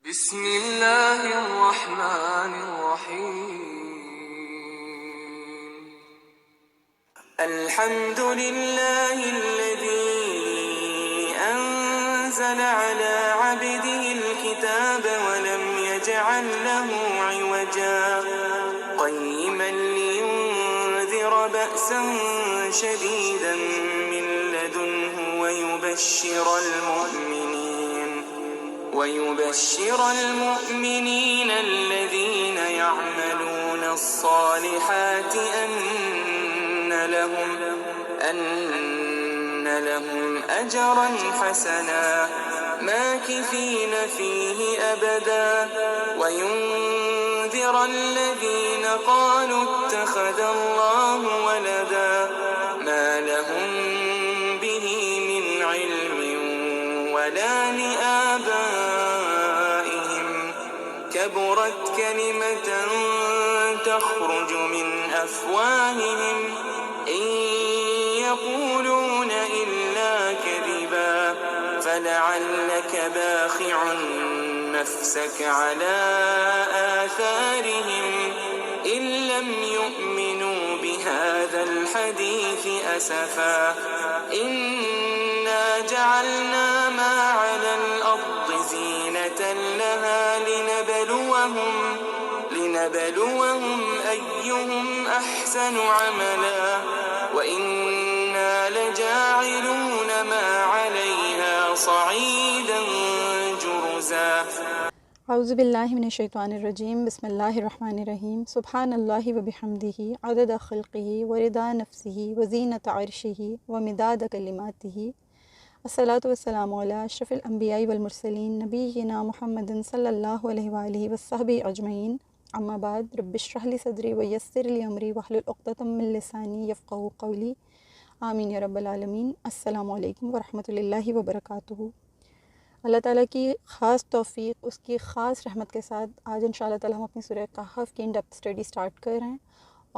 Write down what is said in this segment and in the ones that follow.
بسم اللہ الرحمن الرحیم الحمد للہ الذی انزل على عبده الكتاب ولم يجعل له عوجا قیما لینذر بأسا شدیدا من لدنه ويبشر المؤمنين الذين يعملون الصالحات أن لهم أجرا حسنا ماكثين فيه أبدا وينذر الذين قالوا اتخذ الله ولدا ما لهم به من علم ولا لآبائهم كبرت كلمة تخرج من أفواههم إن يقولون إلا كذبا فلعلك باخع نفسك على آثارهم إن لم يؤمنوا بهذا الحديث أسفا إنا جعلنا ما على الأرض زينة لها لنبلوهم أيهم أحسن عملا وإنا لجاعلون ما عليها صعيدا جرزا اعوذ باللہ من الشیطان الرجیم بسم اللہ الرحمن الرحیم سبحان اللہ وبحمدہ عدد خلقہ ورضا نفسہ وزینۃ عرشہ ومداد کلماتہ الصلاۃ والسلام علی اشرف الانبیاء والمرسلین نبینا محمد صلی اللہ علیہ وآلہ وصحبہ اجمعین اما بعد رب اشرح لی صدری ویسر لی امری واحلل عقدۃ من لسانی یفقہوا قولی آمین یا رب العالمین۔ السلام علیکم ورحمۃ اللہ وبرکاتہ۔ اللہ تعالیٰ کی خاص توفیق، اس کی خاص رحمت کے ساتھ آج انشاءاللہ تعالیٰ ہم اپنی سورہ کہف کی ان ڈیپتھ اسٹڈی سٹارٹ کر رہے ہیں،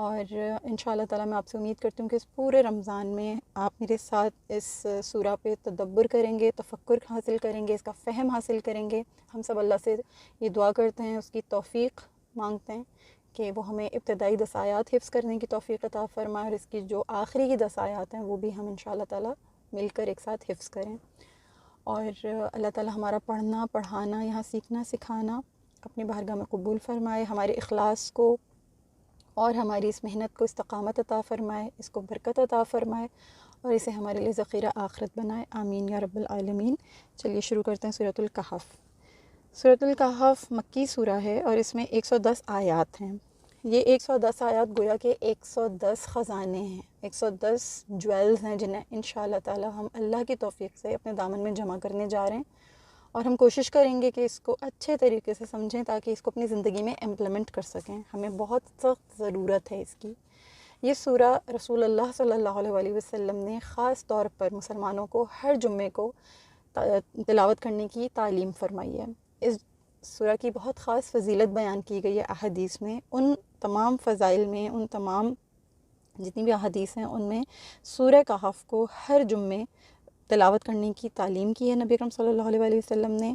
اور انشاءاللہ تعالیٰ میں آپ سے امید کرتی ہوں کہ اس پورے رمضان میں آپ میرے ساتھ اس سورہ پہ تدبر کریں گے، تفکر حاصل کریں گے، اس کا فہم حاصل کریں گے۔ ہم سب اللہ سے یہ دعا کرتے ہیں، اس کی توفیق مانگتے ہیں کہ وہ ہمیں ابتدائی 10 آیات حفظ کرنے کی توفیق عطا فرمائے، اور اس کی جو آخری کی 10 آیات ہیں وہ بھی ہم انشاءاللہ تعالیٰ مل کر ایک ساتھ حفظ کریں، اور اللہ تعالیٰ ہمارا پڑھنا پڑھانا، یہاں سیکھنا سکھانا اپنی بارگاہ میں قبول فرمائے، ہمارے اخلاص کو اور ہماری اس محنت کو استقامت عطا فرمائے، اس کو برکت عطا فرمائے، اور اسے ہمارے لیے ذخیرہ آخرت بنائے، آمین یا رب العالمین۔ چلیے شروع کرتے ہیں سورۃ الکہف۔ سورۃ الکہف مکی سورہ ہے اور اس میں 110 آیات ہیں۔ یہ 110 آیات گویا کہ 110 خزانے ہیں، 110 جویلز ہیں جنہیں انشاءاللہ تعالی ہم اللہ کی توفیق سے اپنے دامن میں جمع کرنے جا رہے ہیں، اور ہم کوشش کریں گے کہ اس کو اچھے طریقے سے سمجھیں تاکہ اس کو اپنی زندگی میں امپلیمنٹ کر سکیں۔ ہمیں بہت سخت ضرورت ہے اس کی۔ یہ سورہ رسول اللہ صلی اللہ علیہ وآلہ وسلم نے خاص طور پر مسلمانوں کو ہر جمعے کو تلاوت کرنے کی تعلیم فرمائی ہے۔ اس سورہ کی بہت خاص فضیلت بیان کی گئی ہے احادیث میں۔ ان تمام فضائل میں، ان تمام جتنی بھی احادیث ہیں ان میں سورہ کہف کو ہر جمعے تلاوت کرنے کی تعلیم کی ہے نبی اکرم صلی اللہ علیہ وآلہ وسلم نے۔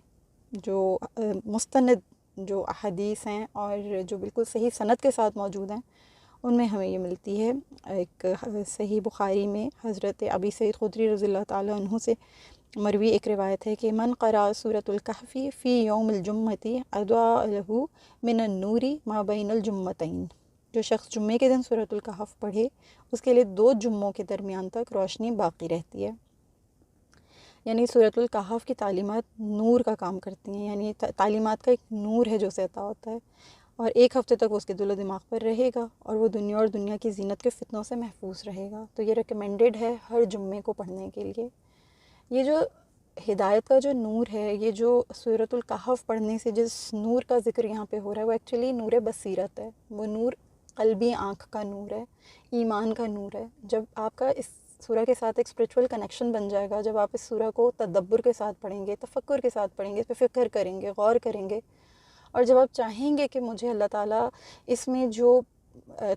جو مستند جو احادیث ہیں اور جو بالکل صحیح سند کے ساتھ موجود ہیں ان میں ہمیں یہ ملتی ہے۔ ایک صحیح بخاری میں حضرت ابی سعید خدری رضی اللہ تعالیٰ عنہ سے مروی ایک روایت ہے کہ من قرأ سورۃ الکہف فی یوم الجمعۃ اضاء لہ من النور ما بین الجمعتین، جو شخص جمعے کے دن سورۃ الکہف پڑھے اس کے لیے 2 جمعوں کے درمیان تک روشنی باقی رہتی ہے۔ یعنی سورۃ الکہف کی تعلیمات نور کا کام کرتی ہیں، یعنی تعلیمات کا ایک نور ہے جو اسے عطا ہوتا ہے، اور 1 ہفتے تک وہ اس کے دل و دماغ پر رہے گا اور وہ دنیا اور دنیا کی زینت کے فتنوں سے محفوظ رہے گا۔ تو یہ ریکمینڈڈ ہے ہر جمعے کو پڑھنے کے لیے۔ یہ جو ہدایت کا جو نور ہے، یہ جو سورۃ الکہف پڑھنے سے جس نور کا ذکر یہاں پہ ہو رہا ہے وہ ایکچولی نور بصیرت ہے، وہ نور قلبی آنکھ کا نور ہے، ایمان کا نور ہے۔ جب آپ کا اس سورہ کے ساتھ ایک اسپریچول کنیکشن بن جائے گا، جب آپ اس سورہ کو تدبر کے ساتھ پڑھیں گے، تفکر کے ساتھ پڑھیں گے، اس پہ فکر کریں گے، غور کریں گے، اور جب آپ چاہیں گے کہ مجھے اللہ تعالیٰ اس میں جو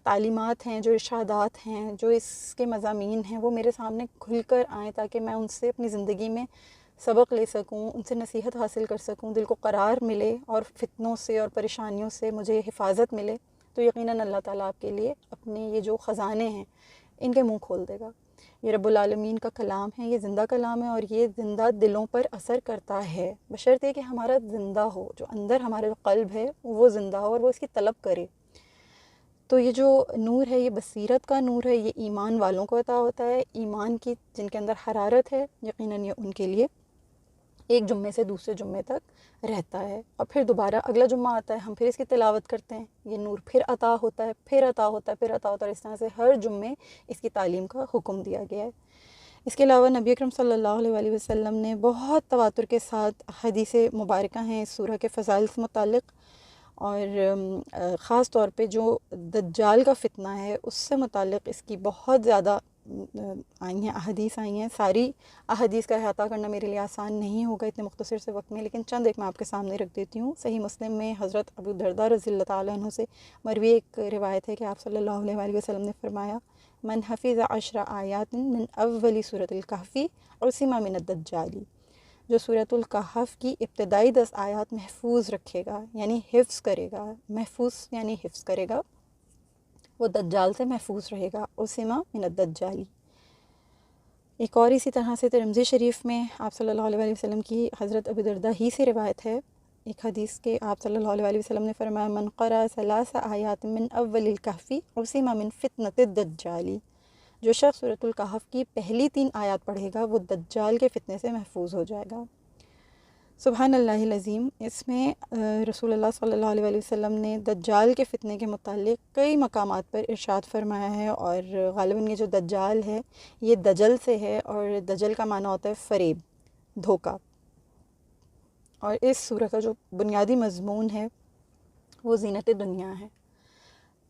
تعلیمات ہیں، جو ارشادات ہیں، جو اس کے مضامین ہیں وہ میرے سامنے کھل کر آئیں تاکہ میں ان سے اپنی زندگی میں سبق لے سکوں، ان سے نصیحت حاصل کر سکوں، دل کو قرار ملے اور فتنوں سے اور پریشانیوں سے مجھے حفاظت ملے، تو یقیناً اللہ تعالیٰ آپ کے لیے اپنے یہ جو خزانے ہیں ان کے منہ کھول دے گا۔ یہ رب العالمین کا کلام ہے، یہ زندہ کلام ہے، اور یہ زندہ دلوں پر اثر کرتا ہے، بشرطے کہ ہمارا زندہ ہو، جو اندر ہمارا جو قلب ہے وہ زندہ ہو اور وہ اس کی طلب کرے۔ تو یہ جو نور ہے یہ بصیرت کا نور ہے، یہ ایمان والوں کو عطا ہوتا ہے، ایمان کی جن کے اندر حرارت ہے یقیناً یہ ان کے لیے ایک جمعے سے دوسرے جمعے تک رہتا ہے، اور پھر دوبارہ اگلا جمعہ آتا ہے، ہم پھر اس کی تلاوت کرتے ہیں، یہ نور پھر عطا ہوتا ہے، پھر عطا ہوتا ہے، پھر عطا ہوتا ہے، اس طرح سے ہر جمعے اس کی تعلیم کا حکم دیا گیا ہے۔ اس کے علاوہ نبی اکرم صلی اللہ علیہ وآلہ وسلم نے بہت تواتر کے ساتھ حدیث مبارکہ ہیں اس سورہ کے فضائل سے متعلق، اور خاص طور پہ جو دجال کا فتنہ ہے اس سے متعلق اس کی بہت زیادہ آئی ہیں، احادیث آئی ہیں۔ ساری احادیث کا احاطہ کرنا میرے لیے آسان نہیں ہوگا اتنے مختصر سے وقت میں، لیکن چند ایک میں آپ کے سامنے رکھ دیتی ہوں۔ صحیح مسلم میں حضرت ابو درداء رضی اللہ تعالیٰ عنہ سے مروی ایک روایت ہے کہ آپ صلی اللہ علیہ وآلہ وسلم نے فرمایا، من حفظ 10 آیات من اول سورۃ الکہف عصم من الدجال، جو سورۃ الکہف کی ابتدائی 10 آیات محفوظ رکھے گا، یعنی حفظ کرے گا، محفوظ یعنی حفظ کرے گا، وہ دجال سے محفوظ رہے گا، عصم من الدجال۔ ایک اور اسی طرح سے ترمذی شریف میں آپ صلی اللہ علیہ وآلہ وسلم کی حضرت ابو درداء ہی سے روایت ہے، ایک حدیث کے آپ صلی اللہ علیہ وآلہ وسلم نے فرمایا، من قرأ 3 آیات من اول الکہف عصم من فتنۃ الدجال، جو شخص سورۃ الکہف کی پہلی 3 آیات پڑھے گا وہ دجال کے فتنے سے محفوظ ہو جائے گا۔ سبحان اللہ العظیم۔ اس میں رسول اللہ صلی اللہ علیہ وآلہ وسلم نے دجال کے فتنے کے متعلق کئی مقامات پر ارشاد فرمایا ہے، اور غالباً یہ جو دجال ہے یہ دجل سے ہے، اور دجل کا معنی ہوتا ہے فریب، دھوکہ، اور اس سورہ کا جو بنیادی مضمون ہے وہ زینت دنیا ہے۔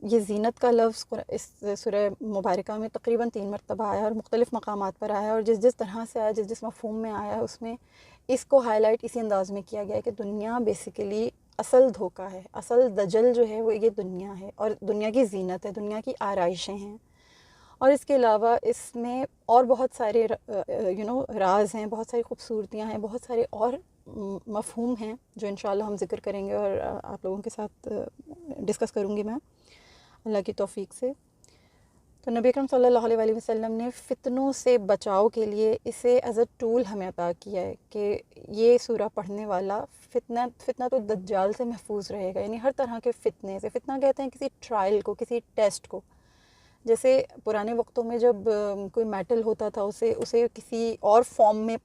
یہ زینت کا لفظ اس سورہ مبارکہ میں تقریباً 3 مرتبہ آیا اور مختلف مقامات پر آیا، اور جس طرح سے آیا، جس مفہوم میں آیا، اس میں اس کو ہائی لائٹ اسی انداز میں کیا گیا ہے کہ دنیا بیسیکلی اصل دھوکہ ہے، اصل دجل جو ہے وہ یہ دنیا ہے، اور دنیا کی زینت ہے، دنیا کی آرائشیں ہیں۔ اور اس کے علاوہ اس میں اور بہت سارے راز ہیں، بہت ساری خوبصورتیاں ہیں، بہت سارے اور مفہوم ہیں جو انشاءاللہ ہم ذکر کریں گے اور آپ لوگوں کے ساتھ ڈسکس کروں گی میں اللہ کی توفیق سے۔ تو نبی اکرم صلی اللہ علیہ وآلہ وسلم نے فتنوں سے بچاؤ کے لیے اسے ایز اے ٹول ہمیں عطا کیا ہے کہ یہ سورہ پڑھنے والا فتنہ تو دجال سے محفوظ رہے گا، یعنی ہر طرح کے فتنے سے۔ فتنہ کہتے ہیں کسی ٹرائل کو، کسی ٹیسٹ کو، جیسے پرانے وقتوں میں جب کوئی میٹل ہوتا تھا اسے کسی اور فارم میں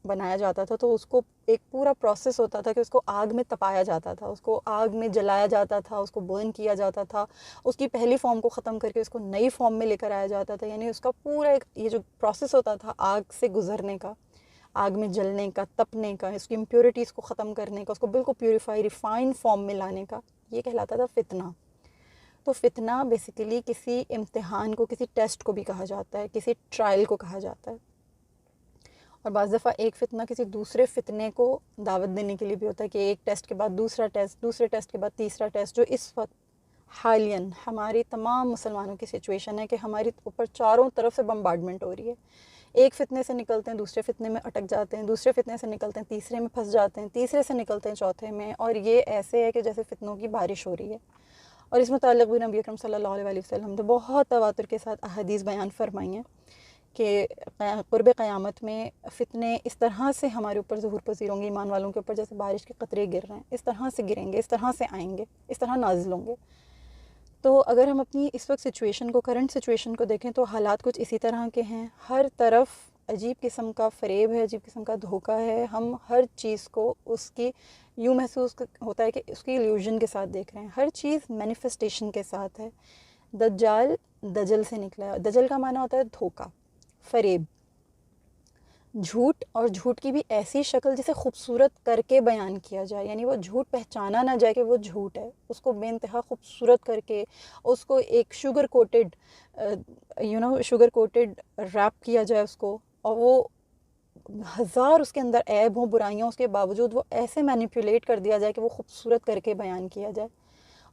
بنایا جاتا تھا، تو اس کو ایک پورا پروسیس ہوتا تھا کہ اس کو آگ میں تپایا جاتا تھا، اس کو آگ میں جلایا جاتا تھا، اس کو برن کیا جاتا تھا، اس کی پہلی فارم کو ختم کر کے اس کو نئی فارم میں لے کر آیا جاتا تھا، یعنی اس کا پورا ایک یہ جو پروسیس ہوتا تھا آگ سے گزرنے کا، آگ میں جلنے کا، تپنے کا، اس کی امپیورٹیز کو ختم کرنے کا، اس کو بالکل پیوریفائی ریفائن فارم میں لانے کا، یہ کہلاتا تھا فتنہ۔ تو فتنہ بیسیکلی کسی امتحان کو، کسی ٹیسٹ کو بھی کہا جاتا ہے، کسی ٹرائل کو کہا جاتا ہے، اور بعض دفعہ ایک فتنہ کسی دوسرے فتنے کو دعوت دینے کے لیے بھی ہوتا ہے کہ ایک ٹیسٹ کے بعد دوسرا ٹیسٹ، دوسرے ٹیسٹ کے بعد تیسرا ٹیسٹ، جو اس وقت حالیاً ہماری تمام مسلمانوں کی سچویشن ہے کہ ہماری اوپر چاروں طرف سے بمبارڈمنٹ ہو رہی ہے۔ ایک فتنے سے نکلتے ہیں دوسرے فتنے میں اٹک جاتے ہیں، دوسرے فتنے سے نکلتے ہیں تیسرے میں پھنس جاتے ہیں، تیسرے سے نکلتے ہیں چوتھے میں، اور یہ ایسے ہے کہ جیسے فتنوں کی بارش ہو رہی ہے۔ اور اس متعلق بھی نبی اکرم صلی اللہ علیہ وآلہ وسلم نے بہت تواتر کے ساتھ احادیث بیان فرمائی ہیں کہ قرب قیامت میں فتنے اس طرح سے ہمارے اوپر ظہور پذیر ہوں گے، ایمان والوں کے اوپر جیسے بارش کے قطرے گر رہے ہیں، اس طرح سے گریں گے، اس طرح سے آئیں گے، اس طرح نازل ہوں گے۔ تو اگر ہم اپنی اس وقت سچویشن کو، کرنٹ سچویشن کو دیکھیں تو حالات کچھ اسی طرح کے ہیں، ہر طرف عجیب قسم کا فریب ہے، عجیب قسم کا دھوکہ ہے، ہم ہر چیز کو اس کی یوں محسوس ہوتا ہے کہ اس کی ایلیوژن کے ساتھ دیکھ رہے ہیں، ہر چیز مینیفیسٹیشن کے ساتھ ہے۔ دجال دجل سے نکلا ہے، دجل کا معنی ہوتا ہے دھوکہ، فریب، جھوٹ، اور جھوٹ کی بھی ایسی شکل جسے خوبصورت کر کے بیان کیا جائے، یعنی وہ جھوٹ پہچانا نہ جائے کہ وہ جھوٹ ہے، اس کو بے انتہا خوبصورت کر کے اس کو ایک شوگر کوٹڈ ریپ کیا جائے اس کو، اور وہ ہزار اس کے اندر عیب ہوں، برائیاں، اس کے باوجود وہ ایسے مینیپولیٹ کر دیا جائے کہ وہ خوبصورت کر کے بیان کیا جائے۔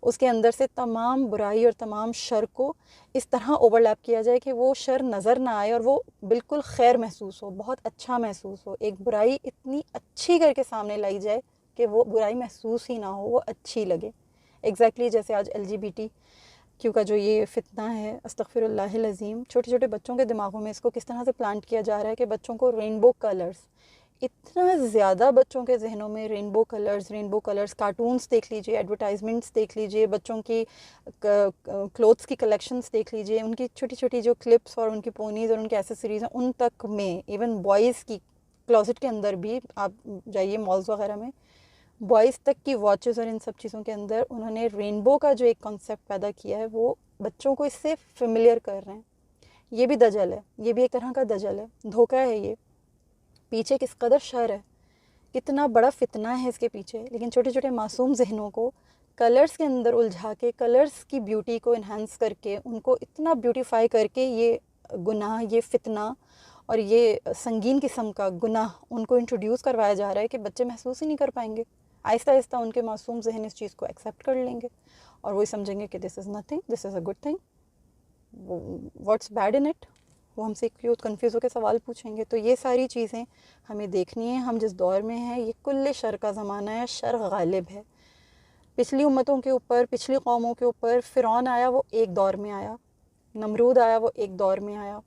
اس کے اندر سے تمام برائی اور تمام شر کو اس طرح اوور لیپ کیا جائے کہ وہ شر نظر نہ آئے اور وہ بالکل خیر محسوس ہو، بہت اچھا محسوس ہو. ایک برائی اتنی اچھی کر کے سامنے لائی جائے کہ وہ برائی محسوس ہی نہ ہو، وہ اچھی لگے. ایگزیکٹلی جیسے آج LGBT کیوں کا جو یہ فتنہ ہے، استغفر اللہ العظیم، چھوٹے چھوٹے بچوں کے دماغوں میں اس کو کس طرح سے پلانٹ کیا جا رہا ہے کہ بچوں کو رینبو کلرز، اتنا زیادہ بچوں کے ذہنوں میں رینبو کلرز، کارٹونز دیکھ لیجئے، ایڈورٹائزمنٹس دیکھ لیجئے، بچوں کی کلوتھس کی کلیکشنز دیکھ لیجئے، ان کی چھوٹی چھوٹی جو کلپس اور ان کی پونیز اور ان کی ایسیسریز ہیں ان تک میں، ایون بوائز کی کلوزٹ کے اندر بھی آپ جائیے مالز وغیرہ میں، بوائز تک کی واچز اور ان سب چیزوں کے اندر انہوں نے رینبو کا جو ایک کانسیپٹ پیدا کیا ہے وہ بچوں کو اس سے فیملیئر کر رہے ہیں. یہ بھی دجل ہے، یہ بھی ایک طرح کا دجل ہے، دھوکہ ہے. یہ پیچھے کس قدر شر ہے، کتنا بڑا فتنہ ہے اس کے پیچھے. لیکن چھوٹے چھوٹے معصوم ذہنوں کو کلرز کے اندر الجھا کے، کلرز کی بیوٹی کو انہینس کر کے، ان کو اتنا بیوٹیفائی کر کے یہ گناہ، یہ فتنہ اور یہ سنگین قسم کا گناہ ان کو انٹروڈیوس کروایا جا رہا ہے کہ بچے محسوس ہی نہیں کر پائیں گے. آہستہ آہستہ ان کے معصوم ذہن اس چیز کو ایکسیپٹ کر لیں گے اور وہی سمجھیں گے کہ this is nothing, this is a good thing, what's bad in it. وہ ہم سے کیوں کنفیوز ہو کے سوال پوچھیں گے. تو یہ ساری چیزیں ہمیں دیکھنی ہیں. ہم جس دور میں ہیں یہ کل شر کا زمانہ ہے، شر غالب ہے. پچھلی امتوں کے اوپر، پچھلی قوموں کے اوپر فرعون آیا، وہ ایک دور میں آیا، نمرود آیا، وہ ایک دور میں آیا.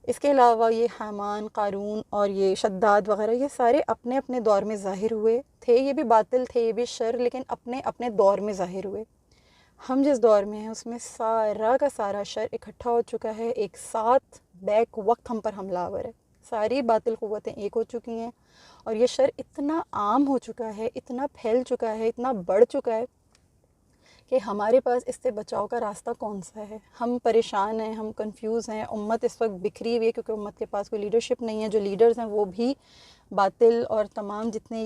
اس کے علاوہ یہ حامان، قارون اور یہ شداد وغیرہ، یہ سارے اپنے اپنے دور میں ظاہر ہوئے تھے. یہ بھی باطل تھے، یہ بھی شر، لیکن اپنے اپنے دور میں ظاہر ہوئے. ہم جس دور میں ہیں اس میں سارا کا سارا شر اکٹھا ہو چکا ہے، ایک ساتھ بیک وقت ہم پر حملہ آور ہے. ساری باطل قوتیں ایک ہو چکی ہیں اور یہ شر اتنا عام ہو چکا ہے، اتنا پھیل چکا ہے، اتنا بڑھ چکا ہے کہ ہمارے پاس اس سے بچاؤ کا راستہ کون سا ہے. ہم پریشان ہیں، ہم کنفیوز ہیں. امت اس وقت بکھری ہوئی ہے کیونکہ امت کے پاس کوئی لیڈرشپ نہیں ہے. جو لیڈرز ہیں وہ بھی باطل اور تمام جتنے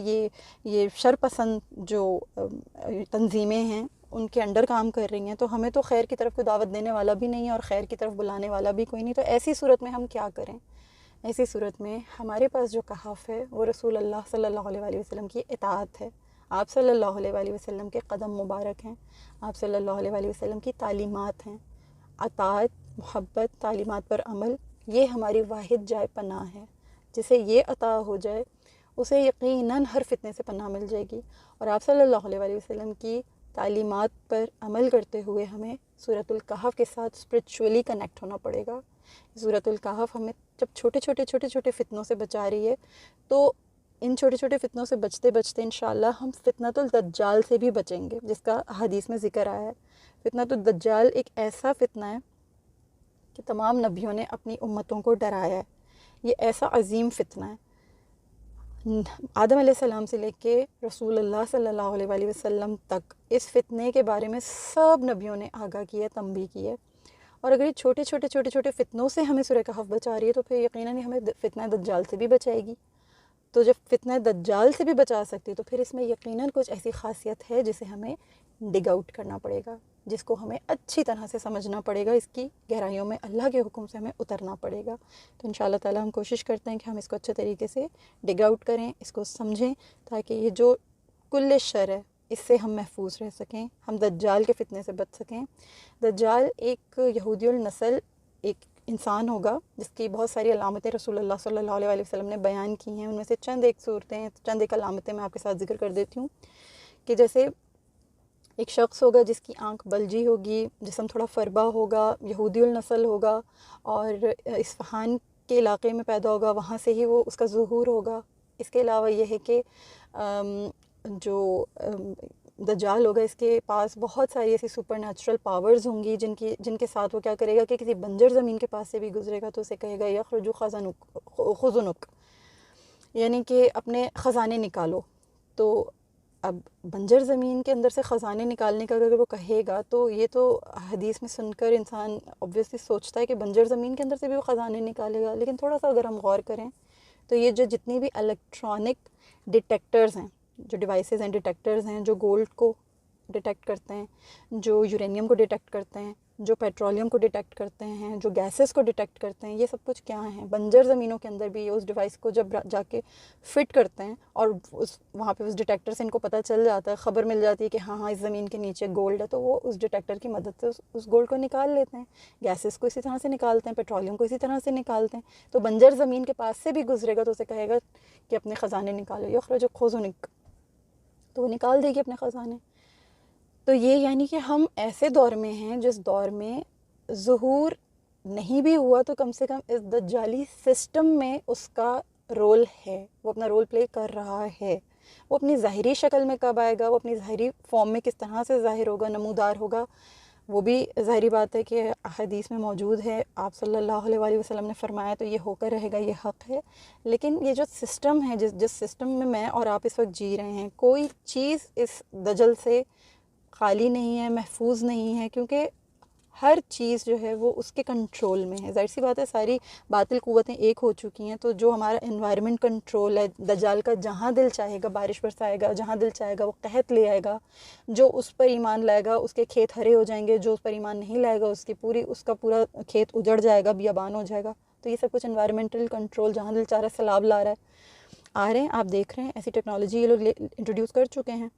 یہ شر پسند جو تنظیمیں ہیں ان کے انڈر کام کر رہی ہیں. تو ہمیں تو خیر کی طرف کوئی دعوت دینے والا بھی نہیں ہے اور خیر کی طرف بلانے والا بھی کوئی نہیں. تو ایسی صورت میں ہم کیا کریں؟ ایسی صورت میں ہمارے پاس جو کہف ہے وہ رسول اللہ صلی اللہ علیہ وآلہ وسلم کی اطاعت ہے. آپ صلی اللہ علیہ وآلہ وسلم کے قدم مبارک ہیں، آپ صلی اللہ علیہ وآلہ وسلم کی تعلیمات ہیں. اطاعت، محبت، تعلیمات پر عمل، یہ ہماری واحد جائے پناہ ہے. جسے یہ عطا ہو جائے اسے یقیناً ہر فتنے سے پناہ مل جائے گی. اور آپ صلی اللہ علیہ وآلہ وسلم کی تعلیمات پر عمل کرتے ہوئے ہمیں سورۃ الکہف کے ساتھ اسپرچولی کنیکٹ ہونا پڑے گا. سورۃ الکہف ہمیں جب چھوٹے چھوٹے فتنوں سے بچا رہی ہے تو ان چھوٹے چھوٹے فتنوں سے بچتے بچتے انشاءاللہ ہم فتنۃ الدجال سے بھی بچیں گے، جس کا حدیث میں ذکر آیا ہے. فتنۃ الدجال ایک ایسا فتنہ ہے کہ تمام نبیوں نے اپنی امتوں کو ڈرایا ہے. یہ ایسا عظیم فتنہ ہے. آدم علیہ السلام سے لے کے رسول اللہ صلی اللہ علیہ وآلہ وسلم تک اس فتنے کے بارے میں سب نبیوں نے آگاہ کی ہے، تنبیہ کی ہے. اور اگر یہ چھوٹے چھوٹے فتنوں سے ہمیں سورہ کہف بچا رہی ہے تو پھر یقیناً ہمیں فتنہ دجال سے بھی بچائے گی. تو جب فتنہ دجال سے بھی بچا سکتی تو پھر اس میں یقیناً کچھ ایسی خاصیت ہے جسے ہمیں ڈگ آؤٹ کرنا پڑے گا، جس کو ہمیں اچھی طرح سے سمجھنا پڑے گا. اس کی گہرائیوں میں اللہ کے حکم سے ہمیں اترنا پڑے گا. تو انشاءاللہ تعالی ہم کوشش کرتے ہیں کہ ہم اس کو اچھے طریقے سے ڈگ آؤٹ کریں، اس کو سمجھیں، تاکہ یہ جو کل شر ہے اس سے ہم محفوظ رہ سکیں، ہم دجال کے فتنے سے بچ سکیں. دجال ایک یہودی النسل ایک انسان ہوگا جس کی بہت ساری علامتیں رسول اللہ صلی اللہ علیہ وسلم نے بیان کی ہیں. ان میں سے چند ایک صورتیں، چند ایک علامتیں میں آپ کے ساتھ ذکر کر دیتی ہوں. کہ جیسے ایک شخص ہوگا جس کی آنکھ بلجی ہوگی، جسم تھوڑا فربا ہوگا، یہودی النسل ہوگا اور اصفہان کے علاقے میں پیدا ہوگا، وہاں سے ہی وہ اس کا ظہور ہوگا. اس کے علاوہ یہ ہے کہ جو دجال ہوگا اس کے پاس بہت ساری ایسی سپر نیچرل پاورز ہوں گی جن کے ساتھ وہ کیا کرے گا کہ کسی بنجر زمین کے پاس سے بھی گزرے گا تو اسے کہے گا یخرج خزنک، یعنی کہ اپنے خزانے نکالو. تو اب بنجر زمین کے اندر سے خزانے نکالنے کا اگر وہ کہے گا تو یہ تو حدیث میں سن کر انسان obviously سوچتا ہے کہ بنجر زمین کے اندر سے بھی وہ خزانے نکالے گا. لیکن تھوڑا سا اگر ہم غور کریں تو یہ جو جتنی بھی الیکٹرانک ڈیٹیکٹرز ہیں، جو ڈیوائسز ہیں، ڈیٹیکٹرز ہیں جو گولڈ کو ڈیٹیکٹ کرتے ہیں، جو یورینیم کو ڈیٹیکٹ کرتے ہیں، جو پیٹرولیم کو ڈیٹیکٹ کرتے ہیں، جو گیسز کو ڈیٹیکٹ کرتے ہیں، یہ سب کچھ کیا ہیں؟ بنجر زمینوں کے اندر بھی یہ اس ڈیوائس کو جب جا کے فٹ کرتے ہیں اور وہاں پہ اس ڈیٹیکٹر سے ان کو پتہ چل جاتا ہے، خبر مل جاتی ہے کہ ہاں اس زمین کے نیچے گولڈ ہے، تو وہ اس ڈیٹیکٹر کی مدد سے اس گولڈ کو نکال لیتے ہیں. گیسز کو اسی طرح سے نکالتے ہیں، پیٹرولیم کو اسی طرح سے نکالتے ہیں. تو بنجر زمین کے پاس سے بھی گزرے گا تو اسے کہے گا کہ اپنے خزانے نکالو، یخرج خزنک، تو وہ نکال دے گی اپنے خزانے. تو یہ یعنی کہ ہم ایسے دور میں ہیں جس دور میں ظہور نہیں بھی ہوا تو کم سے کم اس دجالی سسٹم میں اس کا رول ہے، وہ اپنا رول پلے کر رہا ہے. وہ اپنی ظاہری شکل میں کب آئے گا، وہ اپنی ظاہری فارم میں کس طرح سے ظاہر ہوگا، نمودار ہوگا، وہ بھی ظاہری بات ہے کہ احادیث میں موجود ہے. آپ صلی اللہ علیہ وآلہ وسلم نے فرمایا تو یہ ہو کر رہے گا، یہ حق ہے. لیکن یہ جو سسٹم ہے، جس سسٹم میں میں اور آپ اس وقت جی رہے ہیں، کوئی چیز اس دجل سے خالی نہیں ہے، محفوظ نہیں ہے، کیونکہ ہر چیز جو ہے وہ اس کے کنٹرول میں ہے. ظاہر سی بات ہے ساری باطل قوتیں ایک ہو چکی ہیں، تو جو ہمارا انوائرمنٹ کنٹرول ہے، دجال کا جہاں دل چاہے گا بارش برسائے گا، جہاں دل چاہے گا وہ قحط لے آئے گا. جو اس پر ایمان لائے گا اس کے کھیت ہرے ہو جائیں گے، جو اس پر ایمان نہیں لائے گا اس کا پورا کھیت اجڑ جائے گا، بیابان ہو جائے گا. تو یہ سب کچھ انوائرمنٹل کنٹرول جہاں دل چاہ رہا ہے سیلاب لا رہا ہے. آ رہے ہیں، آپ دیکھ رہے ہیں ایسی ٹیکنالوجی یہ لوگ انٹروڈیوس کر چکے ہیں.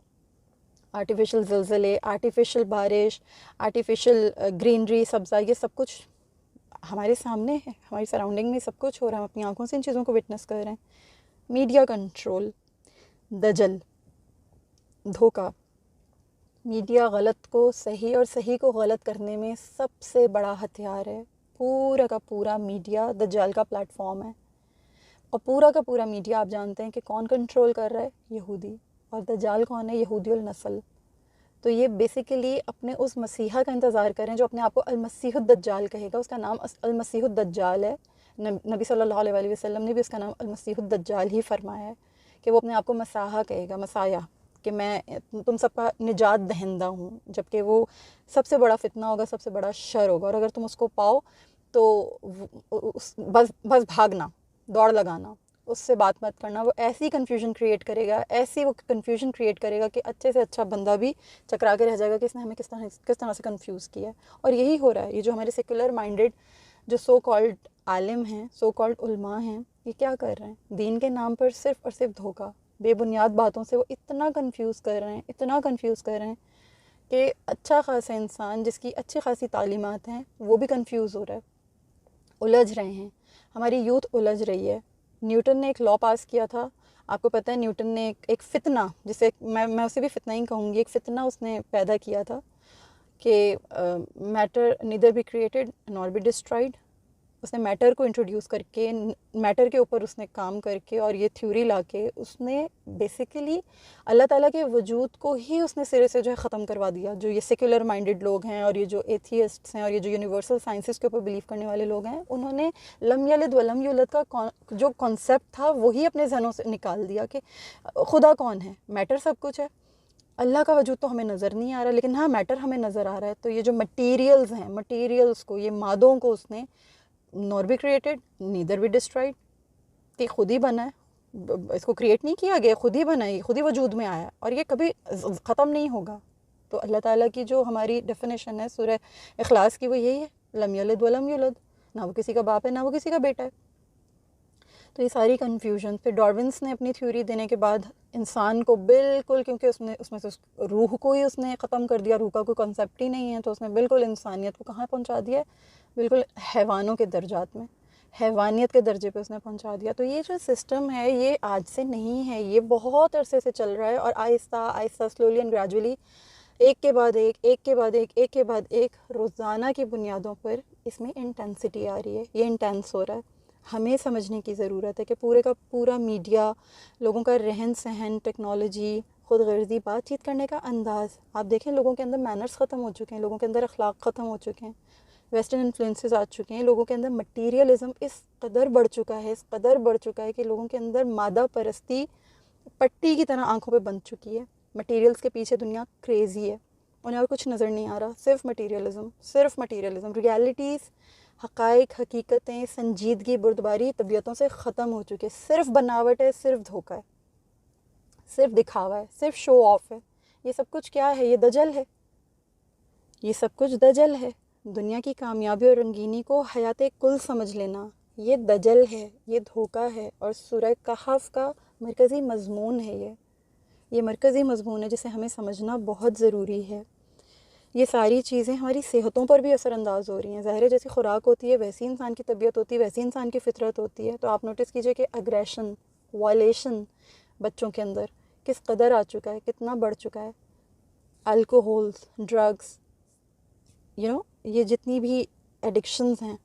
آرٹیفیشل زلزلے، آرٹیفیشل بارش، آرٹیفیشل گرینری، سبزہ، یہ سب کچھ ہمارے سامنے ہے، ہماری سراؤنڈنگ میں سب کچھ ہو رہا ہے، ہم اپنی آنکھوں سے ان چیزوں کو وٹنس کر رہے ہیں. میڈیا کنٹرول، دجل، دھوکہ. میڈیا غلط کو صحیح اور صحیح کو غلط کرنے میں سب سے بڑا ہتھیار ہے. پورا کا پورا میڈیا دجال کا پلیٹ فارم ہے، اور پورا کا پورا میڈیا آپ جانتے ہیں کہ کون کنٹرول کر رہا ہے؟ یہودی. اور دجال کون ہے؟ یہودی النسل. تو یہ بیسیکلی اپنے اس مسیحا کا انتظار کریں جو اپنے آپ کو المسیح الدجال کہے گا. اس کا نام المسیح الدجال ہے. نبی صلی اللہ علیہ وآلہ وسلم نے بھی اس کا نام المسیح الدجال ہی فرمایا ہے کہ وہ اپنے آپ کو مسیحا کہے گا، مسایہ، کہ میں تم سب کا نجات دہندہ ہوں. جبکہ وہ سب سے بڑا فتنہ ہوگا، سب سے بڑا شر ہوگا، اور اگر تم اس کو پاؤ تو بس بھاگنا، دوڑ لگانا، اس سے بات مت کرنا. وہ ایسی کنفیوژن کریٹ کرے گا، ایسی وہ کنفیوژن کریٹ کرے گا کہ اچھے سے اچھا بندہ بھی چکرا کے رہ جائے گا کہ اس نے ہمیں کس طرح سے کنفیوز کیا ہے. اور یہی ہو رہا ہے. یہ جو ہمارے سیکولر مائنڈڈ جو سو کالڈ عالم ہیں، سو کالڈ علماء ہیں، یہ کیا کر رہے ہیں؟ دین کے نام پر صرف اور صرف دھوکہ، بے بنیاد باتوں سے وہ اتنا کنفیوز کر رہے ہیں، اتنا کنفیوز کر رہے ہیں کہ اچھا خاصا انسان جس کی اچھی خاصی تعلیمات ہیں وہ بھی کنفیوز ہو رہا ہے. الجھ رہے ہیں، ہماری یوتھ الجھ رہی ہے. نیوٹن نے ایک لا پاس کیا تھا، آپ کو پتہ ہے نیوٹن نے ایک فتنہ، جسے میں اسے بھی فتنہ ہی کہوں گی، ایک فتنہ اس نے پیدا کیا تھا کہ matter neither be created nor be destroyed. اس نے میٹر کو انٹروڈیوس کر کے، میٹر کے اوپر اس نے کام کر کے اور یہ تھیوری لا کے اس نے بیسیکلی اللہ تعالیٰ کے وجود کو ہی اس نے سرے سے جو ہے ختم کروا دیا. جو یہ سیکولر مائنڈڈ لوگ ہیں اور یہ جو ایتھیسٹس ہیں اور یہ جو یونیورسل سائنسز کے اوپر بلیو کرنے والے لوگ ہیں، انہوں نے لم یلد ولم یولد کا جو کانسیپٹ تھا وہی اپنے ذہنوں سے نکال دیا کہ خدا کون ہے؟ میٹر سب کچھ ہے. اللہ کا وجود تو ہمیں نظر نہیں آ رہا، لیکن ہاں میٹر ہمیں نظر آ رہا ہے. تو یہ جو مٹیریلز ہیں، مٹیریلز کو، یہ مادوں کو اس نے nor be created neither be destroyed, کہ خود ہی بنا ہے، اس کو کریٹ نہیں کیا گیا، خود ہی بنا ہے، خود ہی وجود میں آیا اور یہ کبھی ختم نہیں ہوگا. تو اللہ تعالیٰ کی جو ہماری ڈیفینیشن ہے سورہ اخلاص کی، وہ یہی ہے، لم یلد ولم یولد. نہ وہ کسی کا باپ ہے، نہ وہ کسی کا بیٹا ہے. تو یہ ساری کنفیوژن. پھر ڈارونس نے اپنی تھیوری دینے کے بعد انسان کو بالکل، کیونکہ اس میں سے روح کو ہی اس نے ختم کر دیا، روح کا کوئی کنسیپٹ ہی نہیں ہے، تو اس نے بالکل انسانیت کو کہاں پہنچا دیا ہے؟ بالکل حیوانوں کے درجات میں، حیوانیت کے درجے پہ اس نے پہنچا دیا. تو یہ جو سسٹم ہے یہ آج سے نہیں ہے، یہ بہت عرصے سے چل رہا ہے، اور آہستہ آہستہ سلولی اینڈ گریجولی ایک کے بعد ایک، ایک کے بعد ایک، ایک کے بعد ایک، روزانہ کی بنیادوں پر اس میں انٹینسٹی آ رہی ہے. یہ انٹینس ہو رہا ہے. ہمیں سمجھنے کی ضرورت ہے کہ پورے کا پورا میڈیا، لوگوں کا رہن سہن، ٹیکنالوجی، خود غرضی، بات چیت کرنے کا انداز، آپ دیکھیں لوگوں کے اندر مینرز ختم ہو چکے ہیں، لوگوں کے اندر اخلاق ختم ہو چکے ہیں، ویسٹرن انفلوئنسز آ چکے ہیں، لوگوں کے اندر مٹیریلزم اس قدر بڑھ چکا ہے، اس قدر بڑھ چکا ہے کہ لوگوں کے اندر مادہ پرستی پٹی کی طرح آنکھوں پہ بند چکی ہے. مٹیریلز کے پیچھے دنیا کریزی ہے، انہیں اور کچھ نظر نہیں آ رہا، صرف مٹیریلزم، صرف مٹیریلزم. ریالٹیز، حقائق، حقیقتیں، سنجیدگی، بردباری طبیعتوں سے ختم ہو چکے. صرف بناوٹ ہے، صرف دھوکہ ہے، صرف دکھاوا ہے، صرف شو آف ہے. یہ سب کچھ کیا ہے؟ یہ دجل ہے، یہ سب کچھ دجل ہے. دنیا کی کامیابی اور رنگینی کو حیات کل سمجھ لینا، یہ دجل ہے، یہ دھوکہ ہے، اور سورہ کہف کا مرکزی مضمون ہے یہ مرکزی مضمون ہے جسے ہمیں سمجھنا بہت ضروری ہے۔ یہ ساری چیزیں ہماری صحتوں پر بھی اثر انداز ہو رہی ہیں۔ ظاہر ہے جیسی خوراک ہوتی ہے ویسی انسان کی طبیعت ہوتی ہے، ویسی انسان کی فطرت ہوتی ہے۔ تو آپ نوٹس کیجئے کہ اگریشن، وائلیشن بچوں کے اندر کس قدر آ چکا ہے، کتنا بڑھ چکا ہے۔ الکوہولز، ڈرگس، یہ جتنی بھی ایڈکشنز ہیں،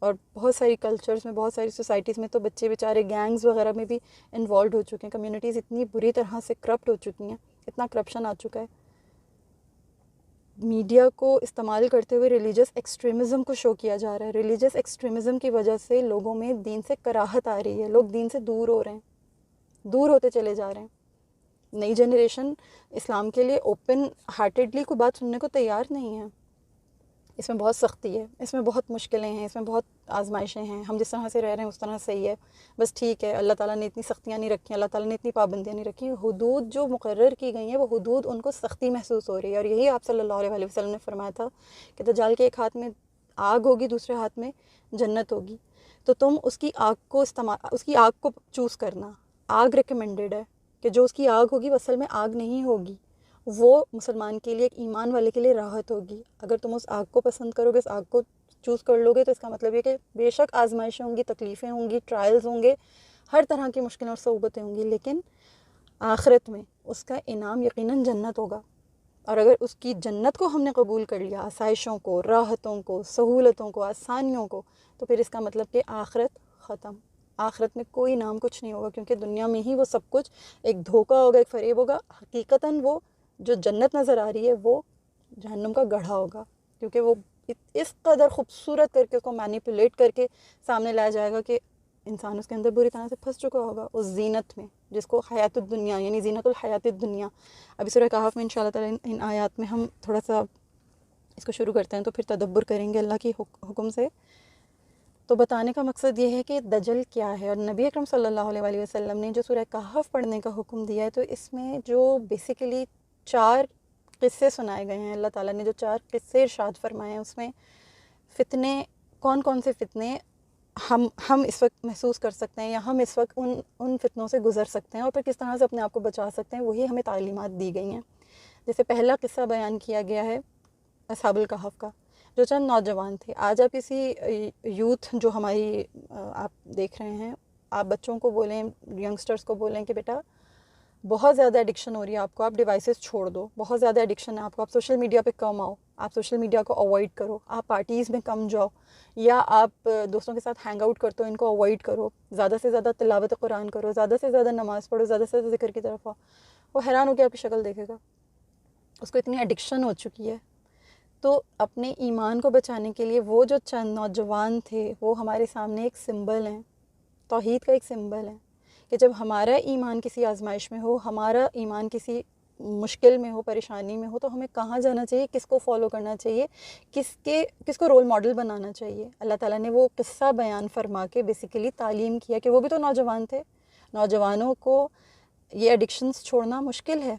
اور بہت ساری کلچرز میں، بہت ساری سوسائٹیز میں تو بچے بیچارے گینگز وغیرہ میں بھی انوالوڈ ہو چکے ہیں۔ کمیونٹیز اتنی بری طرح سے کرپٹ ہو چکی ہیں، اتنا کرپشن آ چکا ہے۔ میڈیا کو استعمال کرتے ہوئے ریلیجس ایکسٹریمزم کو شو کیا جا رہا ہے۔ ریلیجس ایکسٹریمزم کی وجہ سے لوگوں میں دین سے کراہت آ رہی ہے، لوگ دین سے دور ہو رہے ہیں، دور ہوتے چلے جا رہے ہیں۔ نئی جنریشن اسلام کے لیے اوپن ہارٹیڈلی کوئی بات سننے کو تیار نہیں ہے۔ اس میں بہت سختی ہے، اس میں بہت مشکلیں ہیں، اس میں بہت آزمائشیں ہیں۔ ہم جس طرح سے رہ رہے ہیں اس طرح صحیح ہے، بس ٹھیک ہے، اللہ تعالیٰ نے اتنی سختیاں نہیں رکھی، اللہ تعالیٰ نے اتنی پابندیاں نہیں رکھی۔ حدود جو مقرر کی گئی ہیں وہ حدود ان کو سختی محسوس ہو رہی ہے، اور یہی آپ صلی اللہ علیہ وسلم نے فرمایا تھا کہ دجال کے ایک ہاتھ میں آگ ہوگی، دوسرے ہاتھ میں جنت ہوگی، تو تم اس کی آگ کو چوز کرنا۔ آگ ریکمینڈیڈ ہے کہ جو اس کی آگ ہوگی وہ اصل میں آگ نہیں ہوگی، وہ مسلمان کے لیے، ایک ایمان والے کے لیے راحت ہوگی۔ اگر تم اس آگ کو پسند کرو گے، اس آگ کو چوز کر لو گے، تو اس کا مطلب یہ کہ بے شک آزمائشیں ہوں گی، تکلیفیں ہوں گی، ٹرائلز ہوں گے، ہر طرح کی مشکلیں اور صعوبتیں ہوں گی، لیکن آخرت میں اس کا انعام یقیناً جنت ہوگا۔ اور اگر اس کی جنت کو ہم نے قبول کر لیا، آسائشوں کو، راحتوں کو، سہولتوں کو، آسانیوں کو، تو پھر اس کا مطلب کہ آخرت ختم، آخرت میں کوئی انعام کچھ نہیں ہوگا، کیونکہ دنیا میں ہی وہ سب کچھ ایک دھوکہ ہوگا، ایک فریب ہوگا۔ حقیقتاً وہ جو جنت نظر آ رہی ہے وہ جہنم کا گڑھا ہوگا، کیونکہ وہ اس قدر خوبصورت کر کے اس کو مینیپولیٹ کر کے سامنے لایا جائے گا کہ انسان اس کے اندر بری طرح سے پھنس چکا ہوگا، اس زینت میں جس کو حیات الدنیا یعنی زینت الحیات الدنیا۔ ابھی سورہ کہف میں انشاءاللہ تعالیٰ ان آیات میں ہم تھوڑا سا اس کو شروع کرتے ہیں، تو پھر تدبر کریں گے اللہ کی حکم سے۔ تو بتانے کا مقصد یہ ہے کہ دجل کیا ہے، اور نبی اکرم صلی اللہ علیہ وسلم نے جو سورہ کہف پڑھنے کا حکم دیا ہے، تو اس میں جو بیسیکلی 4 قصے سنائے گئے ہیں، اللہ تعالیٰ نے جو 4 قصے ارشاد فرمائے ہیں، اس میں فتنے، کون کون سے فتنے ہم اس وقت محسوس کر سکتے ہیں، یا ہم اس وقت ان فتنوں سے گزر سکتے ہیں، اور پھر کس طرح سے اپنے آپ کو بچا سکتے ہیں، وہی ہمیں تعلیمات دی گئی ہیں۔ جیسے پہلا قصہ بیان کیا گیا ہے اصحاب الکہف کا، جو چند نوجوان تھے۔ آج آپ اسی یوتھ جو ہماری آپ دیکھ رہے ہیں، آپ بچوں کو بولیں، ینگسٹرز کو بولیں کہ بیٹا بہت زیادہ ایڈکشن ہو رہی ہے آپ کو، آپ ڈیوائسز چھوڑ دو، بہت زیادہ ایڈکشن ہے آپ کو، آپ سوشل میڈیا پہ کم آؤ، آپ سوشل میڈیا کو اوائڈ کرو، آپ پارٹیز میں کم جاؤ، یا آپ دوستوں کے ساتھ ہینگ آؤٹ کرتے ہو، ان کو اوائڈ کرو، زیادہ سے زیادہ تلاوت قرآن کرو، زیادہ سے زیادہ نماز پڑھو، زیادہ سے زیادہ ذکر کی طرف آؤ۔ وہ حیران ہو کے آپ کی شکل دیکھے گا، اس کو اتنی ایڈکشن ہو چکی ہے۔ تو اپنے ایمان کو بچانے کے لیے وہ جو چند نوجوان تھے، وہ ہمارے سامنے ایک سمبل ہیں، توحید کا ایک سمبل ہے، کہ جب ہمارا ایمان کسی آزمائش میں ہو، ہمارا ایمان کسی مشکل میں ہو، پریشانی میں ہو، تو ہمیں کہاں جانا چاہیے، کس کو فالو کرنا چاہیے، کس کو رول ماڈل بنانا چاہیے۔ اللہ تعالیٰ نے وہ قصہ بیان فرما کے بیسیکلی تعلیم کیا کہ وہ بھی تو نوجوان تھے، نوجوانوں کو یہ ایڈکشنز چھوڑنا مشکل ہے۔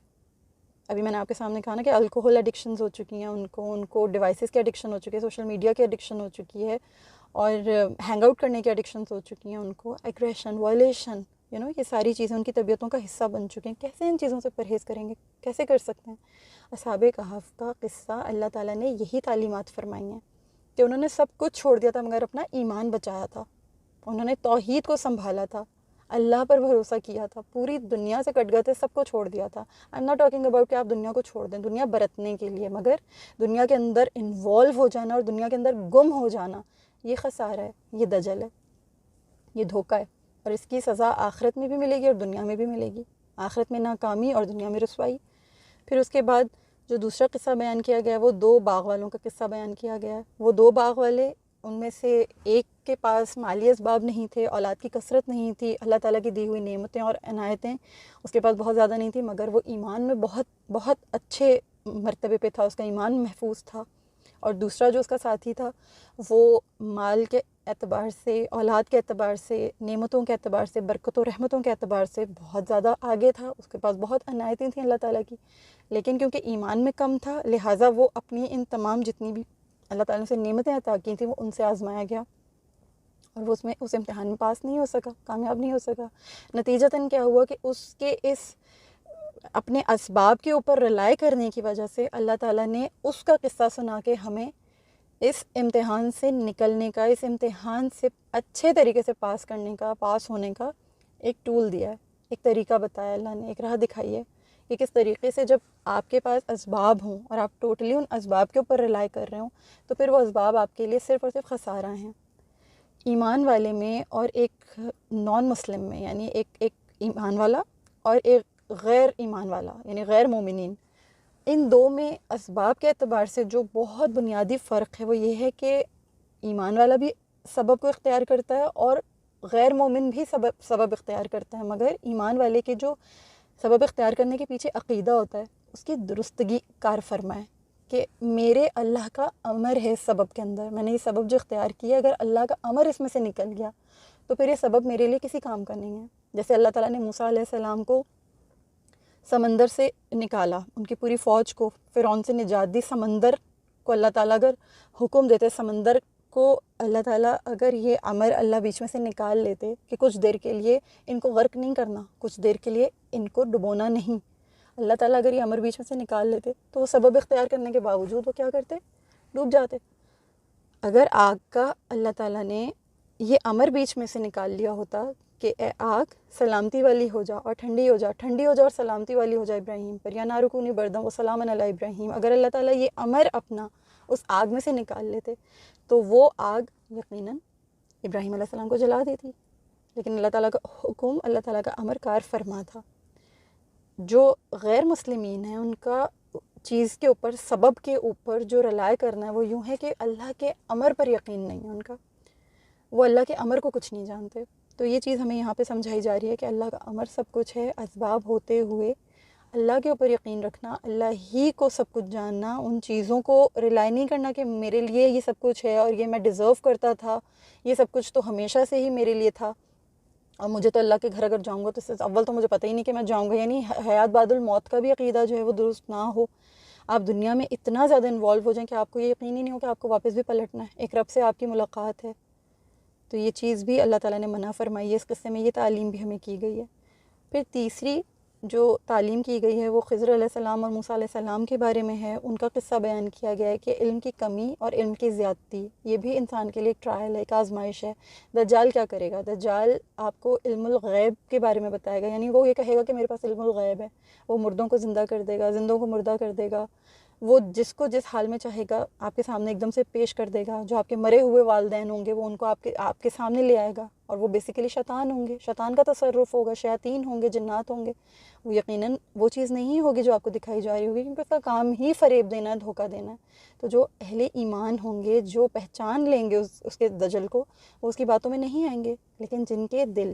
ابھی میں نے آپ کے سامنے کہا نا کہ الکوہل ایڈکشنز ہو چکی ہیں، ان کو ڈیوائسز کی ایڈکشن ہو چکی ہے، سوشل میڈیا کی ایڈکشن ہو چکی ہے، اور ہینگ آؤٹ کرنے کی ایڈکشنز ہو چکی ہیں ان کو، ایگریشن، وائلیشن، یہ ساری چیزیں ان کی طبیعتوں کا حصہ بن چکی ہیں۔ کیسے ان چیزوں سے پرہیز کریں گے، کیسے کر سکتے ہیں؟ اصحاب کہف کا قصہ اللہ تعالیٰ نے یہی تعلیمات فرمائی ہیں کہ انہوں نے سب کچھ چھوڑ دیا تھا مگر اپنا ایمان بچایا تھا، انہوں نے توحید کو سنبھالا تھا، اللہ پر بھروسہ کیا تھا، پوری دنیا سے کٹ گئے تھے، سب کو چھوڑ دیا تھا۔ I am not talking about کہ آپ دنیا کو چھوڑ دیں، دنیا برتنے کے لیے، مگر دنیا کے اندر انوالو ہو جانا اور دنیا کے اندر گم ہو جانا، یہ خسارہ ہے، یہ دجل ہے، یہ دھوکہ ہے، اور اس کی سزا آخرت میں بھی ملے گی اور دنیا میں بھی ملے گی، آخرت میں ناکامی اور دنیا میں رسوائی۔ پھر اس کے بعد جو دوسرا قصہ بیان کیا گیا ہے، وہ 2 باغ والوں کا قصہ بیان کیا گیا ہے۔ وہ 2 باغ والے، ان میں سے ایک کے پاس مالی اسباب نہیں تھے، اولاد کی کثرت نہیں تھی، اللہ تعالیٰ کی دی ہوئی نعمتیں اور عنایتیں اس کے پاس بہت زیادہ نہیں تھی، مگر وہ ایمان میں بہت بہت اچھے مرتبے پہ تھا، اس کا ایمان محفوظ تھا۔ اور دوسرا جو اس کا ساتھی تھا، وہ مال کے اعتبار سے، اولاد کے اعتبار سے، نعمتوں کے اعتبار سے، برکت و رحمتوں کے اعتبار سے بہت زیادہ آگے تھا، اس کے پاس بہت عنایتیں تھیں اللہ تعالیٰ کی، لیکن کیونکہ ایمان میں کم تھا، لہٰذا وہ اپنی ان تمام جتنی بھی اللہ تعالیٰ نے اسے نعمتیں عطا کی تھیں، وہ ان سے آزمایا گیا اور وہ اس امتحان میں پاس نہیں ہو سکا، کامیاب نہیں ہو سکا۔ نتیجتاً کیا ہوا کہ اس کے اس اپنے اسباب کے اوپر رلائی کرنے کی وجہ سے اللہ تعالیٰ نے اس کا قصہ سنا کے ہمیں اس امتحان سے نکلنے کا، اس امتحان سے اچھے طریقے سے پاس کرنے کا، پاس ہونے کا ایک ٹول دیا ہے، ایک طریقہ بتایا اللہ نے، ایک راہ دکھائی ہے کہ کس طریقے سے جب آپ کے پاس اسباب ہوں اور آپ ٹوٹلی ان اسباب کے اوپر رلائی کر رہے ہوں تو پھر وہ اسباب آپ کے لیے صرف اور صرف خسارہ ہیں۔ ایمان والے میں اور ایک نان مسلم میں، یعنی ایک ایمان والا اور ایک غیر ایمان والا یعنی غیر مومنین، ان دو میں اسباب کے اعتبار سے جو بہت بنیادی فرق ہے وہ یہ ہے کہ ایمان والا بھی سبب کو اختیار کرتا ہے اور غیر مومن بھی سبب اختیار کرتا ہے، مگر ایمان والے کے جو سبب اختیار کرنے کے پیچھے عقیدہ ہوتا ہے اس کی درستگی کار فرما ہے کہ میرے اللہ کا امر ہے اس سبب کے اندر، میں نے یہ سبب جو اختیار کیا اگر اللہ کا امر اس میں سے نکل گیا تو پھر یہ سبب میرے لیے کسی کام کا نہیں ہے۔ جیسے اللہ تعالیٰ نے موسیٰ علیہ السلام کو سمندر سے نکالا، ان کی پوری فوج کو فرعون سے نجات دی، سمندر کو اللہ تعالیٰ اگر حکم دیتے، سمندر کو اللہ تعالیٰ اگر یہ امر اللہ بیچ میں سے نکال لیتے کہ کچھ دیر کے لیے ان کو غرق نہیں کرنا، کچھ دیر کے لیے ان کو ڈبونا نہیں، اللہ تعالیٰ اگر یہ امر بیچ میں سے نکال لیتے تو وہ سبب اختیار کرنے کے باوجود وہ کیا کرتے؟ ڈوب جاتے۔ اگر آگ کا اللہ تعالیٰ نے یہ امر بیچ میں سے نکال لیا ہوتا کہ اے آگ سلامتی والی ہو جا اور ٹھنڈی ہو جا، ٹھنڈی ہو جا اور سلامتی والی ہو جا ابراہیم پر، یا نار کونی بردم و سلام علی ابراہیم، اگر اللہ تعالیٰ یہ امر اپنا اس آگ میں سے نکال لیتے تو وہ آگ یقیناً ابراہیم علیہ السلام کو جلا دیتی، لیکن اللہ تعالیٰ کا حکم، اللہ تعالیٰ کا امر کار فرما تھا۔ جو غیر مسلمین ہیں ان کا چیز کے اوپر، سبب کے اوپر جو رلائے کرنا ہے وہ یوں ہے کہ اللہ کے امر پر یقین نہیں ہے ان کا، وہ اللہ کے امر کو کچھ نہیں جانتے۔ تو یہ چیز ہمیں یہاں پہ سمجھائی جا رہی ہے کہ اللہ کا امر سب کچھ ہے، اسباب ہوتے ہوئے اللہ کے اوپر یقین رکھنا، اللہ ہی کو سب کچھ جاننا، ان چیزوں کو ریلائی نہیں کرنا کہ میرے لیے یہ سب کچھ ہے اور یہ میں ڈیزرو کرتا تھا، یہ سب کچھ تو ہمیشہ سے ہی میرے لیے تھا اور مجھے تو اللہ کے گھر اگر جاؤں گا تو اول تو مجھے پتہ ہی نہیں کہ میں جاؤں گا، یعنی حیات بعد الموت کا بھی عقیدہ جو ہے وہ درست نہ ہو، آپ دنیا میں اتنا زیادہ انوالو ہو جائیں کہ آپ کو یہ یقین ہی نہیں ہو کہ آپ کو واپس بھی پلٹنا ہے، ایک رب سے آپ کی ملاقات ہے۔ تو یہ چیز بھی اللہ تعالیٰ نے منع فرمائی ہے، اس قصے میں یہ تعلیم بھی ہمیں کی گئی ہے۔ پھر تیسری جو تعلیم کی گئی ہے وہ خضر علیہ السلام اور موسیٰ علیہ السلام کے بارے میں ہے، ان کا قصہ بیان کیا گیا ہے کہ علم کی کمی اور علم کی زیادتی یہ بھی انسان کے لیے ایک ٹرائل ہے، ایک آزمائش ہے۔ دجال کیا کرے گا؟ دجال آپ کو علم الغیب کے بارے میں بتائے گا، یعنی وہ یہ کہے گا کہ میرے پاس علم الغیب ہے، وہ مردوں کو زندہ کر دے گا، زندوں کو مردہ کر دے گا، وہ جس کو جس حال میں چاہے گا آپ کے سامنے ایک دم سے پیش کر دے گا، جو آپ کے مرے ہوئے والدین ہوں گے وہ ان کو آپ کے سامنے لے آئے گا، اور وہ بیسیکلی شیطان ہوں گے، شیطان کا تصرف ہوگا، شیاطین ہوں گے، جنات ہوں گے، وہ یقیناً وہ چیز نہیں ہوگی جو آپ کو دکھائی جا رہی ہوگی، کیونکہ اس کا کام ہی فریب دینا ہے، دھوکہ دینا ہے۔ تو جو اہل ایمان ہوں گے، جو پہچان لیں گے اس کے دجل کو، وہ اس کی باتوں میں نہیں آئیں گے، لیکن جن کے دل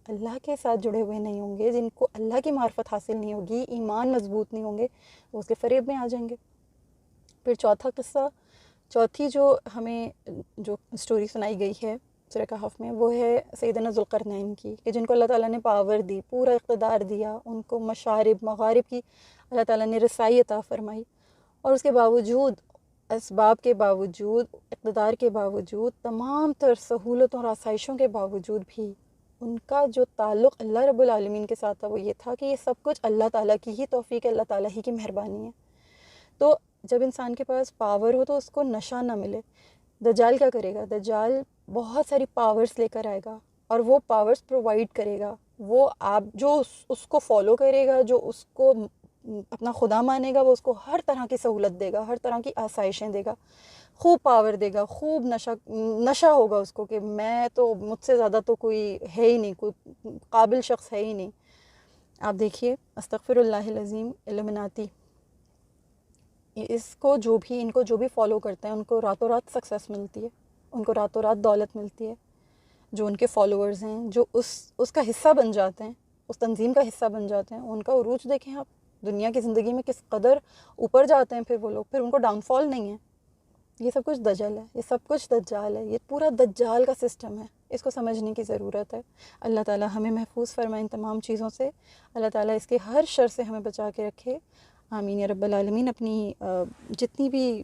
اللہ کے ساتھ جڑے ہوئے نہیں ہوں گے، جن کو اللہ کی معرفت حاصل نہیں ہوگی، ایمان مضبوط نہیں ہوں گے، وہ اس کے فریب میں آ جائیں گے۔ پھر چوتھا قصہ، چوتھی جو ہمیں جو اسٹوری سنائی گئی ہے سورہ کہف میں، وہ ہے سیدنا ذوالقرنین کی، کہ جن کو اللہ تعالیٰ نے پاور دی، پورا اقتدار دیا، ان کو مشارب مغارب کی اللہ تعالیٰ نے رسائی عطا فرمائی، اور اس کے باوجود، اسباب کے باوجود، اقتدار کے باوجود، تمام تر سہولتوں اور آسائشوں کے باوجود بھی ان کا جو تعلق اللہ رب العالمین کے ساتھ تھا وہ یہ تھا کہ یہ سب کچھ اللہ تعالیٰ کی ہی توفیق ہے، اللہ تعالیٰ ہی کی مہربانی ہے۔ تو جب انسان کے پاس پاور ہو تو اس کو نشہ نہ ملے۔ دجال کیا کرے گا؟ دجال بہت ساری پاورز لے کر آئے گا اور وہ پاورز پرووائڈ کرے گا، وہ آپ جو اس کو فالو کرے گا، جو اس کو اپنا خدا مانے گا، وہ اس کو ہر طرح کی سہولت دے گا، ہر طرح کی آسائشیں دے گا، خوب پاور دے گا، خوب نشہ ہوگا اس کو کہ میں تو، مجھ سے زیادہ تو کوئی ہے ہی نہیں، کوئی قابل شخص ہے ہی نہیں۔ آپ دیکھیے استغفر اللہ العظیم، الومناتی، ان کو جو بھی فالو کرتے ہیں ان کو راتوں رات سکسیس ملتی ہے، ان کو راتوں رات دولت ملتی ہے۔ جو ان کے فالوورز ہیں، جو اس کا حصہ بن جاتے ہیں، اس تنظیم کا حصہ بن جاتے ہیں، ان کا عروج دیکھیں آپ، دنیا کی زندگی میں کس قدر اوپر جاتے ہیں، پھر وہ لوگ، پھر ان کو ڈاؤن فال نہیں ہے۔ یہ سب کچھ دجل ہے، یہ سب کچھ دجال ہے، یہ پورا دجال کا سسٹم ہے، اس کو سمجھنے کی ضرورت ہے۔ اللہ تعالیٰ ہمیں محفوظ فرمائے ان تمام چیزوں سے، اللہ تعالیٰ اس کے ہر شر سے ہمیں بچا کے رکھے، آمین یا رب العالمین۔ اپنی جتنی بھی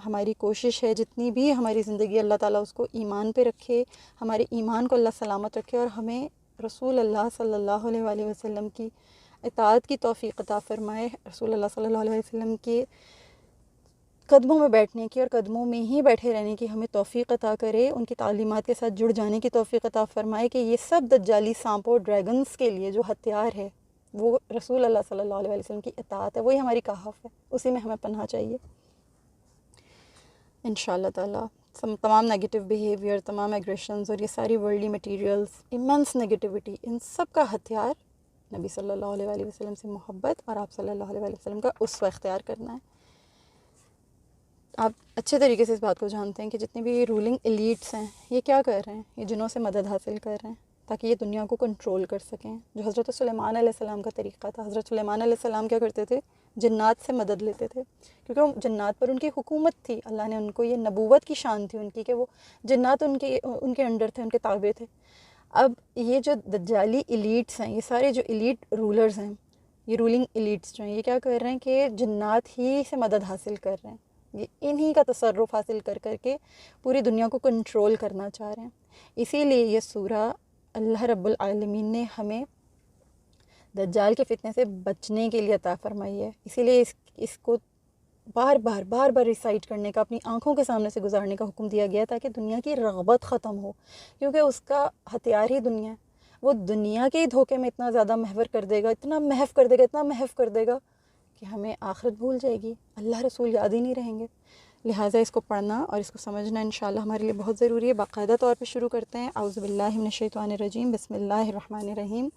ہماری کوشش ہے جتنی بھی ہماری زندگی اللہ تعالیٰ اس کو ایمان پہ رکھے، ہمارے ایمان کو اللہ سلامت رکھے، اور ہمیں رسول اللہ صلی اللہ علیہ وآلہ وسلم کی اطاعت کی توفیق عطا فرمائے، رسول اللہ صلی اللہ علیہ وسلم کے قدموں میں بیٹھنے کی اور قدموں میں ہی بیٹھے رہنے کی ہمیں توفیق عطا کرے، ان کی تعلیمات کے ساتھ جڑ جانے کی توفیق عطا فرمائے کہ یہ سب دجالی سانپوں ڈریگنز کے لیے جو ہتھیار ہے وہ رسول اللہ صلی اللہ علیہ وسلم کی اطاعت ہے، وہی ہماری کہف ہے، اسی میں ہمیں پناہ چاہیے انشاءاللہ تعالیٰ۔ تمام نیگیٹو بیہیویئر، تمام ایگریشنز اور یہ ساری ورلڈلی مٹیریلز، امنس نیگیٹیوٹی، ان سب کا ہتھیار نبی صلی اللہ علیہ وآلہ وسلم سے محبت اور آپ صلی اللہ علیہ وآلہ وسلم کا اسوہ اختیار کرنا ہے۔ آپ اچھے طریقے سے اس بات کو جانتے ہیں کہ جتنے بھی رولنگ ایلیٹس ہیں یہ کیا کر رہے ہیں، یہ جنوں سے مدد حاصل کر رہے ہیں تاکہ یہ دنیا کو کنٹرول کر سکیں، جو حضرت سلیمان علیہ السلام کا طریقہ تھا۔ حضرت سلیمان علیہ السلام کیا کرتے تھے؟ جنات سے مدد لیتے تھے، کیونکہ وہ جنات پر ان کی حکومت تھی، اللہ نے ان کو یہ نبوت کی شان تھی ان کی کہ وہ جنات ان کے انڈر تھے، ان کے تابع تھے۔ اب یہ جو دجالی ایلیٹس ہیں، یہ سارے جو ایلیٹ رولرز ہیں، یہ رولنگ ایلیٹس جو ہیں، یہ کیا کر رہے ہیں کہ جنات ہی سے مدد حاصل کر رہے ہیں، یہ انہی کا تصرف حاصل کر کے پوری دنیا کو کنٹرول کرنا چاہ رہے ہیں۔ اسی لیے یہ سورہ اللہ رب العالمین نے ہمیں دجال کے فتنے سے بچنے کے لیے عطا فرمائی ہے، اسی لیے اس کو بار بار ریسائٹ کرنے کا، اپنی آنکھوں کے سامنے سے گزارنے کا حکم دیا گیا تاکہ دنیا کی رغبت ختم ہو، کیونکہ اس کا ہتھیار ہی دنیا ہے۔ وہ دنیا کے ہی دھوکے میں اتنا زیادہ محور کر دے گا، اتنا محو کر دے گا کہ ہمیں آخرت بھول جائے گی، اللہ رسول یاد ہی نہیں رہیں گے۔ لہٰذا اس کو پڑھنا اور اس کو سمجھنا انشاءاللہ ہمارے لیے بہت ضروری ہے۔ باقاعدہ طور پہ شروع کرتے ہیں۔ اعوذ باللہ من الشیطان الرجیم، بسم اللہ الرحمن الرحیم۔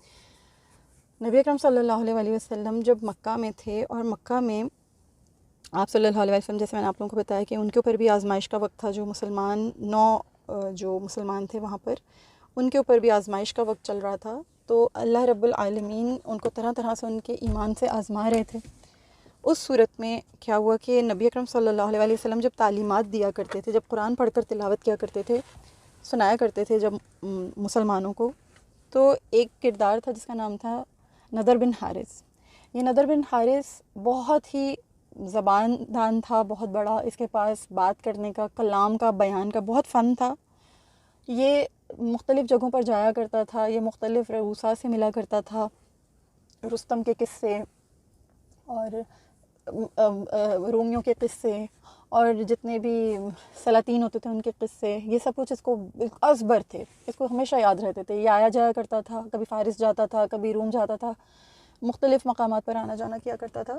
نبی اکرم صلی اللہ علیہ وآلہ وسلم جب مکہ میں تھے، اور مکہ میں آپ صلی اللہ علیہ وسلم، جیسے میں نے آپ لوگوں کو بتایا کہ ان کے اوپر بھی آزمائش کا وقت تھا، جو مسلمان تھے وہاں پر ان کے اوپر بھی آزمائش کا وقت چل رہا تھا، تو اللہ رب العالمین ان کو طرح طرح سے ان کے ایمان سے آزما رہے تھے۔ اس صورت میں کیا ہوا کہ نبی اکرم صلی اللہ علیہ وسلم جب تعلیمات دیا کرتے تھے، جب قرآن پڑھ کر تلاوت کیا کرتے تھے، سنایا کرتے تھے جب مسلمانوں کو، تو ایک کردار تھا جس کا نام تھا نضر بن حارث۔ یہ نضر بن حارث بہت ہی زبان دان تھا، بہت بڑا، اس کے پاس بات کرنے کا، کلام کا، بیان کا بہت فن تھا۔ یہ مختلف جگہوں پر جایا کرتا تھا، یہ مختلف رؤساء سے ملا کرتا تھا، رستم کے قصے اور رومیوں کے قصے اور جتنے بھی سلاطین ہوتے تھے ان کے قصے، یہ سب کچھ اس کو ازبر تھے، اس کو ہمیشہ یاد رہتے تھے۔ یہ آیا جایا کرتا تھا، کبھی فارس جاتا تھا، کبھی روم جاتا تھا، مختلف مقامات پر آنا جانا کیا کرتا تھا۔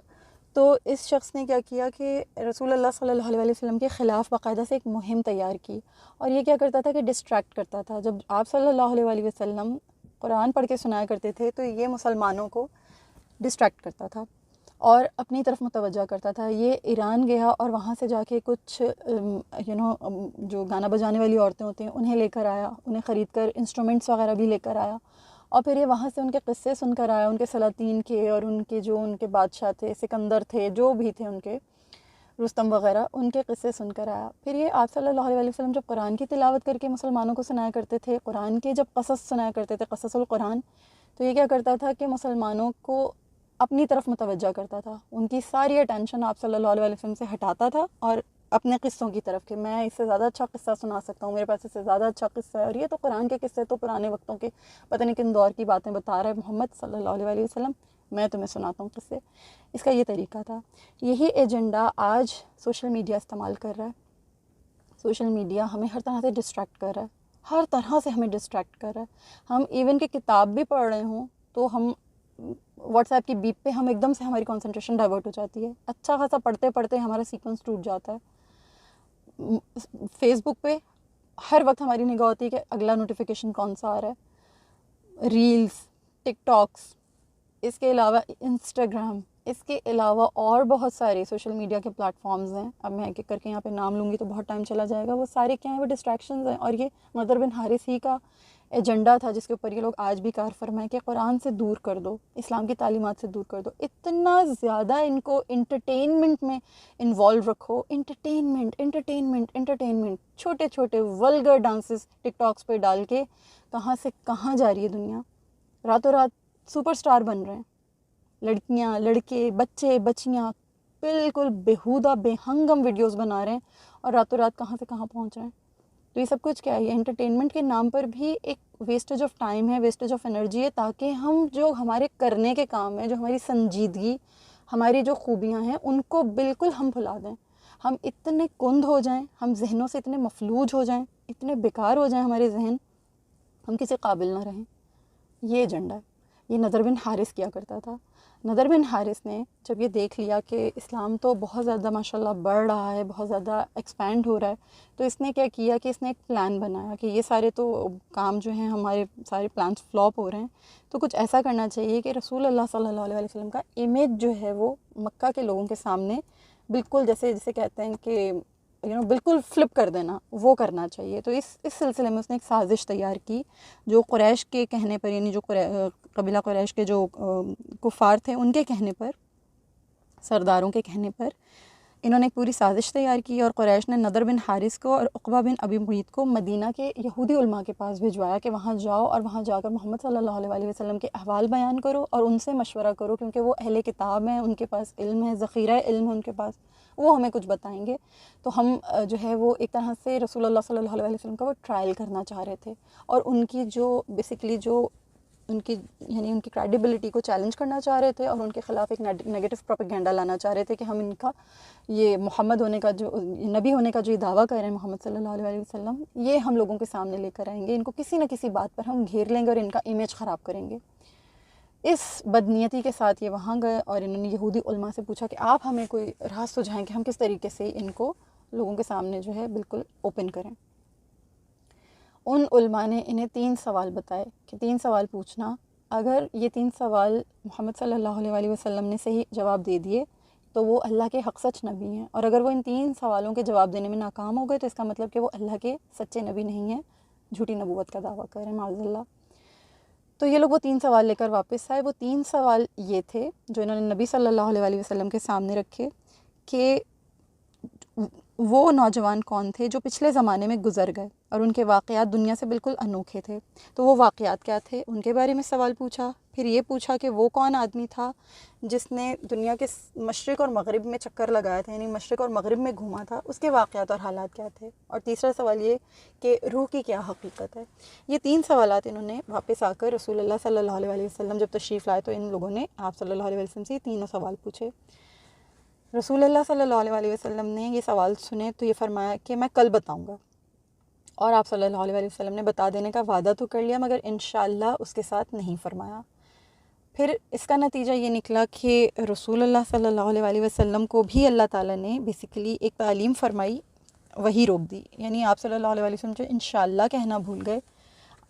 تو اس شخص نے کیا کیا کہ رسول اللہ صلی اللہ علیہ وسلم کے خلاف باقاعدہ سے ایک مہم تیار کی، اور یہ کیا کرتا تھا کہ ڈسٹریکٹ کرتا تھا۔ جب آپ صلی اللہ علیہ وسلم قرآن پڑھ کے سنایا کرتے تھے تو یہ مسلمانوں کو ڈسٹریکٹ کرتا تھا اور اپنی طرف متوجہ کرتا تھا۔ یہ ایران گیا اور وہاں سے جا کے کچھ جو گانا بجانے والی عورتیں ہوتی ہیں انہیں لے کر آیا، انہیں خرید کر انسٹرومنٹس وغیرہ بھی لے کر آیا، اور پھر یہ وہاں سے ان کے قصے سن کر آیا، ان کے سلاطین کے اور ان کے جو ان کے بادشاہ تھے، سکندر تھے، جو بھی تھے ان کے، رستم وغیرہ، ان کے قصے سن کر آیا۔ پھر یہ آپ صلی اللہ علیہ وسلم جب قرآن کی تلاوت کر کے مسلمانوں کو سنایا کرتے تھے، قرآن کے جب قصص سنایا کرتے تھے، قصص القرآن، تو یہ کیا کرتا تھا کہ مسلمانوں کو اپنی طرف متوجہ کرتا تھا، ان کی ساری اٹینشن آپ صلی اللہ علیہ وسلم سے ہٹاتا تھا اور اپنے قصوں کی طرف کہ میں اس سے زیادہ اچھا قصہ سنا سکتا ہوں، میرے پاس اس سے زیادہ اچھا قصہ ہے، اور یہ تو قرآن کے قصے تو پرانے وقتوں کے پتہ نہیں کن دور کی باتیں بتا رہا ہے محمد صلی اللہ علیہ وسلم، میں تمہیں سناتا ہوں قصے۔ اس کا یہ طریقہ تھا۔ یہی ایجنڈا آج سوشل میڈیا استعمال کر رہا ہے۔ سوشل میڈیا ہمیں ہر طرح سے ڈسٹریکٹ کر رہا ہے، ہر طرح سے ہمیں ڈسٹریکٹ کر رہا ہے۔ ہم ایون کہ کتاب بھی پڑھ رہے ہوں تو ہم واٹس ایپ کی بیپ پہ ہم ایک دم سے ہماری کنسنٹریشن ڈائیورٹ ہو جاتی ہے، اچھا خاصا پڑھتے پڑھتے ہمارا سیکوینس ٹوٹ جاتا ہے۔ فیس بک پہ ہر وقت ہماری نگاہ ہوتی ہے کہ اگلا نوٹیفیکیشن کون سا آ رہا ہے، ریلز، ٹک ٹاکس، اس کے علاوہ انسٹاگرام، اس کے علاوہ اور بہت سارے سوشل میڈیا کے پلیٹ فارمز ہیں۔ اب میں ایک ایک کر کے یہاں پہ نام لوں گی تو بہت ٹائم چلا جائے گا۔ وہ سارے کیا ہیں؟ وہ ڈسٹریکشنز ہیں، اور یہ نضر بن حارث ہی کا ایجنڈا تھا جس کے اوپر یہ لوگ آج بھی کار فرمائیں کہ قرآن سے دور کر دو، اسلام کی تعلیمات سے دور کر دو، اتنا زیادہ ان کو انٹرٹینمنٹ میں انوالو رکھو، انٹرٹینمنٹ، چھوٹے چھوٹے ولگر ڈانسز ٹک ٹاکس پہ ڈال کے کہاں سے کہاں جا رہی ہے دنیا، راتوں رات سپر سٹار بن رہے ہیں، لڑکیاں، لڑکے، بچے، بچیاں، بالکل بیہودہ بےہنگم ویڈیوز بنا رہے ہیں اور راتوں رات کہاں سے کہاں پہنچ رہے ہیں. تو یہ سب کچھ کیا ہے؟ یہ انٹرٹینمنٹ کے نام پر بھی ایک ویسٹیج آف ٹائم ہے، ویسٹیج آف انرجی ہے، تاکہ ہم جو ہمارے کرنے کے کام ہیں، جو ہماری سنجیدگی، ہماری جو خوبیاں ہیں، ان کو بالکل ہم بھلا دیں. ہم اتنے کند ہو جائیں، ہم ذہنوں سے اتنے مفلوج ہو جائیں، اتنے بیکار ہو جائیں ہمارے ذہن، ہم کسی قابل نہ رہیں. یہ ایجنڈا ہے. یہ نذر بن حارث کیا کرتا تھا. نذر بن حارث نے جب یہ دیکھ لیا کہ اسلام تو بہت زیادہ ماشاءاللہ بڑھ رہا ہے، بہت زیادہ ایکسپینڈ ہو رہا ہے، تو اس نے کیا کیا کہ اس نے ایک پلان بنایا کہ یہ سارے تو کام جو ہیں ہمارے سارے پلانس فلاپ ہو رہے ہیں، تو کچھ ایسا کرنا چاہیے کہ رسول اللہ صلی اللہ علیہ وسلم کا امیج جو ہے وہ مکہ کے لوگوں کے سامنے بالکل جیسے کہتے ہیں کہ بالکل فلپ کر دینا، وہ کرنا چاہیے. تو اس سلسلے میں اس نے ایک سازش تیار کی، جو قریش کے کہنے پر، یعنی جو قبیلہ قریش کے جو کفار تھے ان کے کہنے پر، سرداروں کے کہنے پر انہوں نے ایک پوری سازش تیار کی، اور قریش نے نضر بن حارث کو اور عقبہ بن ابی معیط کو مدینہ کے یہودی علماء کے پاس بھجوایا کہ وہاں جاؤ اور وہاں جا کر محمد صلی اللہ علیہ وسلم کے احوال بیان کرو اور ان سے مشورہ کرو، کیونکہ وہ اہل کتاب ہیں، ان کے پاس علم ہے، ذخیرہ علم ہے ان کے پاس، وہ ہمیں کچھ بتائیں گے. تو ہم جو ہے وہ ایک طرح سے رسول اللہ صلی اللہ علیہ وسلم کا وہ ٹرائل کرنا چاہ رہے تھے، اور ان کی جو بیسکلی جو ان کی یعنی ان کی کریڈیبلٹی کو چیلنج کرنا چاہ رہے تھے، اور ان کے خلاف ایک نیگیٹو پروپیگنڈا لانا چاہ رہے تھے کہ ہم ان کا یہ محمد ہونے کا جو نبی ہونے کا جو یہ دعویٰ کر رہے ہیں محمد صلی اللہ علیہ وسلم، یہ ہم لوگوں کے سامنے لے کر آئیں گے، ان کو کسی نہ کسی بات پر ہم گھیر لیں گے اور ان کا امیج خراب کریں گے. اس بدنیتی کے ساتھ یہ وہاں گئے اور انہوں نے یہودی علماء سے پوچھا کہ آپ ہمیں کوئی راز سجھائیں کہ ہم کس طریقے سے ان کو لوگوں کے سامنے جو ہے بالکل اوپن کریں. ان علماء نے انہیں 3 سوال بتائے کہ 3 سوال پوچھنا، اگر یہ 3 سوال محمد صلی اللہ علیہ وسلم نے صحیح جواب دے دیے تو وہ اللہ کے حق سچ نبی ہیں، اور اگر وہ ان 3 سوالوں کے جواب دینے میں ناکام ہو گئے تو اس کا مطلب کہ وہ اللہ کے سچے نبی نہیں ہیں، جھوٹی نبوت کا دعویٰ کر رہے ہیں معاذ اللہ. تو یہ لوگ وہ 3 سوال لے کر واپس آئے. وہ 3 سوال یہ تھے جو انہوں نے نبی صلی اللہ علیہ وسلم کے سامنے رکھے کہ وہ نوجوان کون تھے جو پچھلے زمانے میں گزر گئے اور ان کے واقعات دنیا سے بالکل انوکھے تھے. تو وہ واقعات کیا تھے، ان کے بارے میں سوال پوچھا. پھر یہ پوچھا کہ وہ کون آدمی تھا جس نے دنیا کے مشرق اور مغرب میں چکر لگایا تھا، یعنی مشرق اور مغرب میں گھوما تھا، اس کے واقعات اور حالات کیا تھے. اور تیسرا سوال یہ کہ روح کی کیا حقیقت ہے. یہ 3 سوالات انہوں نے واپس آ کر رسول اللہ صلی اللہ علیہ وسلم جب تشریف لائے تو ان لوگوں نے آپ صلی اللہ علیہ وسلم سے یہ 3 سوال پوچھے. رسول اللہ صلی اللہ علیہ وسلم نے یہ سوال سنے تو یہ فرمایا کہ میں کل بتاؤں گا، اور آپ صلی اللہ علیہ وسلم نے بتا دینے کا وعدہ تو کر لیا مگر انشاءاللہ اس کے ساتھ نہیں فرمایا. پھر اس کا نتیجہ یہ نکلا کہ رسول اللہ صلی اللہ علیہ وسلم کو بھی اللہ تعالیٰ نے بیسیکلی ایک تعلیم فرمائی، وہی روک دی. یعنی آپ صلی اللہ علیہ وسلم جو انشاءاللہ کہنا بھول گئے،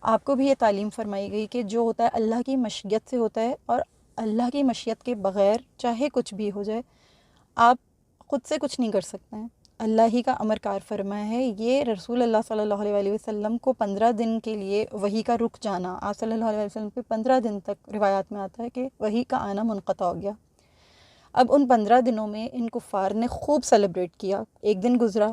آپ کو بھی یہ تعلیم فرمائی گئی کہ جو ہوتا ہے اللہ کی مشیت سے ہوتا ہے، اور اللہ کی مشیت کے بغیر چاہے کچھ بھی ہو جائے آپ خود سے کچھ نہیں کر سکتے ہیں، اللہ ہی کا امر کار فرما ہے. یہ رسول اللہ صلی اللہ علیہ وسلم کو 15 دن کے لیے وحی کا رک جانا، آپ صلی اللہ علیہ وسلم پہ 15 دن تک روایات میں آتا ہے کہ وحی کا آنا منقطع ہو گیا. اب ان 15 دنوں میں ان کفار نے خوب سیلیبریٹ کیا. ایک دن گزرا،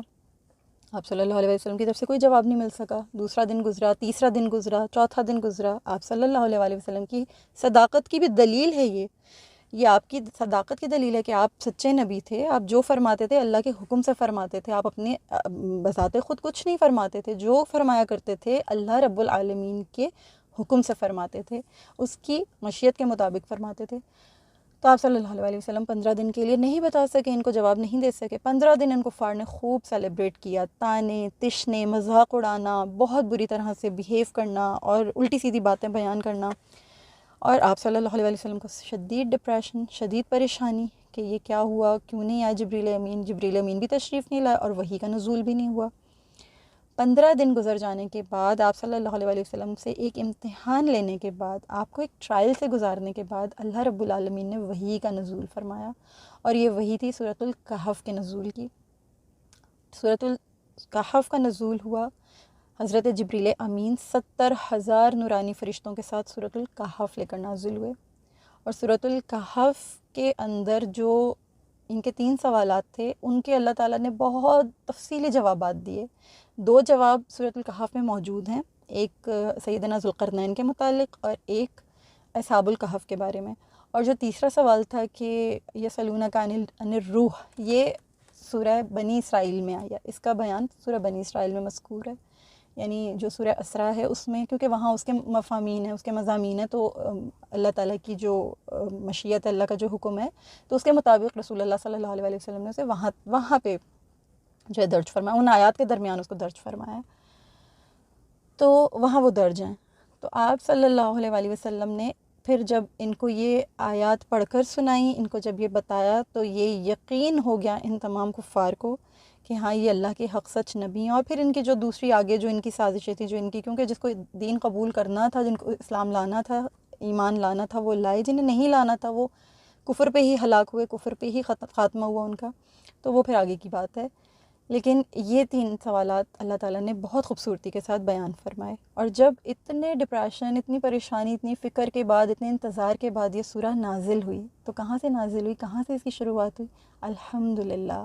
آپ صلی اللہ علیہ وسلم کی طرف سے کوئی جواب نہیں مل سکا. دوسرا دن گزرا، تیسرا دن گزرا، چوتھا دن گزرا. آپ صلی اللہ علیہ وسلم کی صداقت کی بھی دلیل ہے یہ آپ کی صداقت کی دلیل ہے کہ آپ سچے نبی تھے. آپ جو فرماتے تھے اللہ کے حکم سے فرماتے تھے، آپ اپنے بذات خود کچھ نہیں فرماتے تھے. جو فرمایا کرتے تھے اللہ رب العالمین کے حکم سے فرماتے تھے، اس کی مشیت کے مطابق فرماتے تھے. تو آپ صلی اللہ علیہ وسلم 15 دن کے لیے نہیں بتا سکے، ان کو جواب نہیں دے سکے. 15 دن ان کفار نے خوب سیلیبریٹ کیا، تانے تشنے، مذاق اڑانا، بہت بری طرح سے بیہیو کرنا اور الٹی سیدھی باتیں بیان کرنا. اور آپ صلی اللہ علیہ وسلم کو شدید ڈپریشن، شدید پریشانی کہ یہ کیا ہوا، کیوں نہیں آیا جبریل امین. جبریل امین بھی تشریف نہیں لائے اور وحی کا نزول بھی نہیں ہوا. 15 دن گزر جانے کے بعد آپ صلی اللہ علیہ وسلم سے ایک امتحان لینے کے بعد، آپ کو ایک ٹرائل سے گزارنے کے بعد اللہ رب العالمین نے وحی کا نزول فرمایا، اور یہ وحی تھی سورۃ الکہف کے نزول کی. سورۃ الکہف کا نزول ہوا، حضرت جبریل امین 70,000 نورانی فرشتوں کے ساتھ سورۃ الکہف لے کر نازل ہوئے. اور سورۃ الکہف کے اندر جو ان کے 3 سوالات تھے ان کے اللہ تعالیٰ نے بہت تفصیلی جوابات دیے. 2 جواب سورۃ الکہف میں موجود ہیں، ایک سیدنا ذوالقرنین کے متعلق اور ایک اصحاب الکہف کے بارے میں. اور جو تیسرا سوال تھا کہ یسألونک عن الروح، یہ سورہ بنی اسرائیل میں آیا، اس کا بیان سورہ بنی اسرائیل میں مذکور ہے، یعنی جو سورہ اسراء ہے اس میں، کیونکہ وہاں اس کے مفاہیم ہیں، اس کے مضامین ہیں، تو اللہ تعالیٰ کی جو مشیت، اللہ کا جو حکم ہے، تو اس کے مطابق رسول اللہ صلی اللہ علیہ وسلم نے اسے وہاں پہ جو ہے درج فرمایا، ان آیات کے درمیان اس کو درج فرمایا، تو وہاں وہ درج ہیں۔ تو آپ صلی اللہ علیہ وسلم نے پھر جب ان کو یہ آیات پڑھ کر سنائیں، ان کو جب یہ بتایا، تو یہ یقین ہو گیا ان تمام کفار کو کہ ہاں یہ اللہ کے حق سچ نبی ہیں۔ اور پھر ان کی جو دوسری آگے جو ان کی سازشیں تھیں، جو ان کی، کیونکہ جس کو دین قبول کرنا تھا، جن کو اسلام لانا تھا، ایمان لانا تھا، وہ لائے، جنہیں نہیں لانا تھا وہ کفر پہ ہی ہلاک ہوئے، کفر پہ ہی خاتمہ ہوا ان کا، تو وہ پھر آگے کی بات ہے۔ لیکن یہ 3 سوالات اللہ تعالیٰ نے بہت خوبصورتی کے ساتھ بیان فرمائے، اور جب اتنے ڈپریشن، اتنی پریشانی، اتنی فکر کے بعد، اتنے انتظار کے بعد یہ سورہ نازل ہوئی، تو کہاں سے نازل ہوئی، کہاں سے اس کی شروعات ہوئی؟ الحمدللہ،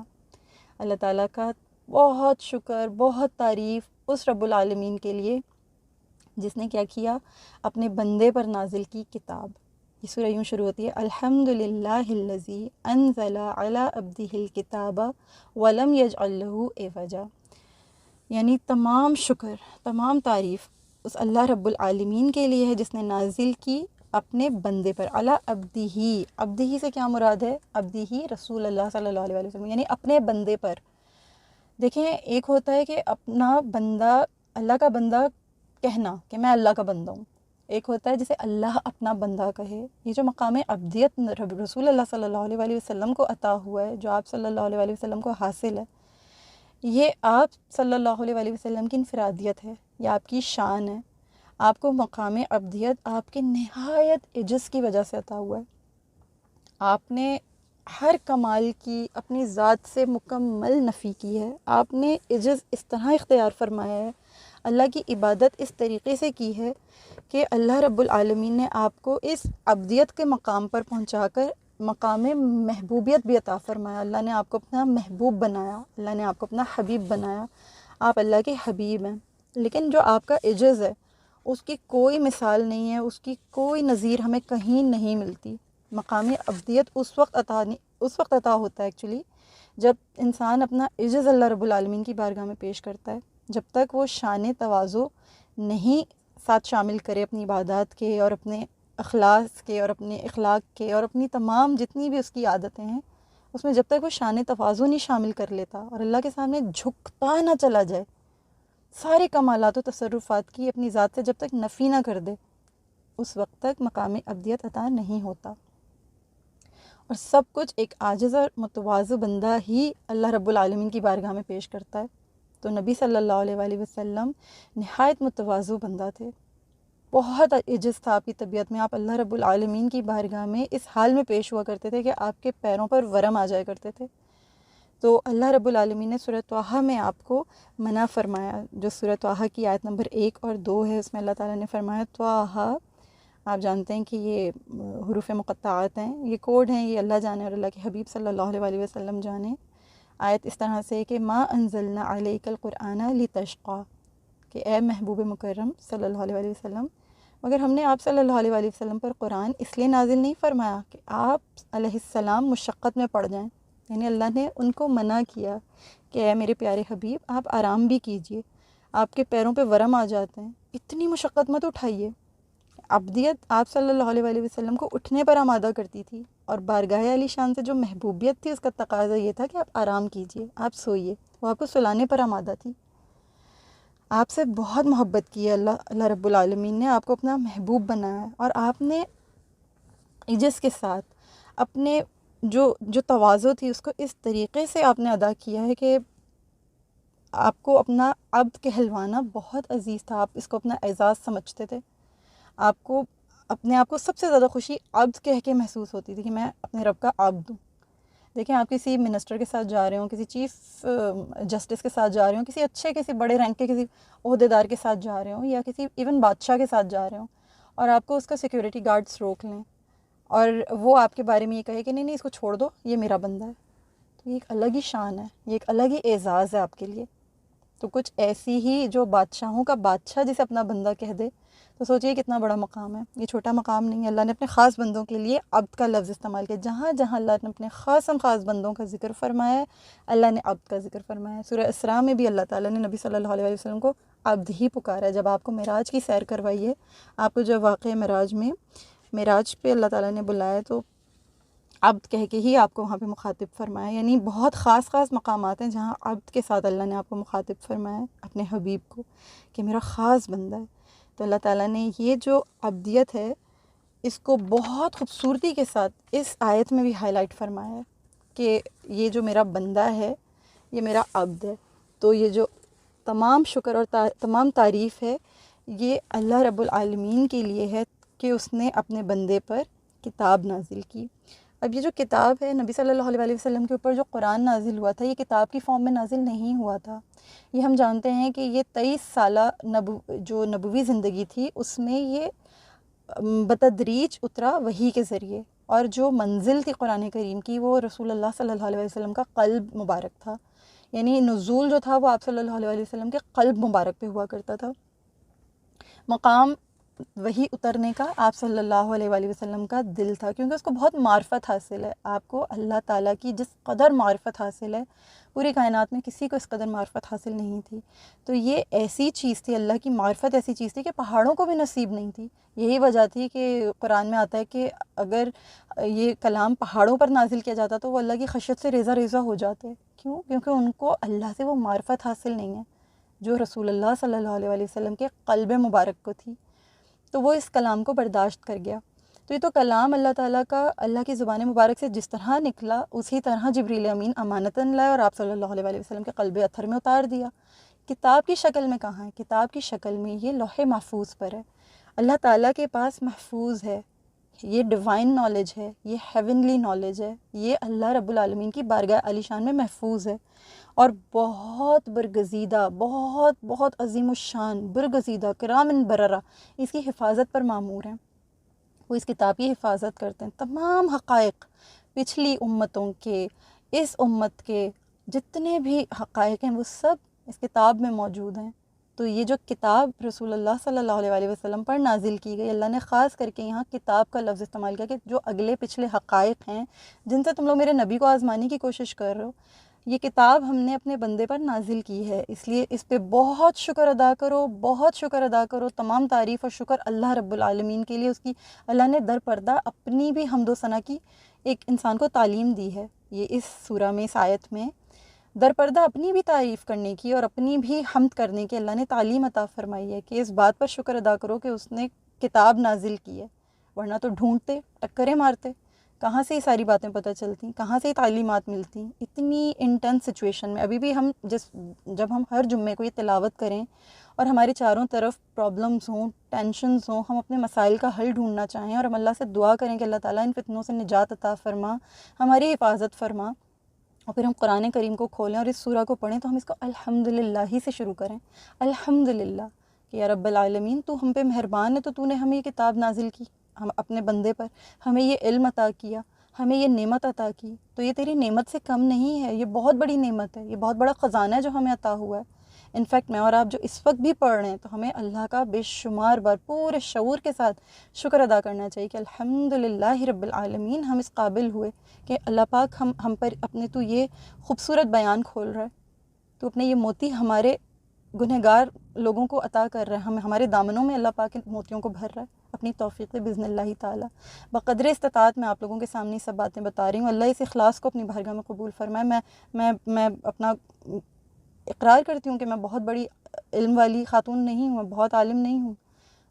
اللہ تعالیٰ کا بہت شکر، بہت تعریف اس رب العالمین کے لیے جس نے کیا کیا، اپنے بندے پر نازل کی کتاب۔ یہ سورہ یوں شروع ہوتی ہے، الحمدللہ الذی انزل علی عبدہ الکتاب ولم یجعل لہ عوجا، یعنی تمام شکر، تمام تعریف اس اللہ رب العالمین کے لیے ہے جس نے نازل کی اپنے بندے پر، علی عبدہ، عبدہ سے کیا مراد ہے؟ عبدہ رسول اللہ صلی اللہ علیہ وسلم، یعنی اپنے بندے پر۔ دیکھیں، ایک ہوتا ہے کہ اپنا بندہ، اللہ کا بندہ کہنا کہ میں اللہ کا بندہ ہوں، ایک ہوتا ہے جسے اللہ اپنا بندہ کہے۔ یہ جو مقام عبدیت رسول اللہ صلی اللہ علیہ وسلم کو عطا ہوا ہے، جو آپ صلی اللہ علیہ وسلم کو حاصل ہے، یہ آپ صلی اللہ علیہ وسلم کی انفرادیت ہے، یہ آپ کی شان ہے۔ آپ کو مقام عبدیت آپ کے نہایت عجز کی وجہ سے عطا ہوا ہے۔ آپ نے ہر کمال کی اپنی ذات سے مکمل نفی کی ہے، آپ نے عجز اس طرح اختیار فرمایا ہے، اللہ کی عبادت اس طریقے سے کی ہے کہ اللہ رب العالمین نے آپ کو اس عبدیت کے مقام پر پہنچا کر مقام محبوبیت بھی عطا فرمایا۔ اللہ نے آپ کو اپنا محبوب بنایا، اللہ نے آپ کو اپنا حبیب بنایا، آپ اللہ کے حبیب ہیں۔ لیکن جو آپ کا عجز ہے اس کی کوئی مثال نہیں ہے، اس کی کوئی نظیر ہمیں کہیں نہیں ملتی۔ مقام عبدیت اس وقت عطا ہوتا ہے ایکچولی جب انسان اپنا عجز اللہ رب العالمین کی بارگاہ میں پیش کرتا ہے۔ جب تک وہ شان تواضع نہیں ساتھ شامل کرے اپنی عبادات کے اور اپنے اخلاص کے اور اپنے اخلاق کے اور اپنی تمام جتنی بھی اس کی عادتیں ہیں، اس میں جب تک وہ شان تواضع نہیں شامل کر لیتا اور اللہ کے سامنے جھکتا نہ چلا جائے، سارے کمالات و تصرفات کی اپنی ذات سے جب تک نفی نہ کر دے، اس وقت تک مقام عبدیت عطا نہیں ہوتا۔ اور سب کچھ ایک عاجز اور متواضع بندہ ہی اللہ رب العالمین کی بارگاہ میں پیش کرتا ہے۔ تو نبی صلی اللہ علیہ وسلم نہایت متواضع بندہ تھے، بہت عجز تھا آپ کی طبیعت میں، آپ اللہ رب العالمین کی بارگاہ میں اس حال میں پیش ہوا کرتے تھے کہ آپ کے پیروں پر ورم آ جایا کرتے تھے۔ تو اللہ رب العالمین نے سورہ طٰہٰ میں آپ کو منع فرمایا، جو سورہ طٰہٰ کی آیت نمبر 1 اور 2 ہے، اس میں اللہ تعالیٰ نے فرمایا طٰہٰ، آپ جانتے ہیں کہ یہ حروف مقطعات ہیں، یہ کوڈ ہیں، یہ اللہ جانے اور اللہ کے حبیب صلی اللہ علیہ وسلم جانے۔ آیت اس طرح سے کہ ما انزلنا علیک القرآن لتشقی، کہ اے محبوب مکرم صلی اللہ علیہ وسلم، مگر ہم نے آپ صلی اللہ علیہ وسلم پر قرآن اس لیے نازل نہیں فرمایا کہ آپ علیہ السلام مشقت میں پڑ جائیں، یعنی اللہ نے ان کو منع کیا کہ اے میرے پیارے حبیب آپ آرام بھی کیجئے، آپ کے پیروں پہ ورم آ جاتے ہیں، اتنی مشقت مت اٹھائیے۔ عبدیت آپ صلی اللہ علیہ وسلم کو اٹھنے پر آمادہ کرتی تھی، اور بارگاہ علی شان سے جو محبوبیت تھی اس کا تقاضا یہ تھا کہ آپ آرام کیجئے، آپ سوئیے، وہ آپ کو سلانے پر آمادہ تھی۔ آپ سے بہت محبت کی ہے اللہ رب العالمین نے، آپ کو اپنا محبوب بنایا ہے، اور آپ نے عجز کے ساتھ اپنے جو تواضع تھی اس کو اس طریقے سے آپ نے ادا کیا ہے کہ آپ کو اپنا عبد کہلوانا بہت عزیز تھا، آپ اس کو اپنا اعزاز سمجھتے تھے۔ آپ کو اپنے آپ کو سب سے زیادہ خوشی عبد کہہ کے محسوس ہوتی تھی کہ میں اپنے رب کا عبد ہوں۔ دیکھیں، آپ کسی منسٹر کے ساتھ جا رہے ہوں، کسی چیف جسٹس کے ساتھ جا رہے ہوں، کسی اچھے کسی بڑے رینک کے کسی عہدیدار کے ساتھ جا رہے ہوں، یا کسی ایون بادشاہ کے ساتھ جا رہے ہوں، اور آپ کو اس کا سیکیورٹی گارڈز روک لیں اور وہ آپ کے بارے میں یہ کہے کہ نہیں اس کو چھوڑ دو، یہ میرا بندہ ہے، تو یہ ایک الگ ہی شان ہے، یہ ایک الگ ہی اعزاز ہے آپ کے لیے۔ تو کچھ ایسی ہی جو بادشاہوں کا بادشاہ جسے اپنا بندہ کہہ دے، تو سوچئے کتنا بڑا مقام ہے. یہ چھوٹا مقام نہیں ہے. اللہ نے اپنے خاص بندوں کے لیے عبد کا لفظ استعمال کیا. جہاں جہاں اللہ نے اپنے خاص بندوں کا ذکر فرمایا ہے، اللہ نے عبد کا ذکر فرمایا ہے. سورہ اسراء میں بھی اللہ تعالیٰ نے نبی صلی اللہ علیہ وسلم کو عبد ہی پکارا ہے. جب آپ کو معراج کی سیر کروائی ہے، آپ کو جو واقعہ معراج پہ اللہ تعالیٰ نے بلایا تو عبد کہہ کے ہی آپ کو وہاں پہ مخاطب فرمایا. یعنی بہت خاص مقامات ہیں جہاں عبد کے ساتھ اللہ نے آپ کو مخاطب فرمایا ہے اپنے حبیب کو کہ میرا خاص بندہ ہے. تو اللہ تعالیٰ نے یہ جو عبدیت ہے اس کو بہت خوبصورتی کے ساتھ اس آیت میں بھی ہائی لائٹ فرمایا ہے کہ یہ جو میرا بندہ ہے یہ میرا عبد ہے. تو یہ جو تمام شکر اور تمام تعریف ہے یہ اللہ رب العالمین کے لیے ہے کہ اس نے اپنے بندے پر کتاب نازل کی. اب یہ جو کتاب ہے نبی صلی اللہ علیہ وسلم کے اوپر جو قرآن نازل ہوا تھا، یہ کتاب کی فارم میں نازل نہیں ہوا تھا. یہ ہم جانتے ہیں کہ یہ 23 سالہ جو نبوی زندگی تھی اس میں یہ بتدریج اترا وحی کے ذریعے، اور جو منزل تھی قرآن کریم کی وہ رسول اللہ صلی اللہ علیہ وسلم کا قلب مبارک تھا. یعنی نزول جو تھا وہ آپ صلی اللہ علیہ وسلم کے قلب مبارک پہ ہوا کرتا تھا. مقام وہی اترنے کا آپ صلی اللہ علیہ وآلہ وسلم کا دل تھا، کیونکہ اس کو بہت معرفت حاصل ہے. آپ کو اللہ تعالیٰ کی جس قدر معرفت حاصل ہے پوری کائنات میں کسی کو اس قدر معرفت حاصل نہیں تھی. تو یہ ایسی چیز تھی، اللہ کی معرفت ایسی چیز تھی کہ پہاڑوں کو بھی نصیب نہیں تھی. یہی وجہ تھی کہ قرآن میں آتا ہے کہ اگر یہ کلام پہاڑوں پر نازل کیا جاتا تو وہ اللہ کی خشیت سے ریزہ ریزہ ہو جاتے. کیوں؟ کیونکہ ان کو اللہ سے وہ معرفت حاصل نہیں ہے جو رسول اللہ صلی اللہ علیہ وآلہ وسلم کے قلب مبارک کو تھی. تو وہ اس کلام کو برداشت کر گیا. تو یہ تو کلام اللہ تعالیٰ کا اللہ کی زبان مبارک سے جس طرح نکلا اسی طرح جبریل امین امانتاً لائے اور آپ صلی اللہ علیہ وآلہ وسلم کے قلب اطہر میں اتار دیا. کتاب کی شکل میں کہاں ہے؟ کتاب کی شکل میں یہ لوح محفوظ پر ہے. اللہ تعالیٰ کے پاس محفوظ ہے. یہ ڈیوائن نالج ہے، یہ ہیونلی نالج ہے، یہ اللہ رب العالمین کی بارگاہ عالی شان میں محفوظ ہے، اور بہت برگزیدہ، بہت بہت عظیم الشان برگزیدہ کرامن بررہ اس کی حفاظت پر مامور ہیں. وہ اس کتاب کی حفاظت کرتے ہیں. تمام حقائق پچھلی امتوں کے، اس امت کے جتنے بھی حقائق ہیں وہ سب اس کتاب میں موجود ہیں. تو یہ جو کتاب رسول اللہ صلی اللہ علیہ وآلہ وسلم پر نازل کی گئی، اللہ نے خاص کر کے یہاں کتاب کا لفظ استعمال کیا کہ جو اگلے پچھلے حقائق ہیں جن سے تم لوگ میرے نبی کو آزمانے کی کوشش کر رہے ہو، یہ کتاب ہم نے اپنے بندے پر نازل کی ہے. اس لیے اس پہ بہت شکر ادا کرو، بہت شکر ادا کرو. تمام تعریف اور شکر اللہ رب العالمین کے لیے. اس کی اللہ نے در پردہ اپنی بھی حمد و ثنا کی ایک انسان کو تعلیم دی ہے. یہ اس سورہ میں، اس آیت میں در پردہ اپنی بھی تعریف کرنے کی اور اپنی بھی حمد کرنے کی اللہ نے تعلیم عطا فرمائی ہے کہ اس بات پر شکر ادا کرو کہ اس نے کتاب نازل کی ہے. ورنہ تو ڈھونڈتے، ٹکریں مارتے، کہاں سے یہ ساری باتیں پتہ چلتی، کہاں سے یہ تعلیمات ملتی. اتنی انٹینس سچویشن میں ابھی بھی ہم جب ہم ہر جمعے کو یہ تلاوت کریں اور ہمارے چاروں طرف پرابلمز ہوں، ٹینشنز ہوں، ہم اپنے مسائل کا حل ڈھونڈنا چاہیں اور ہم اللہ سے دعا کریں کہ اللہ تعالیٰ ان فتنوں سے نجات عطا فرما، ہماری حفاظت فرما، اور پھر ہم قرآن کریم کو کھولیں اور اس سورہ کو پڑھیں تو ہم اس کو الحمدللہ ہی سے شروع کریں. الحمدللہ کہ یا رب العالمین تو ہم پہ مہربان ہے، تو نے ہمیں یہ کتاب نازل کی ہم اپنے بندے پر، ہمیں یہ علم عطا کیا، ہمیں یہ نعمت عطا کی. تو یہ تیری نعمت سے کم نہیں ہے، یہ بہت بڑی نعمت ہے، یہ بہت بڑا خزانہ ہے جو ہمیں عطا ہوا ہے. انفیکٹ میں اور آپ جو اس وقت بھی پڑھ رہے ہیں تو ہمیں اللہ کا بے شمار بار پورے شعور کے ساتھ شکر ادا کرنا چاہیے کہ الحمدللہ رب العالمین ہم اس قابل ہوئے کہ اللہ پاک ہم پر اپنے تو یہ خوبصورت بیان کھول رہا ہے، تو اپنے یہ موتی ہمارے گنہگار لوگوں کو عطا کر رہا ہے، ہمارے دامنوں میں اللہ پاک ان موتیوں کو بھر رہا ہے اپنی توفیق بإذن اللہ تعالیٰ. بقدر استطاعت میں آپ لوگوں کے سامنے سب باتیں بتا رہی ہوں. اللہ اس اخلاص کو اپنی بارگاہ میں قبول فرمائے. میں اپنا اقرار کرتی ہوں کہ میں بہت بڑی علم والی خاتون نہیں ہوں، میں بہت عالم نہیں ہوں.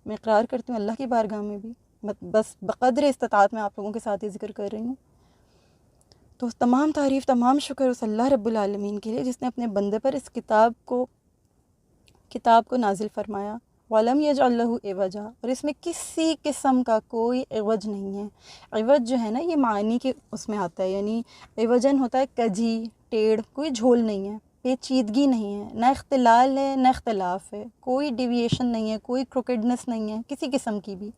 میں اقرار کرتی ہوں اللہ کی بارگاہ میں بھی، بس بقدر استطاعت میں آپ لوگوں کے ساتھ یہ ذکر کر رہی ہوں. تو تمام تعریف، تمام شکر اس اللہ رب العالمین کے لیے جس نے اپنے بندے پر اس کتاب کو نازل فرمایا. وَلَمْ يَجْعَلْ لَهُ عِوَجًا، اور اس میں کسی قسم کا کوئی عوج نہیں ہے. عوج جو ہے نا یہ معنی کے اس میں آتا ہے، یعنی عوجن ہوتا ہے کجی، ٹیڑھ، کوئی جھول نہیں ہے، پیچیدگی نہیں ہے، نہ اختلال ہے نہ اختلاف ہے، کوئی ڈیویشن نہیں ہے، کوئی کروکیڈنس نہیں ہے کسی قسم کی بھی.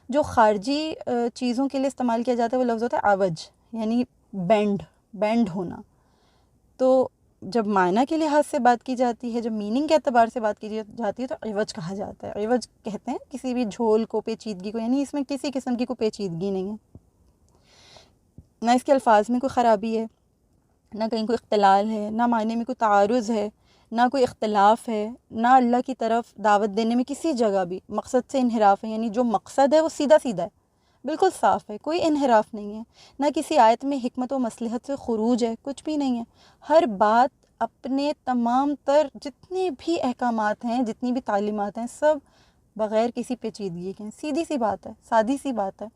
جو خارجی چیزوں کے لیے استعمال کیا جاتا ہے وہ لفظ ہوتا ہے عوج، یعنی بینڈ ہونا. تو جب معنی کے لحاظ سے بات کی جاتی ہے، جب میننگ کے اعتبار سے بات کی جاتی ہے تو عوج کہا جاتا ہے۔ عوج کہتے ہیں کسی بھی جھول کو، پیچیدگی کو، یعنی اس میں کسی قسم کی کوئی پیچیدگی نہیں ہے، نہ اس کے الفاظ میں کوئی خرابی ہے، نہ کہیں کوئی اختلال ہے، نہ معنی میں کوئی تعارض ہے، نہ کوئی اختلاف ہے، نہ اللہ کی طرف دعوت دینے میں کسی جگہ بھی مقصد سے انحراف ہے، یعنی جو مقصد ہے وہ سیدھا سیدھا ہے، بالکل صاف ہے، کوئی انحراف نہیں ہے، نہ کسی آیت میں حکمت و مصلحت سے خروج ہے، کچھ بھی نہیں ہے۔ ہر بات اپنے تمام تر جتنے بھی احکامات ہیں، جتنی بھی تعلیمات ہیں، سب بغیر کسی پیچیدگی کے ہیں، سیدھی سی بات ہے، سادی سی بات ہے۔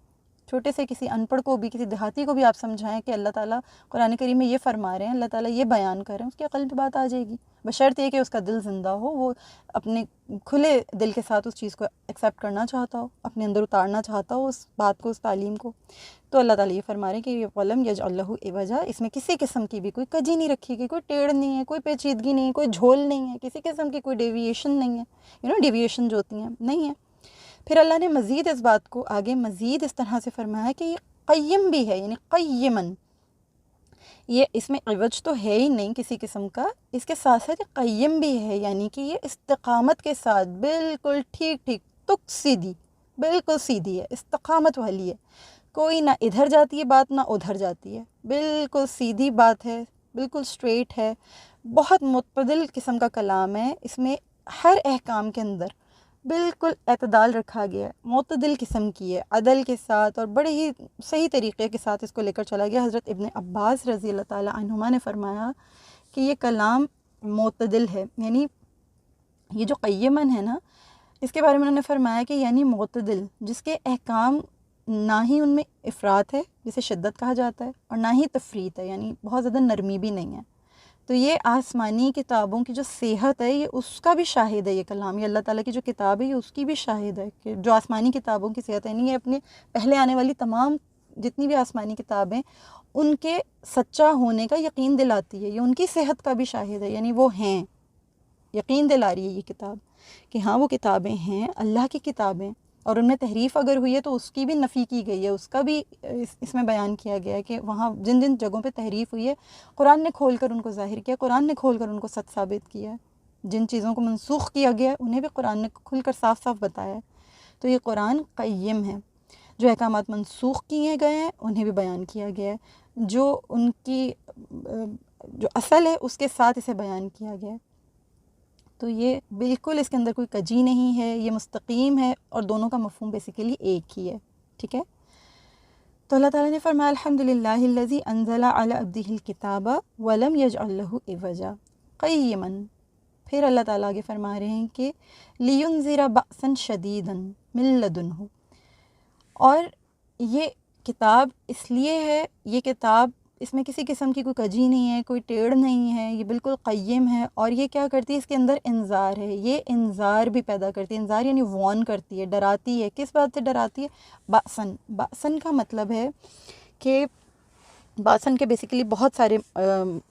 چھوٹے سے کسی ان پڑھ کو بھی، کسی دیہاتی کو بھی آپ سمجھائیں کہ اللہ تعالیٰ قرآن کریم میں یہ فرما رہے ہیں، اللہ تعالیٰ یہ بیان کر رہے ہیں، اس کے عقل پہ بات آ جائے گی، بشرط یہ کہ اس کا دل زندہ ہو، وہ اپنے کھلے دل کے ساتھ اس چیز کو ایکسیپٹ کرنا چاہتا ہو، اپنے اندر اتارنا چاہتا ہو اس بات کو، اس تعلیم کو۔ تو اللہ تعالیٰ یہ فرما رہے ہیں کہ یہ وَلَمْ يَجْعَلْ لَهُ عِوَجًا، اس میں کسی قسم کی بھی کوئی کجی نہیں رکھی گئی، کوئی ٹیڑھ نہیں ہے، کوئی پیچیدگی نہیں ہے، کوئی جھول نہیں ہے، کسی قسم کی کوئی ڈیویشن نہیں ہے، ڈیویشن جو ہوتی ہیں نہیں ہے۔ پھر اللہ نے مزید اس بات کو آگے مزید اس طرح سے فرمایا کہ یہ قیم بھی ہے، یعنی قیمن، یہ اس میں عوج تو ہے ہی نہیں کسی قسم کا، اس کے ساتھ ساتھ یہ قیم بھی ہے، یعنی کہ یہ استقامت کے ساتھ بالکل ٹھیک ٹھیک تک سیدھی، بالکل سیدھی ہے، استقامت والی ہے، کوئی نہ ادھر جاتی ہے بات نہ ادھر جاتی ہے، بالکل سیدھی بات ہے، بالکل سٹریٹ ہے، بہت معتدل قسم کا کلام ہے، اس میں ہر احکام کے اندر بالکل اعتدال رکھا گیا ہے، معتدل قسم کی ہے، عدل کے ساتھ اور بڑے ہی صحیح طریقے کے ساتھ اس کو لے کر چلا گیا۔ حضرت ابن عباس رضی اللہ تعالیٰ عنہما نے فرمایا کہ یہ کلام معتدل ہے، یعنی یہ جو قیمن ہے نا، اس کے بارے میں انہوں نے فرمایا کہ یعنی معتدل، جس کے احکام نہ ہی ان میں افراط ہے جسے شدت کہا جاتا ہے، اور نہ ہی تفریط ہے، یعنی بہت زیادہ نرمی بھی نہیں ہے۔ تو یہ آسمانی کتابوں کی جو صحت ہے، یہ اس کا بھی شاہد ہے، یہ کلام، یہ اللہ تعالیٰ کی جو کتاب ہے یہ اس کی بھی شاہد ہے کہ جو آسمانی کتابوں کی صحت ہے، یعنی یہ اپنے پہلے آنے والی تمام جتنی بھی آسمانی کتابیں ان کے سچا ہونے کا یقین دلاتی ہے، یہ ان کی صحت کا بھی شاہد ہے، یعنی وہ ہیں، یقین دلا رہی ہے یہ کتاب کہ ہاں وہ کتابیں ہیں، اللہ کی کتابیں، اور ان میں تحریف اگر ہوئی ہے تو اس کی بھی نفی کی گئی ہے، اس کا بھی اس میں بیان کیا گیا ہے کہ وہاں جن جن جگہوں پہ تحریف ہوئی ہے قرآن نے کھول کر ان کو ظاہر کیا، قرآن نے کھول کر ان کو سچ ثابت کیا ہے، جن چیزوں کو منسوخ کیا گیا ہے انہیں بھی قرآن نے کھل کر صاف صاف بتایا ہے۔ تو یہ قرآن قیم ہے، جو احکامات منسوخ کیے گئے ہیں انہیں بھی بیان کیا گیا ہے، جو ان کی جو اصل ہے اس کے ساتھ اسے بیان کیا گیا ہے۔ تو یہ بالکل اس کے اندر کوئی کجی نہیں ہے، یہ مستقیم ہے، اور دونوں کا مفہوم بیسیکلی ایک ہی ہے، ٹھیک ہے۔ تو اللہ تعالیٰ نے فرمایا الحمدللہ الذی انزل علی عبدہ الکتاب ولم یجعل لہ عوجا قیما۔ پھر اللہ تعالیٰ آگے فرما رہے ہیں کہ لینذر بأسا شدیدا من لدنہ، اور یہ کتاب اس لیے ہے، یہ کتاب اس میں کسی قسم کی کوئی کجی نہیں ہے، کوئی ٹیڑھ نہیں ہے، یہ بالکل قیم ہے، اور یہ کیا کرتی ہے، اس کے اندر انذار ہے، یہ انذار بھی پیدا کرتی ہے، انذار یعنی وارن کرتی ہے، ڈراتی ہے۔ کس بات سے ڈراتی ہے؟ بأسن، بأسن کا مطلب ہے کہ باسن کے بیسیکلی بہت سارے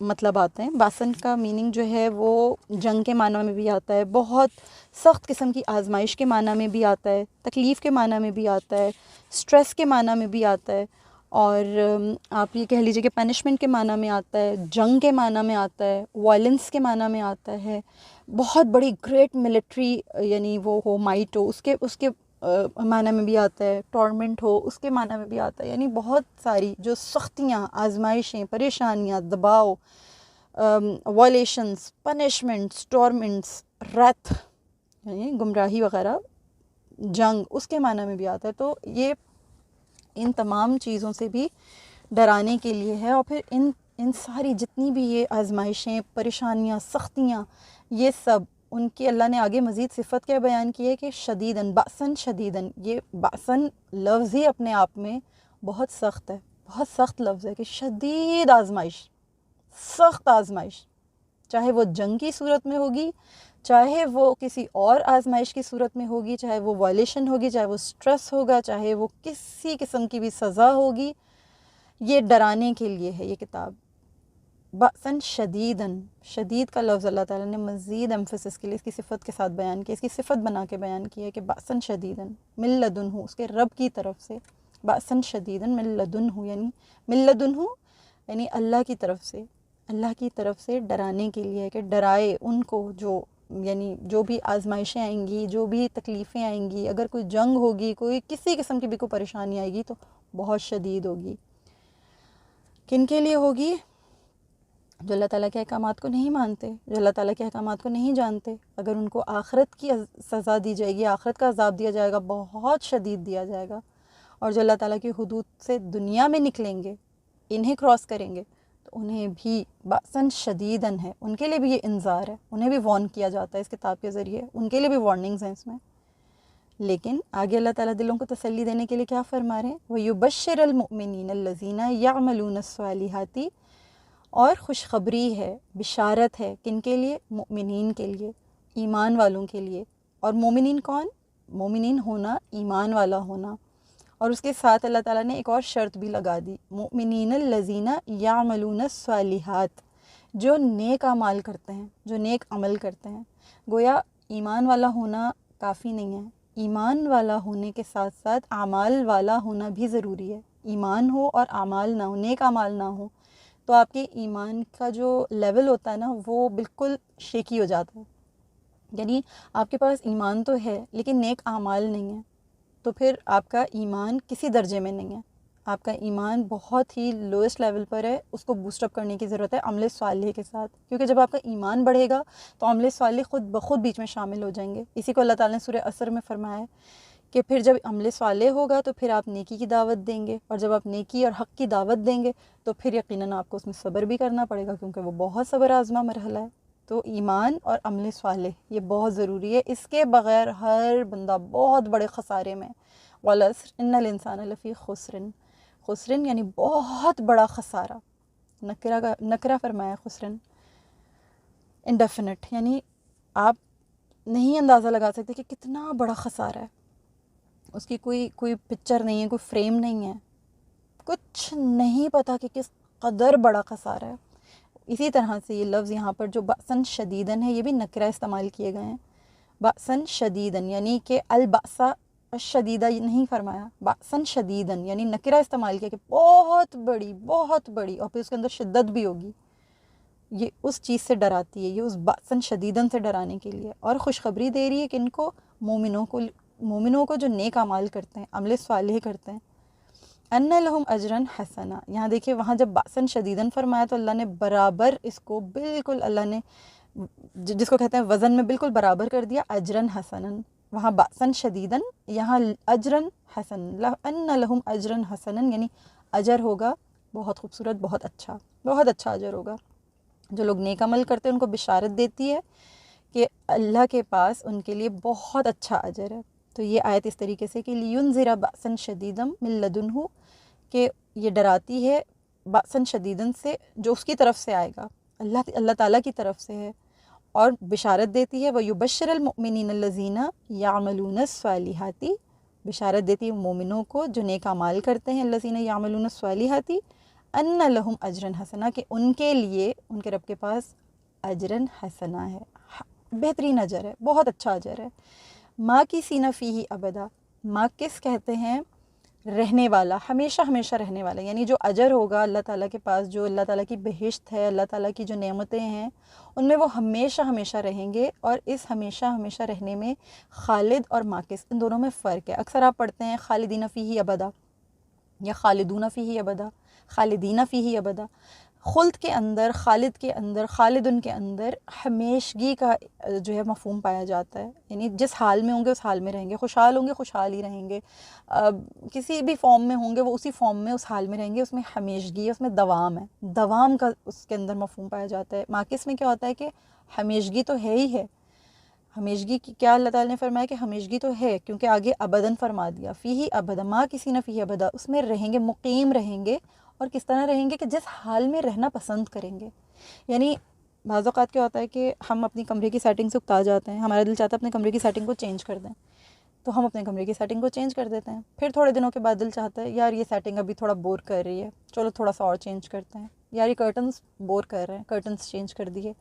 مطلب آتے ہیں۔ باسن کا میننگ جو ہے وہ جنگ کے معنی میں بھی آتا ہے، بہت سخت قسم کی آزمائش کے معنی میں بھی آتا ہے، تکلیف کے معنی میں بھی آتا ہے، سٹریس کے معنی میں بھی آتا ہے، اور آپ یہ کہہ لیجئے کہ پنشمنٹ کے معنی میں آتا ہے، جنگ کے معنی میں آتا ہے، وائلنس کے معنی میں آتا ہے، بہت بڑی گریٹ ملٹری یعنی وہ ہو، مائٹ ہو، اس کے معنی میں بھی آتا ہے، ٹورمنٹ ہو اس کے معنی میں بھی آتا ہے، یعنی بہت ساری جو سختیاں، آزمائشیں، پریشانیاں، دباؤ، وائلیشنز، پنشمنٹس، ٹورمنٹس، ریتھ یعنی گمراہی وغیرہ، جنگ، اس کے معنی میں بھی آتا ہے۔ تو یہ ان تمام چیزوں سے بھی ڈرانے کے لیے ہے، اور پھر ان ساری جتنی بھی یہ آزمائشیں، پریشانیاں، سختیاں، یہ سب ان کی اللہ نے آگے مزید صفت کیا بیان کی ہے کہ شدیدن، بأسن شدیدن، یہ بأسن لفظ ہی اپنے آپ میں بہت سخت ہے، بہت سخت لفظ ہے کہ شدید آزمائش، سخت آزمائش، چاہے وہ جنگ کی صورت میں ہوگی، چاہے وہ کسی اور آزمائش کی صورت میں ہوگی، چاہے وہ وائلیشن ہوگی، چاہے وہ سٹریس ہوگا، چاہے وہ کسی قسم کی بھی سزا ہوگی، یہ ڈرانے کے لیے ہے یہ کتاب۔ بأسن شدیدن، شدید کا لفظ اللہ تعالیٰ نے مزید ایمفسس کے لیے اس کی صفت کے ساتھ بیان کیا، اس کی صفت بنا کے بیان کیا کہ بأسن شدیدن من لدنہ، اس کے رب کی طرف سے، بأسن شدیدن من لدنہ، یعنی من لدنہ یعنی اللہ کی طرف سے، اللہ کی طرف سے ڈرانے کے لیے کہ ڈرائے ان کو جو یعنی جو بھی آزمائشیں آئیں گی، جو بھی تکلیفیں آئیں گی، اگر کوئی جنگ ہوگی، کوئی کسی قسم کی بھی کوئی پریشانی آئے گی تو بہت شدید ہوگی۔ کن کے لیے ہوگی؟ جو اللہ تعالیٰ کے احکامات کو نہیں مانتے، جو اللہ تعالیٰ کے احکامات کو نہیں جانتے۔ اگر ان کو آخرت کی سزا دی جائے گی، آخرت کا عذاب دیا جائے گا، بہت شدید دیا جائے گا۔ اور جو اللہ تعالیٰ کی حدود سے دنیا میں نکلیں گے، انہیں کراس کریں گے، تو انہیں بھی بأساً شدیداً ہے، ان کے لیے بھی یہ انذار ہے، انہیں بھی وارن کیا جاتا ہے اس کتاب کے ذریعے، ان کے لیے بھی وارننگز ہیں اس میں۔ لیکن آگے اللہ تعالیٰ دلوں کو تسلی دینے کے لیے کیا فرما رہے ہیں؟ وَيُبَشِّرَ الْمُؤْمِنِينَ الَّذِينَ يَعْمَلُونَ الصَّالِحَاتِ، اور خوشخبری ہے، بشارت ہے، کن کے لیے؟ مؤمنین کے لیے، ایمان والوں کے لیے۔ اور مومنین کون؟ مومنین ہونا، ایمان والا ہونا۔ اور اس کے ساتھ اللہ تعالیٰ نے ایک اور شرط بھی لگا دی، مؤمنین الذین یعملون الصالحات، جو نیک اعمال کرتے ہیں، جو نیک عمل کرتے ہیں۔ گویا ایمان والا ہونا کافی نہیں ہے، ایمان والا ہونے کے ساتھ ساتھ اعمال والا ہونا بھی ضروری ہے۔ ایمان ہو اور اعمال نہ ہو، نیک اعمال نہ ہو، تو آپ کے ایمان کا جو لیول ہوتا ہے نا وہ بالکل شیکی ہو جاتا ہے۔ یعنی آپ کے پاس ایمان تو ہے لیکن نیک اعمال نہیں ہیں، تو پھر آپ کا ایمان کسی درجے میں نہیں ہے، آپ کا ایمان بہت ہی لوئسٹ لیول پر ہے، اس کو بوسٹ اپ کرنے کی ضرورت ہے عمل صالح کے ساتھ، کیونکہ جب آپ کا ایمان بڑھے گا تو عمل صالح خود بخود بیچ میں شامل ہو جائیں گے۔ اسی کو اللہ تعالیٰ نے سورہ عصر میں فرمایا ہے کہ پھر جب عمل صالح ہوگا تو پھر آپ نیکی کی دعوت دیں گے، اور جب آپ نیکی اور حق کی دعوت دیں گے تو پھر یقیناً آپ کو اس میں صبر بھی کرنا پڑے گا، کیونکہ وہ بہت صبر آزما مرحلہ ہے۔ تو ایمان اور عمل صالح یہ بہت ضروری ہے، اس کے بغیر ہر بندہ بہت بڑے خسارے میں۔ والعصر ان الانسان لفی خسرن، خسرن یعنی بہت بڑا خسارہ، نکرہ فرمایا خسرن، انڈیفینٹ، یعنی آپ نہیں اندازہ لگا سکتے کہ کتنا بڑا خسارہ ہے۔ اس کی کوئی پکچر نہیں ہے، کوئی فریم نہیں ہے، کچھ نہیں پتہ کہ کس قدر بڑا خسارہ ہے۔ اسی طرح سے یہ لفظ یہاں پر جو بأساً شدیداً ہے، یہ بھی نکرہ استعمال کیے گئے ہیں۔ بأساً شدیداً یعنی کہ البأسا الشدیدہ نہیں فرمایا، بأساً شدیداً یعنی نکرہ استعمال کیا کہ بہت بڑی، اور پھر اس کے اندر شدت بھی ہوگی۔ یہ اس چیز سے ڈراتی ہے، یہ اس بأساً شدیداً سے ڈرانے کے لیے، اور خوشخبری دے رہی ہے کہ ان کو مومنوں کو جو نیک اعمال کرتے ہیں، عمل صالح کرتے ہیں، ان لہم اجرا حسنا۔ یہاں دیکھیں وہاں جب بأساً شدیداً فرمایا تو اللہ نے برابر اس کو بالکل، اللہ نے جس کو کہتے ہیں وزن میں بالکل برابر کر دیا، اجرا حسنا۔ وہاں بأساً شدیداً، یہاں اجرا حسنا، ان لہم اجرا حسنا یعنی اجر ہوگا بہت خوبصورت، بہت اچھا اجر ہوگا۔ جو لوگ نیک عمل کرتے ہیں ان کو بشارت دیتی ہے کہ اللہ کے پاس ان کے لیے بہت اچھا اجر ہے۔ تو یہ آیت اس طریقے سے کہ لِيُنذِرَ بَأْسًا شَدِيدًا مِن لَدُنْهُ، کہ یہ ڈراتی ہے بأسًا شدیداً سے جو اس کی طرف سے آئے گا، اللہ تعالیٰ کی طرف سے ہے، اور بشارت دیتی ہے وَيُبَشِّرَ الْمُؤْمِنِينَ الَّذِينَ يَعْمَلُونَ الصَّالِحَاتِ، بشارت دیتی ہے مومنوں کو جو نیک اعمال کرتے ہیں، الَّذِينَ يَعْمَلُونَ الصَّالِحَاتِ أَنَّ لَهُمْ أَجْرًا حَسَنًا، کہ ان کے لیے ان کے رب کے پاس اجرن حسنا ہے، بہترین اجر ہے، بہت اچھا اجر ہے۔ ماکثین فیہ ابدا، ماکث کہتے ہیں رہنے والا، ہمیشہ رہنے والا، یعنی جو اجر ہوگا اللہ تعالیٰ کے پاس، جو اللہ تعالیٰ کی بہشت ہے، اللہ تعالیٰ کی جو نعمتیں ہیں ان میں وہ ہمیشہ رہیں گے۔ اور اس ہمیشہ رہنے میں خالد اور ماکث ان دونوں میں فرق ہے۔ اکثر آپ پڑھتے ہیں خالدین فیہ ابدا یا خالدون فیہ ابدا، خالدین فیہ ابدا۔ خلد کے اندر، خالد کے اندر، خالدن کے اندر ہمیشگی کا جو ہے مفہوم پایا جاتا ہے، یعنی جس حال میں ہوں گے اس حال میں رہیں گے، خوشحال ہوں گے خوشحال ہی رہیں گے، کسی بھی فارم میں ہوں گے وہ اسی فارم میں اس حال میں رہیں گے، اس میں ہمیشگی ہے، اس میں دوام ہے، دوام کا اس کے اندر مفہوم پایا جاتا ہے۔ ماکث میں کیا ہوتا ہے کہ ہمیشگی تو ہے ہی ہے، ہمیشگی کی کیا اللہ تعالیٰ نے فرمایا کہ ہمیشگی تو ہے، کیونکہ آگے ابداً فرما دیا، فیہ ابدا، کسی نہ فیہ ابدا، اس میں رہیں گے، مقیم رہیں گے، اور کس طرح رہیں گے کہ جس حال میں رہنا پسند کریں گے۔ یعنی بعض اوقات کیا ہوتا ہے کہ ہم اپنی کمرے کی سیٹنگ سے اکتا جاتے ہیں، ہمارا دل چاہتا ہے اپنے کمرے کی سیٹنگ کو چینج کر دیں، تو ہم اپنے کمرے کی سیٹنگ کو چینج کر دیتے ہیں، پھر تھوڑے دنوں کے بعد دل چاہتا ہے یار یہ سیٹنگ ابھی تھوڑا بور کر رہی ہے، چلو تھوڑا سا اور چینج کرتے ہیں، یار یہ کرٹنس بور کر رہے ہیں، کرٹنس چینج کر دیے،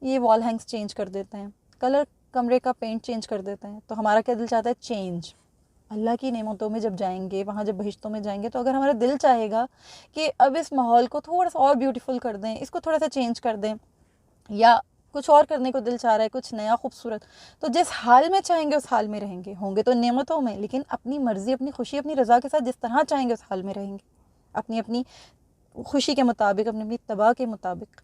یہ وال ہینگس چینج کر دیتے ہیں، کلر کمرے کا پینٹ چینج کر دیتے ہیں، تو ہمارا کیا دل چاہتا ہے؟ چینج۔ اللہ کی نعمتوں میں جب جائیں گے، وہاں جب بہشتوں میں جائیں گے، تو اگر ہمارا دل چاہے گا کہ اب اس ماحول کو تھوڑا سا اور بیوٹیفل کر دیں، اس کو تھوڑا سا چینج کر دیں، یا کچھ اور کرنے کو دل چاہ رہا ہے، کچھ نیا خوبصورت، تو جس حال میں چاہیں گے اس حال میں رہیں گے، ہوں گے تو نعمتوں میں، لیکن اپنی مرضی، اپنی خوشی، اپنی رضا کے ساتھ جس طرح چاہیں گے اس حال میں رہیں گے، اپنی اپنی خوشی کے مطابق، اپنی اپنی تباہ کے مطابق۔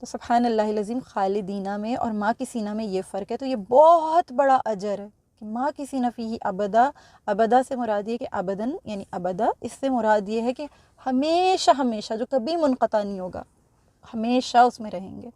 تو سبحان اللہ العظیم، خالدینہ میں اور ماں کی سینہ میں یہ فرق ہے۔ تو یہ بہت بڑا اجر ہے کہ ماں کی سینہ فیہ ابدا، ابدا سے مراد یہ کہ ابداً یعنی ابدا، اس سے مراد یہ ہے کہ ہمیشہ ہمیشہ، جو کبھی منقطع نہیں ہوگا، ہمیشہ اس میں رہیں گے،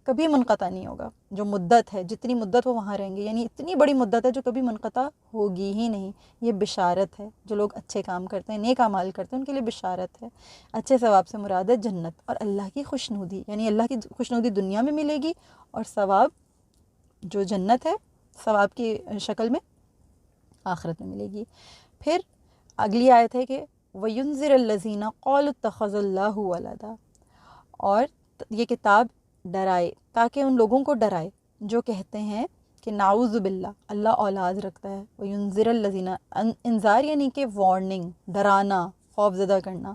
کبھی منقطع نہیں ہوگا۔ جو مدت ہے، جتنی مدت وہ وہاں رہیں گے، یعنی اتنی بڑی مدت ہے جو کبھی منقطع ہوگی ہی نہیں۔ یہ بشارت ہے، جو لوگ اچھے کام کرتے ہیں، نیک اعمال کرتے ہیں، ان کے لیے بشارت ہے۔ اچھے ثواب سے مراد ہے جنت اور اللہ کی خوشنودی، یعنی اللہ کی خوشنودی دنیا میں ملے گی، اور ثواب جو جنت ہے ثواب کی شکل میں آخرت میں ملے گی۔ پھر اگلی آیت ہے کہ وَيُنذِرَ الَّذِينَ قَالُوا اتَّخَذَ اللَّهُ وَلَدًا، اور یہ کتاب ڈرائے، تاکہ ان لوگوں کو ڈرائے جو کہتے ہیں کہ نعوذ باللہ اللہ اولاد رکھتا ہے۔ وَيُنذِرَ الَّذِينَ، انذار یعنی کہ وارننگ، ڈرانا، خوف زدہ کرنا۔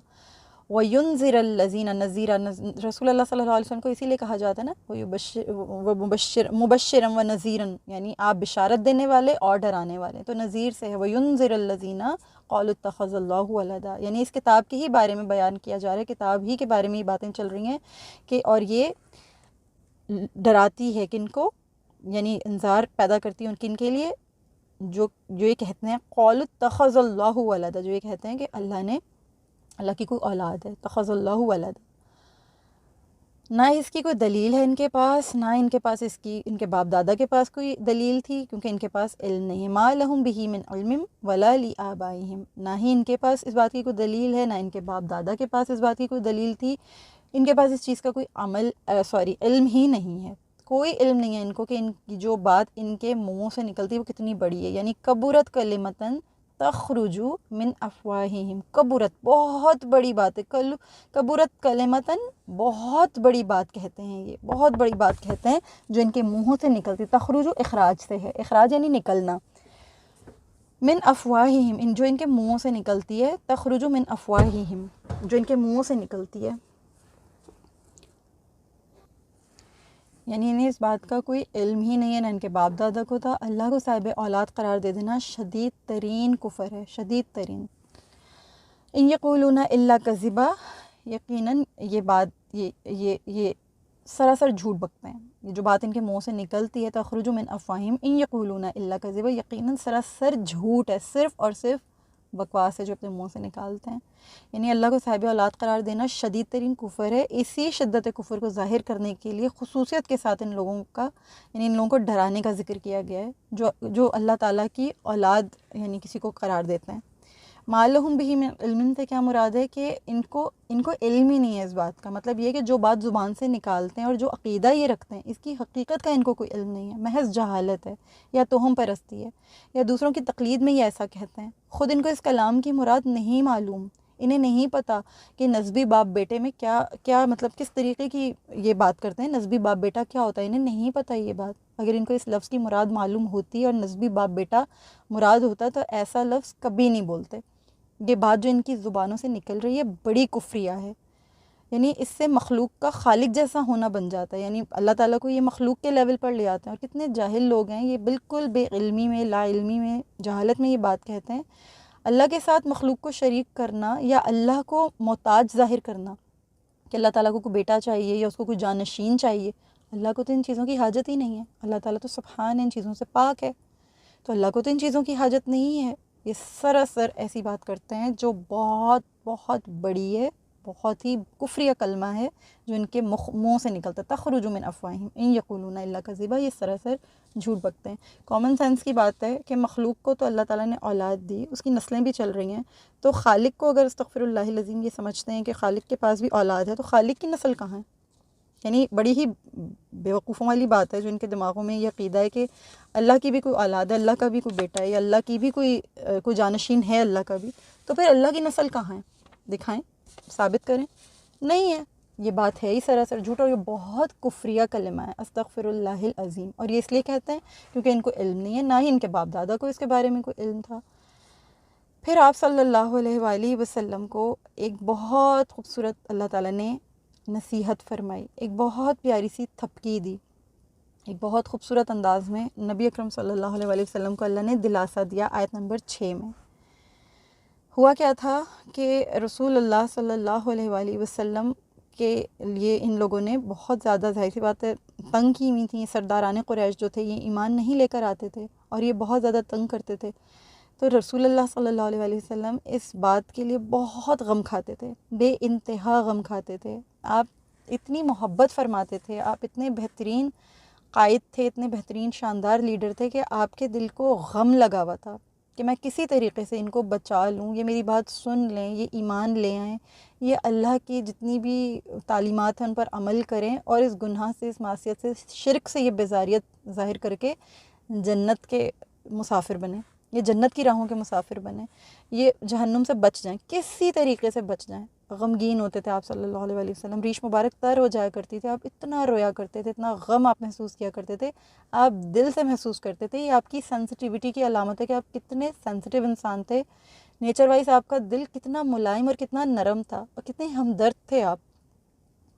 وَيُنذِرَ الَّذِينَ، نذیرا، رسول اللہ صلی اللہ علیہ وسلم کو اسی لیے کہا جاتا ہے نا، مبشرا و نذیرا، یعنی آپ بشارت دینے والے اور ڈرانے والے، تو نذیر سے ہے۔ وَيُنذِرَ الَّذِينَ قَالُوا اتَّخَذَ اللَّهُ وَلَدًا، یعنی اس کتاب کے ہی بارے میں بیان کیا جا رہا ہے، کتاب ہی کے بارے میں یہ باتیں چل رہی ہیں کہ، اور یہ ڈراتی ہے کن کو، یعنی انذار پیدا کرتی ہے کن کے لیے، جو یہ کہتے ہیں قَالُوا اتَّخَذَ اللَّهُ وَلَدًا، جو یہ کہتے ہیں کہ اللہ کی کوئی اولاد ہے، اتخذ اللہ ولد، نہ اس کی کوئی دلیل ہے ان کے پاس، نہ ان کے پاس اس کی، ان کے باپ دادا کے پاس کوئی دلیل تھی، کیونکہ ان کے پاس علم نہیں ہے۔ ما لہم بہ من علم ولا لآبائہم، نہ ہی ان کے پاس اس بات کی کوئی دلیل ہے، نہ ان کے باپ دادا کے پاس اس بات کی کوئی دلیل تھی، ان کے پاس اس چیز کا کوئی علم ہی نہیں ہے، کوئی علم نہیں ہے ان کو کہ ان کی جو بات ان کے منہ سے نکلتی ہے وہ کتنی بڑی ہے۔ یعنی کبرت کلمتن تخرج من افواہہم، کبرت بہت بڑی بات ہے، کبرت کلمتن بہت بڑی بات کہتے ہیں، یہ بہت بڑی بات کہتے ہیں جو ان کے منہوں سے نکلتی، تخرج اخراج سے ہے، اخراج یعنی نکلنا، من افواہہم، جو ان کے منہوں سے نکلتی ہے، تخرج من افواہہم، جو ان کے منہوں سے نکلتی ہے، یعنی انہیں اس بات کا کوئی علم ہی نہیں ہے، نہ ان کے باپ دادا کو تھا۔ اللہ کو صاحب اولاد قرار دے دینا شدید ترین کفر ہے، شدید ترین۔ ان یقولون الا کذبا، یقیناً یہ بات یہ سراسر جھوٹ بکتے ہیں، یہ جو بات ان کے منہ سے نکلتی ہے، تخرج من افواہہم ان یقولون الا کذبا، یقیناً سراسر جھوٹ ہے، صرف اور صرف بکواس ہے جو اپنے منہ سے نکالتے ہیں۔ یعنی اللہ کو صاحب اولاد قرار دینا شدید ترین کفر ہے۔ اسی شدت کفر کو ظاہر کرنے کے لیے خصوصیت کے ساتھ ان لوگوں کا، یعنی ان لوگوں کو ڈرانے کا ذکر کیا گیا ہے جو اللہ تعالیٰ کی اولاد یعنی کسی کو قرار دیتے ہیں۔ ما لہم بہ من علم سے کیا مراد ہے کہ ان کو علم ہی نہیں ہے اس بات کا، مطلب یہ کہ جو بات زبان سے نکالتے ہیں اور جو عقیدہ یہ رکھتے ہیں، اس کی حقیقت کا ان کو کوئی علم نہیں ہے، محض جہالت ہے یا توہم پرستی ہے، یا دوسروں کی تقلید میں یہ ایسا کہتے ہیں۔ خود ان کو اس کلام کی مراد نہیں معلوم، انہیں نہیں پتہ کہ نسبی باپ بیٹے میں کیا مطلب کس طریقے کی یہ بات کرتے ہیں، نسبی باپ بیٹا کیا ہوتا ہے، انہیں نہیں پتہ یہ بات۔ اگر ان کو اس لفظ کی مراد معلوم ہوتی اور نسبی باپ بیٹا مراد ہوتا تو ایسا لفظ کبھی نہیں بولتے۔ یہ بات جو ان کی زبانوں سے نکل رہی ہے بڑی کفریہ ہے، یعنی اس سے مخلوق کا خالق جیسا ہونا بن جاتا ہے، یعنی اللہ تعالیٰ کو یہ مخلوق کے لیول پر لے آتے ہیں، اور کتنے جاہل لوگ ہیں، یہ بالکل بے علمی میں، لا علمی میں، جہالت میں یہ بات کہتے ہیں۔ اللہ کے ساتھ مخلوق کو شریک کرنا یا اللہ کو محتاج ظاہر کرنا کہ اللہ تعالیٰ کو کوئی بیٹا چاہیے یا اس کو کوئی جانشین چاہیے، اللہ کو تو ان چیزوں کی حاجت ہی نہیں ہے، اللہ تعالیٰ تو سبحان ان چیزوں سے پاک ہے، تو اللہ کو تو ان چیزوں کی حاجت نہیں ہے۔ یہ سراسر ایسی بات کرتے ہیں جو بہت بہت بڑی ہے، بہت ہی کفریہ کلمہ ہے جو ان کے منہ سے نکلتا ہے، تخرج من افواہہم ان یقولون الا کذبا، یہ سراسر جھوٹ بکتے ہیں۔ کامن سینس کی بات ہے کہ مخلوق کو تو اللہ تعالیٰ نے اولاد دی، اس کی نسلیں بھی چل رہی ہیں، تو خالق کو اگر استغفر اللہ العظیم یہ سمجھتے ہیں کہ خالق کے پاس بھی اولاد ہے، تو خالق کی نسل کہاں ہے؟ یعنی بڑی ہی بیوقوفوں والی بات ہے جو ان کے دماغوں میں یہ عقیدہ ہے کہ اللہ کی بھی کوئی اولاد ہے، اللہ کا بھی کوئی بیٹا ہے، یا اللہ کی بھی کوئی جانشین ہے اللہ کا بھی، تو پھر اللہ کی نسل کہاں ہے؟ دکھائیں، ثابت کریں۔ نہیں ہے، یہ بات ہے ہی سراسر جھوٹ، اور یہ بہت کفریہ کلمہ ہے، استغفر اللہ العظیم، اور یہ اس لیے کہتے ہیں کیونکہ ان کو علم نہیں ہے، نہ ہی ان کے باپ دادا کو اس کے بارے میں کوئی علم تھا۔ پھر آپ صلی اللہ علیہ وآلہ وسلم کو ایک بہت خوبصورت اللہ تعالیٰ نے نصیحت فرمائی، ایک بہت پیاری سی تھپکی دی، ایک بہت خوبصورت انداز میں نبی اکرم صلی اللہ علیہ وآلہ وسلم کو اللہ نے دلاسا دیا آیت نمبر 6 میں۔ ہوا کیا تھا کہ رسول اللہ صلی اللہ علیہ وآلہ وسلم کے لیے ان لوگوں نے بہت زیادہ، ظاہر سی بات ہے، تنگ کی ہوئی تھیں۔ سرداران قریش جو تھے یہ ایمان نہیں لے کر آتے تھے اور یہ بہت زیادہ تنگ کرتے تھے، تو رسول اللہ صلی اللہ علیہ وآلہ وسلم اس بات کے لیے بہت غم کھاتے تھے، بے انتہا غم کھاتے تھے۔ آپ اتنی محبت فرماتے تھے، آپ اتنے بہترین قائد تھے، اتنے بہترین شاندار لیڈر تھے کہ آپ کے دل کو غم لگا ہوا تھا کہ میں کسی طریقے سے ان کو بچا لوں، یہ میری بات سن لیں، یہ ایمان لے آئیں، یہ اللہ کی جتنی بھی تعلیمات ہیں ان پر عمل کریں اور اس گناہ سے، اس معصیت سے، شرک سے یہ بیزاریت ظاہر کر کے جنت کے مسافر بنیں، یہ جنت کی راہوں کے مسافر بنیں، یہ جہنم سے بچ جائیں، کسی طریقے سے بچ جائیں۔ غمگین ہوتے تھے آپ صلی اللہ علیہ وآلہ وسلم، ریش مبارک تر ہو جایا کرتی تھی، آپ اتنا رویا کرتے تھے، اتنا غم آپ محسوس کیا کرتے تھے، آپ دل سے محسوس کرتے تھے۔ یہ آپ کی سینسٹیوٹی کی علامت ہے کہ آپ کتنے سینسٹیو انسان تھے، نیچر وائز آپ کا دل کتنا ملائم اور کتنا نرم تھا اور کتنے ہمدرد تھے آپ،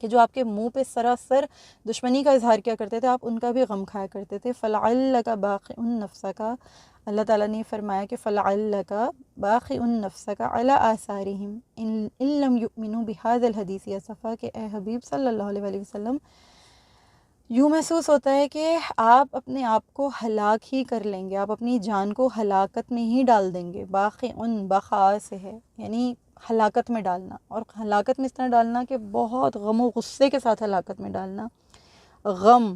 کہ جو آپ کے منہ پہ سراسر دشمنی کا اظہار کیا کرتے تھے آپ ان کا بھی غم کھایا کرتے تھے۔ فَلَعَلَّكَ بَاخِعٌ نَفْسَكَ، اللہ تعالیٰ نے فرمایا کہ فَلَعَلَّكَ بَاخِعٌ نَفْسَكَ عَلَىٰ آثَارِهِمْ إِن لَّمْ يُؤْمِنُوا بِهَٰذَا الْحَدِيثِ أَسَفًا، کہ اے حبیب صلی اللہ علیہ وآلہ وسلم یوں محسوس ہوتا ہے کہ آپ اپنے آپ کو ہلاک ہی کر لیں گے، آپ اپنی جان کو ہلاکت میں ہی ڈال دیں گے۔ باخِعٌ بخا سے ہے، یعنی ہلاکت میں ڈالنا، اور ہلاکت میں اس طرح ڈالنا کہ بہت غم و غصے کے ساتھ ہلاکت میں ڈالنا، غم،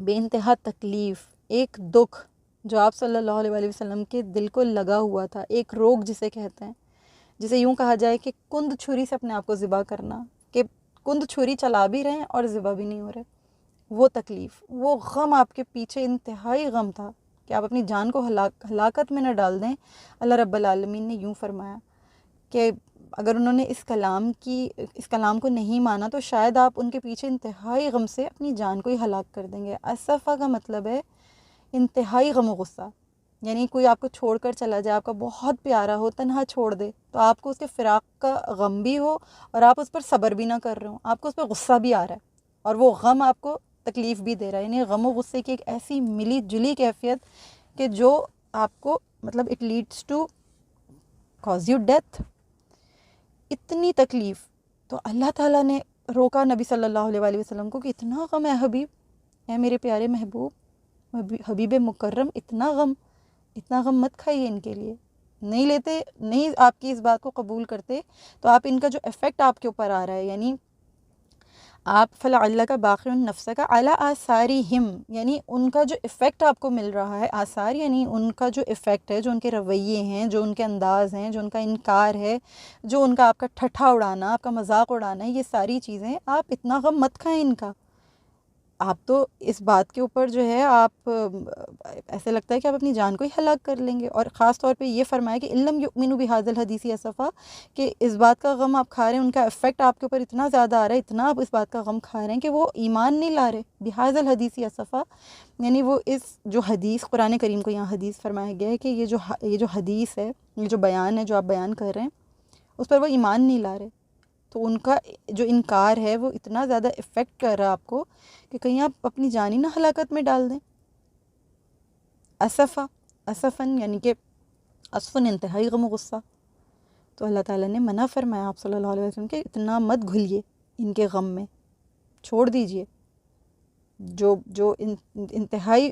بے انتہا تکلیف، ایک دکھ جو آپ صلی اللہ علیہ وآلہ وسلم کے دل کو لگا ہوا تھا، ایک روگ جسے کہتے ہیں، جسے یوں کہا جائے کہ کند چھری سے اپنے آپ کو ذبح کرنا، کہ کند چھری چلا بھی رہے ہیں اور ذبح بھی نہیں ہو رہے، وہ تکلیف، وہ غم آپ کے پیچھے انتہائی غم تھا کہ آپ اپنی جان کو ہلاکت میں نہ ڈال دیں۔ اللہ رب العالمین نے یوں فرمایا کہ اگر انہوں نے اس کلام کو نہیں مانا تو شاید آپ ان کے پیچھے انتہائی غم سے اپنی جان کو ہی ہلاک کر دیں گے۔ اسفا کا مطلب ہے انتہائی غم و غصہ، یعنی کوئی آپ کو چھوڑ کر چلا جائے، آپ کا بہت پیارا ہو، تنہا چھوڑ دے تو آپ کو اس کے فراق کا غم بھی ہو اور آپ اس پر صبر بھی نہ کر رہے ہوں، آپ کو اس پہ غصہ بھی آ رہا ہے اور وہ غم آپ کو تکلیف بھی دے رہا ہے، یعنی غم و غصے کی ایک ایسی ملی جلی کیفیت کہ جو آپ کو مطلب it leads to cause you death, اتنی تکلیف۔ تو اللہ تعالیٰ نے روکا نبی صلی اللہ علیہ وآلہ وسلم کو کہ اتنا غم ہے حبیب، اے میرے پیارے محبوب، حبیب مکرم، اتنا غم مت کھائیے ان کے لیے، نہیں لیتے، نہیں آپ کی اس بات کو قبول کرتے تو آپ ان کا جو ایفیکٹ آپ کے اوپر آ رہا ہے، یعنی آپ فَلَعَلَّكَ بَاخِعٌ نَفْسَكَ عَلَىٰ آثَارِهِمْ، یعنی ان کا جو ایفیکٹ آپ کو مل رہا ہے، آثار یعنی ان کا جو ایفیکٹ ہے، جو ان کے رویے ہیں، جو ان کے انداز ہیں، جو ان کا انکار ہے، جو ان کا آپ کا ٹھٹھا اڑانا، آپ کا مذاق اڑانا ہے، یہ ساری چیزیں آپ اتنا غم مت کھائیں ان کا۔ آپ تو اس بات کے اوپر جو ہے آپ ایسے لگتا ہے کہ آپ اپنی جان کو ہی ہلاک کر لیں گے، اور خاص طور پہ یہ فرمایا کہ اِن لَّمْ يُؤْمِنُوا بِهَٰذَا الْحَدِيثِ أَسَفًا، کہ اس بات کا غم آپ کھا رہے ہیں، ان کا ایفیکٹ آپ کے اوپر اتنا زیادہ آ رہا ہے، اتنا آپ اس بات کا غم کھا رہے ہیں کہ وہ ایمان نہیں لا رہے۔ بِهَٰذَا الْحَدِيثِ أَسَفًا، یعنی وہ اس جو حدیث، قرآن کریم کو یہاں حدیث فرمایا گیا ہے کہ یہ جو حدیث ہے، یہ جو بیان ہے جو آپ بیان کر رہے ہیں، اس پر وہ ایمان نہیں لا رہے، تو ان کا جو انکار ہے وہ اتنا زیادہ افیکٹ کر رہا ہے آپ کو کہ کہیں آپ اپنی جان ہی نہ ہلاکت میں ڈال دیں۔ اسفن یعنی کہ اسفن انتہائی غم و غصہ، تو اللہ تعالیٰ نے منع فرمایا آپ صلی اللہ علیہ وسلم کہ اتنا مت گھلیے ان کے غم میں، چھوڑ دیجئے۔ جو انتہائی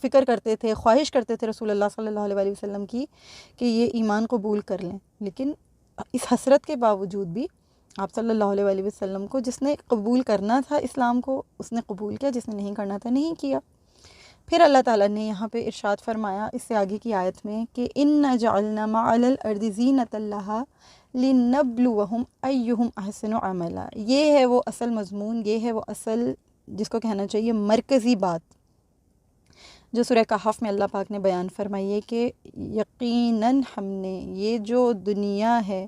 فکر کرتے تھے، خواہش کرتے تھے رسول اللہ صلی اللہ علیہ وسلم کی کہ یہ ایمان قبول کر لیں، لیکن اس حسرت کے باوجود بھی آپ صلی اللہ علیہ وسلم کو جس نے قبول کرنا تھا اسلام کو اس نے قبول کیا، جس نے نہیں کرنا تھا نہیں کیا۔ پھر اللہ تعالیٰ نے یہاں پہ ارشاد فرمایا اس سے آگے کی آیت میں کہ اِنَّا جَعَلْنَا مَا عَلَى الْأَرْضِ زِينَةً لَهَا لِنَبْلُوَهُمْ أَيُّهُمْ أَحْسَنُ عَمَلًا، یہ ہے وہ اصل مضمون، یہ ہے وہ اصل جس کو کہنا چاہیے مرکزی بات جو سورہ کہف میں اللہ پاک نے بیان فرمائی ہے کہ یقیناً ہم نے یہ جو دنیا ہے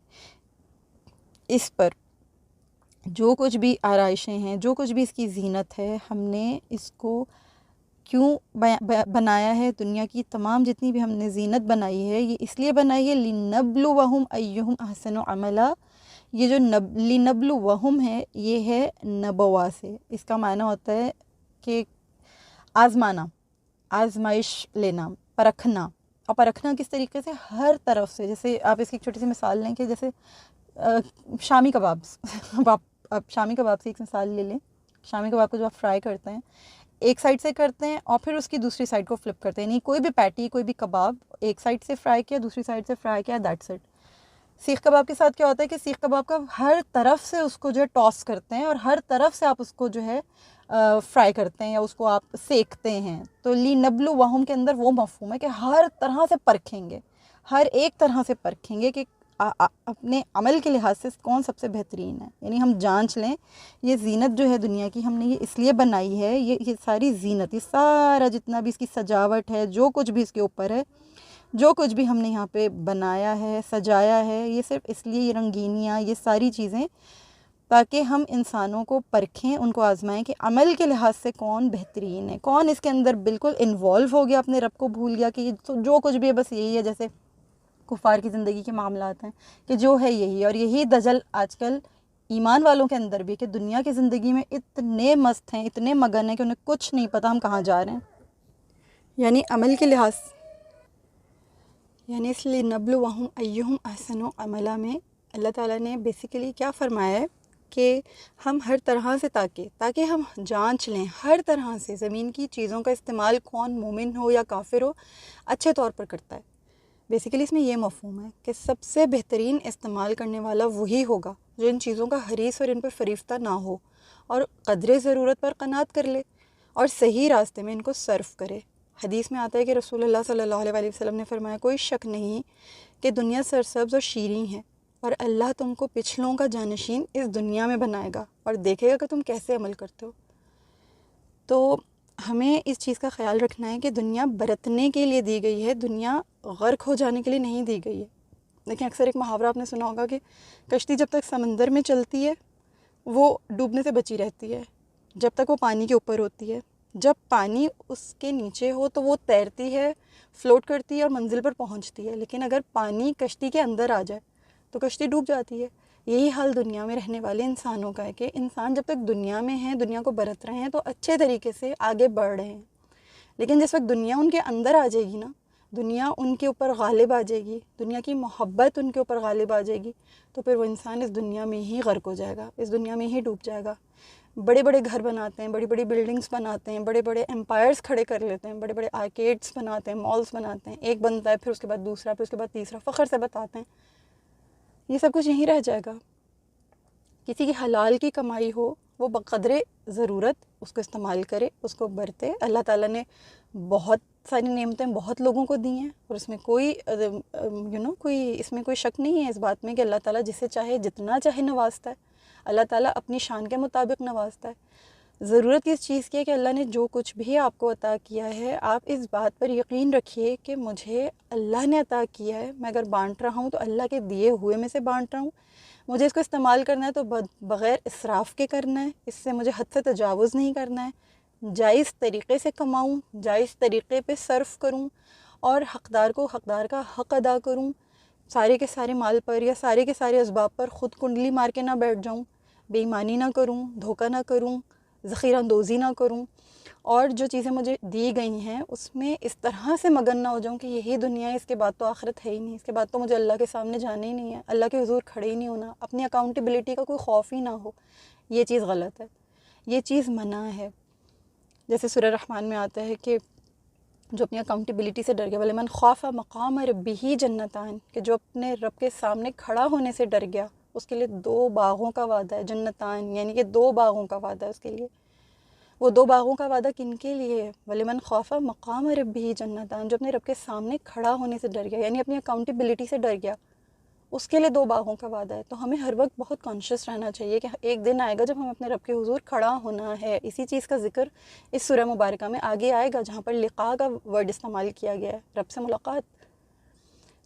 اس پر جو کچھ بھی آرائشیں ہیں، جو کچھ بھی اس کی زینت ہے، ہم نے اس کو کیوں بنایا ہے؟ دنیا کی تمام جتنی بھی ہم نے زینت بنائی ہے یہ اس لیے بنائی ہے لِنَبْلُوَهُمْ أَيُّهُمْ أَحْسَنُ عَمَلًا۔ یہ جو لِنَبْلُوَهُمْ ہے یہ ہے نبوا سے، اس کا معنی ہوتا ہے کہ آزمانا، آزمائش لینا، پرکھنا۔ اور پرکھنا کس طریقے سے؟ ہر طرف سے۔ جیسے آپ اس کی ایک چھوٹی سی مثال لیں کہ جیسے شامی کباب آپ شامی کباب سے ایک مثال لے لیں۔ شامی کباب کو جو آپ فرائی کرتے ہیں ایک سائڈ سے کرتے ہیں اور پھر اس کی دوسری سائڈ کو فلپ کرتے ہیں، یعنی کوئی بھی پیٹی، کوئی بھی کباب ایک سائڈ سے فرائی کیا، دوسری سائڈ سے فرائی کیا، دیٹس اٹ۔ سیخ کباب کے ساتھ کیا ہوتا ہے کہ سیخ کباب کا ہر طرف سے اس کو جو ہے ٹاس کرتے ہیں اور ہر طرف سے آپ اس کو جو ہے فرائی کرتے ہیں یا اس کو آپ سیکتے ہیں۔ تو لِنَبْلُوَهُمْ کے اندر وہ مفہوم ہے کہ ہر طرح سے پرکھیں گے، ہر ایک طرح سے پرکھیں گے کہ اپنے عمل کے لحاظ سے کون سب سے بہترین ہے۔ یعنی ہم جانچ لیں یہ زینت جو ہے دنیا کی ہم نے یہ اس لیے بنائی ہے، یہ ساری زینت، یہ سارا جتنا بھی اس کی سجاوٹ ہے، جو کچھ بھی اس کے اوپر ہے، جو کچھ بھی ہم نے یہاں پہ بنایا ہے، سجایا ہے، یہ صرف اس لیے، یہ رنگینیاں، یہ ساری چیزیں تاکہ ہم انسانوں کو پرکھیں، ان کو آزمائیں کہ عمل کے لحاظ سے کون بہترین ہے، کون اس کے اندر بالکل انوالو ہو گیا، اپنے رب کو بھول گیا کہ یہ جو کچھ بھی ہے بس یہی ہے۔ جیسے کفار کی زندگی کے معاملات ہیں کہ جو ہے یہی، اور یہی دجل آج کل ایمان والوں کے اندر بھی، کہ دنیا کی زندگی میں اتنے مست ہیں، اتنے مگن ہیں کہ انہیں کچھ نہیں پتہ ہم کہاں جا رہے ہیں۔ یعنی عمل کے لحاظ، یعنی اس لیے نبلوہم ایہم احسن عملا میں اللہ تعالیٰ نے بیسیکلی کیا فرمایا ہے کہ ہم ہر طرح سے تاکہ ہم جانچ لیں ہر طرح سے زمین کی چیزوں کا استعمال کون مومن ہو یا کافر ہو اچھے طور پر کرتا ہے۔ بیسیکلی اس میں یہ مفہوم ہے کہ سب سے بہترین استعمال کرنے والا وہی ہوگا جو ان چیزوں کا حریص اور ان پر فریفتہ نہ ہو اور قدر ضرورت پر قناعت کر لے اور صحیح راستے میں ان کو صرف کرے۔ حدیث میں آتا ہے کہ رسول اللہ صلی اللہ علیہ وسلم نے فرمایا کوئی شک نہیں کہ دنیا سرسبز اور شیریں ہے اور اللہ تم کو پچھلوں کا جانشین اس دنیا میں بنائے گا اور دیکھے گا کہ تم کیسے عمل کرتے ہو۔ تو ہمیں اس چیز کا خیال رکھنا ہے کہ دنیا برتنے کے لیے دی گئی ہے، دنیا غرق ہو جانے کے لیے نہیں دی گئی ہے۔ لیکن اکثر ایک محاورہ آپ نے سنا ہوگا کہ کشتی جب تک سمندر میں چلتی ہے وہ ڈوبنے سے بچی رہتی ہے جب تک وہ پانی کے اوپر ہوتی ہے، جب پانی اس کے نیچے ہو تو وہ تیرتی ہے، فلوٹ کرتی ہے اور منزل پر پہنچتی ہے، لیکن اگر پانی کشتی کے اندر آ جائے تو کشتی ڈوب جاتی ہے۔ یہی حال دنیا میں رہنے والے انسانوں کا ہے کہ انسان جب تک دنیا میں ہیں، دنیا کو برت رہے ہیں تو اچھے طریقے سے آگے بڑھ رہے ہیں، لیکن جس وقت دنیا ان کے اندر آ جائے گی نا، دنیا ان کے اوپر غالب آ جائے گی، دنیا کی محبت ان کے اوپر غالب آ جائے گی، تو پھر وہ انسان اس دنیا میں ہی غرق ہو جائے گا، اس دنیا میں ہی ڈوب جائے گا۔ بڑے بڑے گھر بناتے ہیں، بڑی بڑی بلڈنگز بناتے ہیں، بڑے بڑے امپائرز کھڑے کر لیتے ہیں، بڑے بڑے آرکیڈس بناتے ہیں، مالز بناتے ہیں، ایک بنتا ہے پھر اس کے بعد دوسرا، پھر اس کے بعد تیسرا، فخر سے بتاتے ہیں۔ یہ سب کچھ یہیں رہ جائے گا۔ کسی کی حلال کی کمائی ہو وہ بقدر ضرورت اس کو استعمال کرے، اس کو برتے۔ اللہ تعالیٰ نے بہت ساری نعمتیں بہت لوگوں کو دی ہیں اور اس میں کوئی اس میں کوئی شک نہیں ہے اس بات میں کہ اللہ تعالیٰ جسے چاہے جتنا چاہے نوازتا ہے، اللہ تعالیٰ اپنی شان کے مطابق نوازتا ہے۔ ضرورت اس چیز کی ہے کہ اللہ نے جو کچھ بھی آپ کو عطا کیا ہے آپ اس بات پر یقین رکھیے کہ مجھے اللہ نے عطا کیا ہے، میں اگر بانٹ رہا ہوں تو اللہ کے دیے ہوئے میں سے بانٹ رہا ہوں، مجھے اس کو استعمال کرنا ہے تو بغیر اسراف کے کرنا ہے، اس سے مجھے حد سے تجاوز نہیں کرنا ہے، جائز طریقے سے کماؤں، جائز طریقے پہ صرف کروں اور حقدار کو حقدار کا حق ادا کروں، سارے کے سارے مال پر یا سارے کے سارے اسباب پر خود کنڈلی مار کے نہ بیٹھ جاؤں، بے ایمانی نہ کروں، دھوکہ نہ کروں، ذخیرہ اندوزی نہ کروں، اور جو چیزیں مجھے دی گئی ہیں اس میں اس طرح سے مگن نہ ہو جاؤں کہ یہی دنیا ہے، اس کے بعد تو آخرت ہے ہی نہیں، اس کے بعد تو مجھے اللہ کے سامنے جانا ہی نہیں ہے، اللہ کے حضور کھڑے ہی نہیں ہونا، اپنی اکاؤنٹیبلٹی کا کوئی خوف ہی نہ ہو۔ یہ چیز غلط ہے، یہ چیز منع ہے۔ جیسے سورہ رحمان میں آتا ہے کہ جو اپنی اکاؤنٹیبلٹی سے ڈر گیا، وَلِمَنْ خَافَ مَقَامَ رَبِّهِ جَنَّتَانِ، کہ جو اپنے رب کے سامنے کھڑا ہونے سے ڈر گیا اس کے لیے 2 باغوں کا وعدہ ہے، جنتان، یعنی کہ 2 باغوں کا وعدہ ہے اس کے لیے۔ وہ 2 باغوں کا وعدہ کن کے لیے ہے؟ وَلِمَنْ خَافَ مَقَامَ رَبِّهِ جَنَّتَانِ، جو اپنے رب کے سامنے کھڑا ہونے سے ڈر گیا، یعنی اپنی اکاؤنٹیبلٹی سے ڈر گیا، اس کے لیے 2 باغوں کا وعدہ ہے۔ تو ہمیں ہر وقت بہت کانشیس رہنا چاہیے کہ ایک دن آئے گا جب ہمیں اپنے رب کے حضور کھڑا ہونا ہے۔ اسی چیز کا ذکر اس سورہ مبارکہ میں آگے آئے گا جہاں پر لقاء کا ورڈ استعمال کیا گیا ہے، رب سے ملاقات۔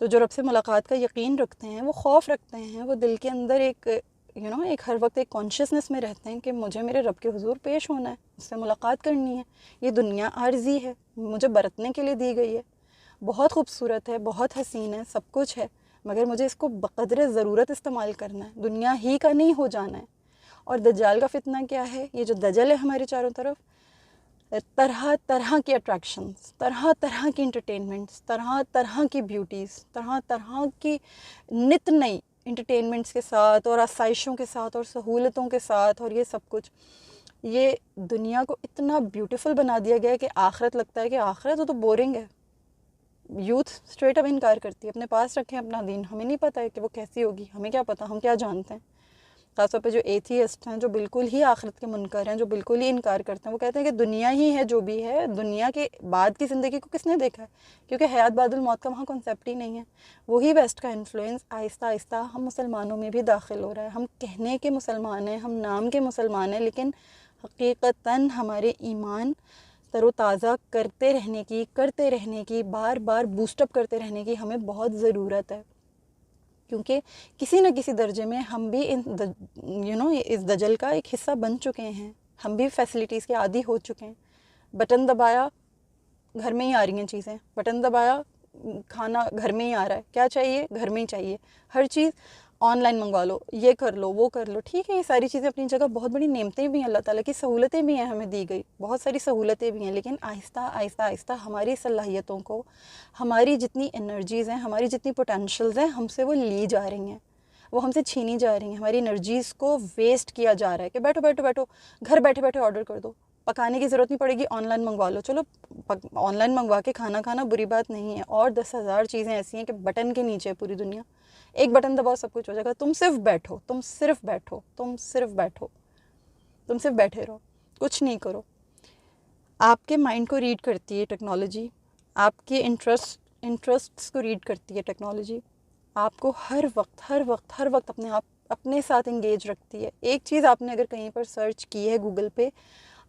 تو جو رب سے ملاقات کا یقین رکھتے ہیں، وہ خوف رکھتے ہیں، وہ دل کے اندر ایک ایک ہر وقت ایک کانشیسنس میں رہتے ہیں کہ مجھے میرے رب کے حضور پیش ہونا ہے، اس سے ملاقات کرنی ہے، یہ دنیا عارضی ہے، مجھے برتنے کے لیے دی گئی ہے، بہت خوبصورت ہے، بہت حسین ہے، سب کچھ ہے، مگر مجھے اس کو بقدر ضرورت استعمال کرنا ہے، دنیا ہی کا نہیں ہو جانا ہے۔ اور دجال کا فتنہ کیا ہے؟ یہ جو دجل ہے ہمارے چاروں طرف، طرح طرح کی اٹریکشنز، طرح طرح کی انٹرٹینمنٹس، طرح طرح کی بیوٹیز، طرح طرح کی نت نئی انٹرٹینمنٹس کے ساتھ اور آسائشوں کے ساتھ اور سہولتوں کے ساتھ، اور یہ سب کچھ یہ دنیا کو اتنا بیوٹیفل بنا دیا گیا ہے کہ آخرت لگتا ہے کہ آخرت تو بورنگ ہے۔ یوتھ اسٹریٹ اب انکار کرتی ہے، اپنے پاس رکھیں اپنا دین، ہمیں نہیں پتہ ہے کہ وہ کیسی ہوگی، ہمیں کیا پتہ، ہم کیا جانتے ہیں۔ خاص طور پہ جو ایتھیسٹ ہیں، جو بالکل ہی آخرت کے منکر ہیں، جو بالکل ہی انکار کرتے ہیں، وہ کہتے ہیں کہ دنیا ہی ہے جو بھی ہے، دنیا کے بعد کی زندگی کو کس نے دیکھا ہے، کیونکہ حیات بعد الموت کا وہاں کنسیپٹ ہی نہیں ہے۔ وہی ویسٹ کا انفلوئنس آہستہ آہستہ ہم مسلمانوں میں بھی داخل ہو رہا ہے۔ ہم کہنے کے مسلمان ہیں، ہم نام کے مسلمان ہیں، لیکن حقیقتاً ہمارے ایمان تر و تازہ کرتے رہنے کی بار بار بوسٹ اپ کرتے رہنے کی ہمیں بہت ضرورت ہے، کیونکہ کسی نہ کسی درجے میں ہم بھی اس دجل کا ایک حصہ بن چکے ہیں، ہم بھی فیسلٹیز کے عادی ہو چکے ہیں۔ بٹن دبایا گھر میں ہی آ رہی ہیں چیزیں، بٹن دبایا کھانا گھر میں ہی آ رہا ہے، کیا چاہیے گھر میں ہی چاہیے، ہر چیز آن لائن منگوا لو، یہ کر لو وہ کر لو۔ ٹھیک ہے، یہ ساری چیزیں اپنی جگہ بہت بڑی نعمتیں بھی ہیں، اللہ تعالیٰ کی سہولتیں بھی ہیں، ہمیں دی گئی بہت ساری سہولتیں بھی ہیں، لیکن آہستہ آہستہ آہستہ ہماری صلاحیتوں کو، ہماری جتنی انرجیز ہیں، ہماری جتنی پوٹینشیلز ہیں، ہم سے وہ لی جا رہی ہیں، وہ ہم سے چھینی جا رہی ہیں، ہماری انرجیز کو ویسٹ کیا جا رہا ہے کہ بیٹھو بیٹھو بیٹھو گھر بیٹھے بیٹھے آرڈر کر دو، پکانے کی ضرورت نہیں پڑے گی، آن لائن منگوا لو۔ چلو آن لائن منگوا کے کھانا کھانا بری بات نہیں ہے، اور 10,000 چیزیں ایسی ہیں کہ بٹن کے نیچے پوری دنیا، ایک بٹن دباؤ سب کچھ ہو جائے گا۔ تم صرف بیٹھو، تم صرف بیٹھو، تم صرف بیٹھو، تم صرف بیٹھے رہو، کچھ نہیں کرو۔ آپ کے مائنڈ کو ریڈ کرتی ہے ٹیکنالوجی، آپ کے انٹرسٹس کو ریڈ کرتی ہے ٹیکنالوجی، آپ کو ہر وقت اپنے ساتھ انگیج رکھتی ہے۔ ایک چیز آپ نے اگر کہیں پر سرچ کی ہے گوگل پہ،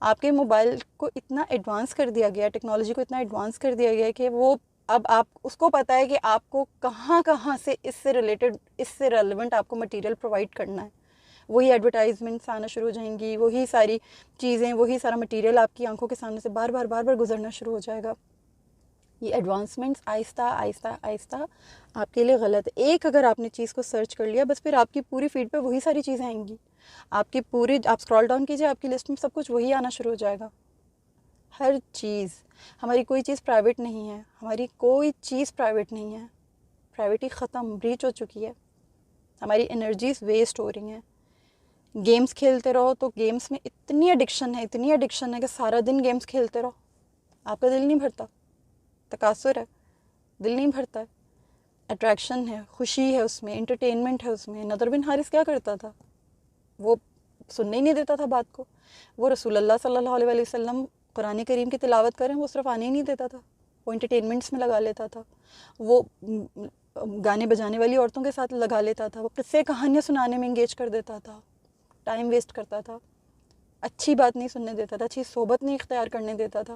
آپ کے موبائل کو اتنا ایڈوانس کر دیا گیا ہے، ٹیکنالوجی کو اتنا ایڈوانس کر دیا گیا ہے کہ وہ اب آپ اس کو پتہ ہے کہ آپ کو کہاں سے اس سے ریلیٹڈ، اس سے ریلیونٹ آپ کو مٹیریل پرووائڈ کرنا ہے۔ وہی ایڈورٹائزمنٹس آنا شروع ہو جائیں گی، وہی ساری چیزیں، وہی سارا مٹیریل آپ کی آنکھوں کے سامنے سے بار بار گزرنا شروع ہو جائے گا۔ یہ ایڈوانسمنٹس آہستہ آہستہ آپ کے لیے غلط ہے۔ ایک اگر آپ نے چیز کو سرچ کر لیا، بس پھر آپ کی پوری فیڈ پہ وہی ساری چیزیں آئیں گی، آپ اسکرول ڈاؤن کیجئے، آپ کی لسٹ میں سب کچھ وہی آنا شروع ہو جائے گا۔ ہر چیز، ہماری کوئی چیز پرائیویٹ نہیں ہے، ہماری کوئی چیز پرائیویٹ نہیں ہے، پرائیویٹی ختم، بریچ ہو چکی ہے، ہماری انرجیز ویسٹ ہو رہی ہیں۔ گیمز کھیلتے رہو تو گیمز میں اتنی ایڈکشن ہے کہ سارا دن گیمز کھیلتے رہو، آپ کا دل نہیں بھرتا، تکاثر ہے، دل نہیں بھرتا ہے، اٹریکشن ہے، خوشی ہے اس میں، انٹرٹینمنٹ ہے اس میں۔ نذر بن حارث کیا کرتا تھا؟ وہ سننے ہی نہیں دیتا تھا بات کو، وہ رسول اللہ صلی اللہ علیہ وسلم قرآن کریم کی تلاوت کریں، وہ صرف آنے ہی نہیں دیتا تھا، وہ انٹرٹینمنٹس میں لگا لیتا تھا، وہ گانے بجانے والی عورتوں کے ساتھ لگا لیتا تھا، وہ قصے کہانیاں سنانے میں انگیج کر دیتا تھا، ٹائم ویسٹ کرتا تھا، اچھی بات نہیں سننے دیتا تھا، اچھی صحبت نہیں اختیار کرنے دیتا تھا۔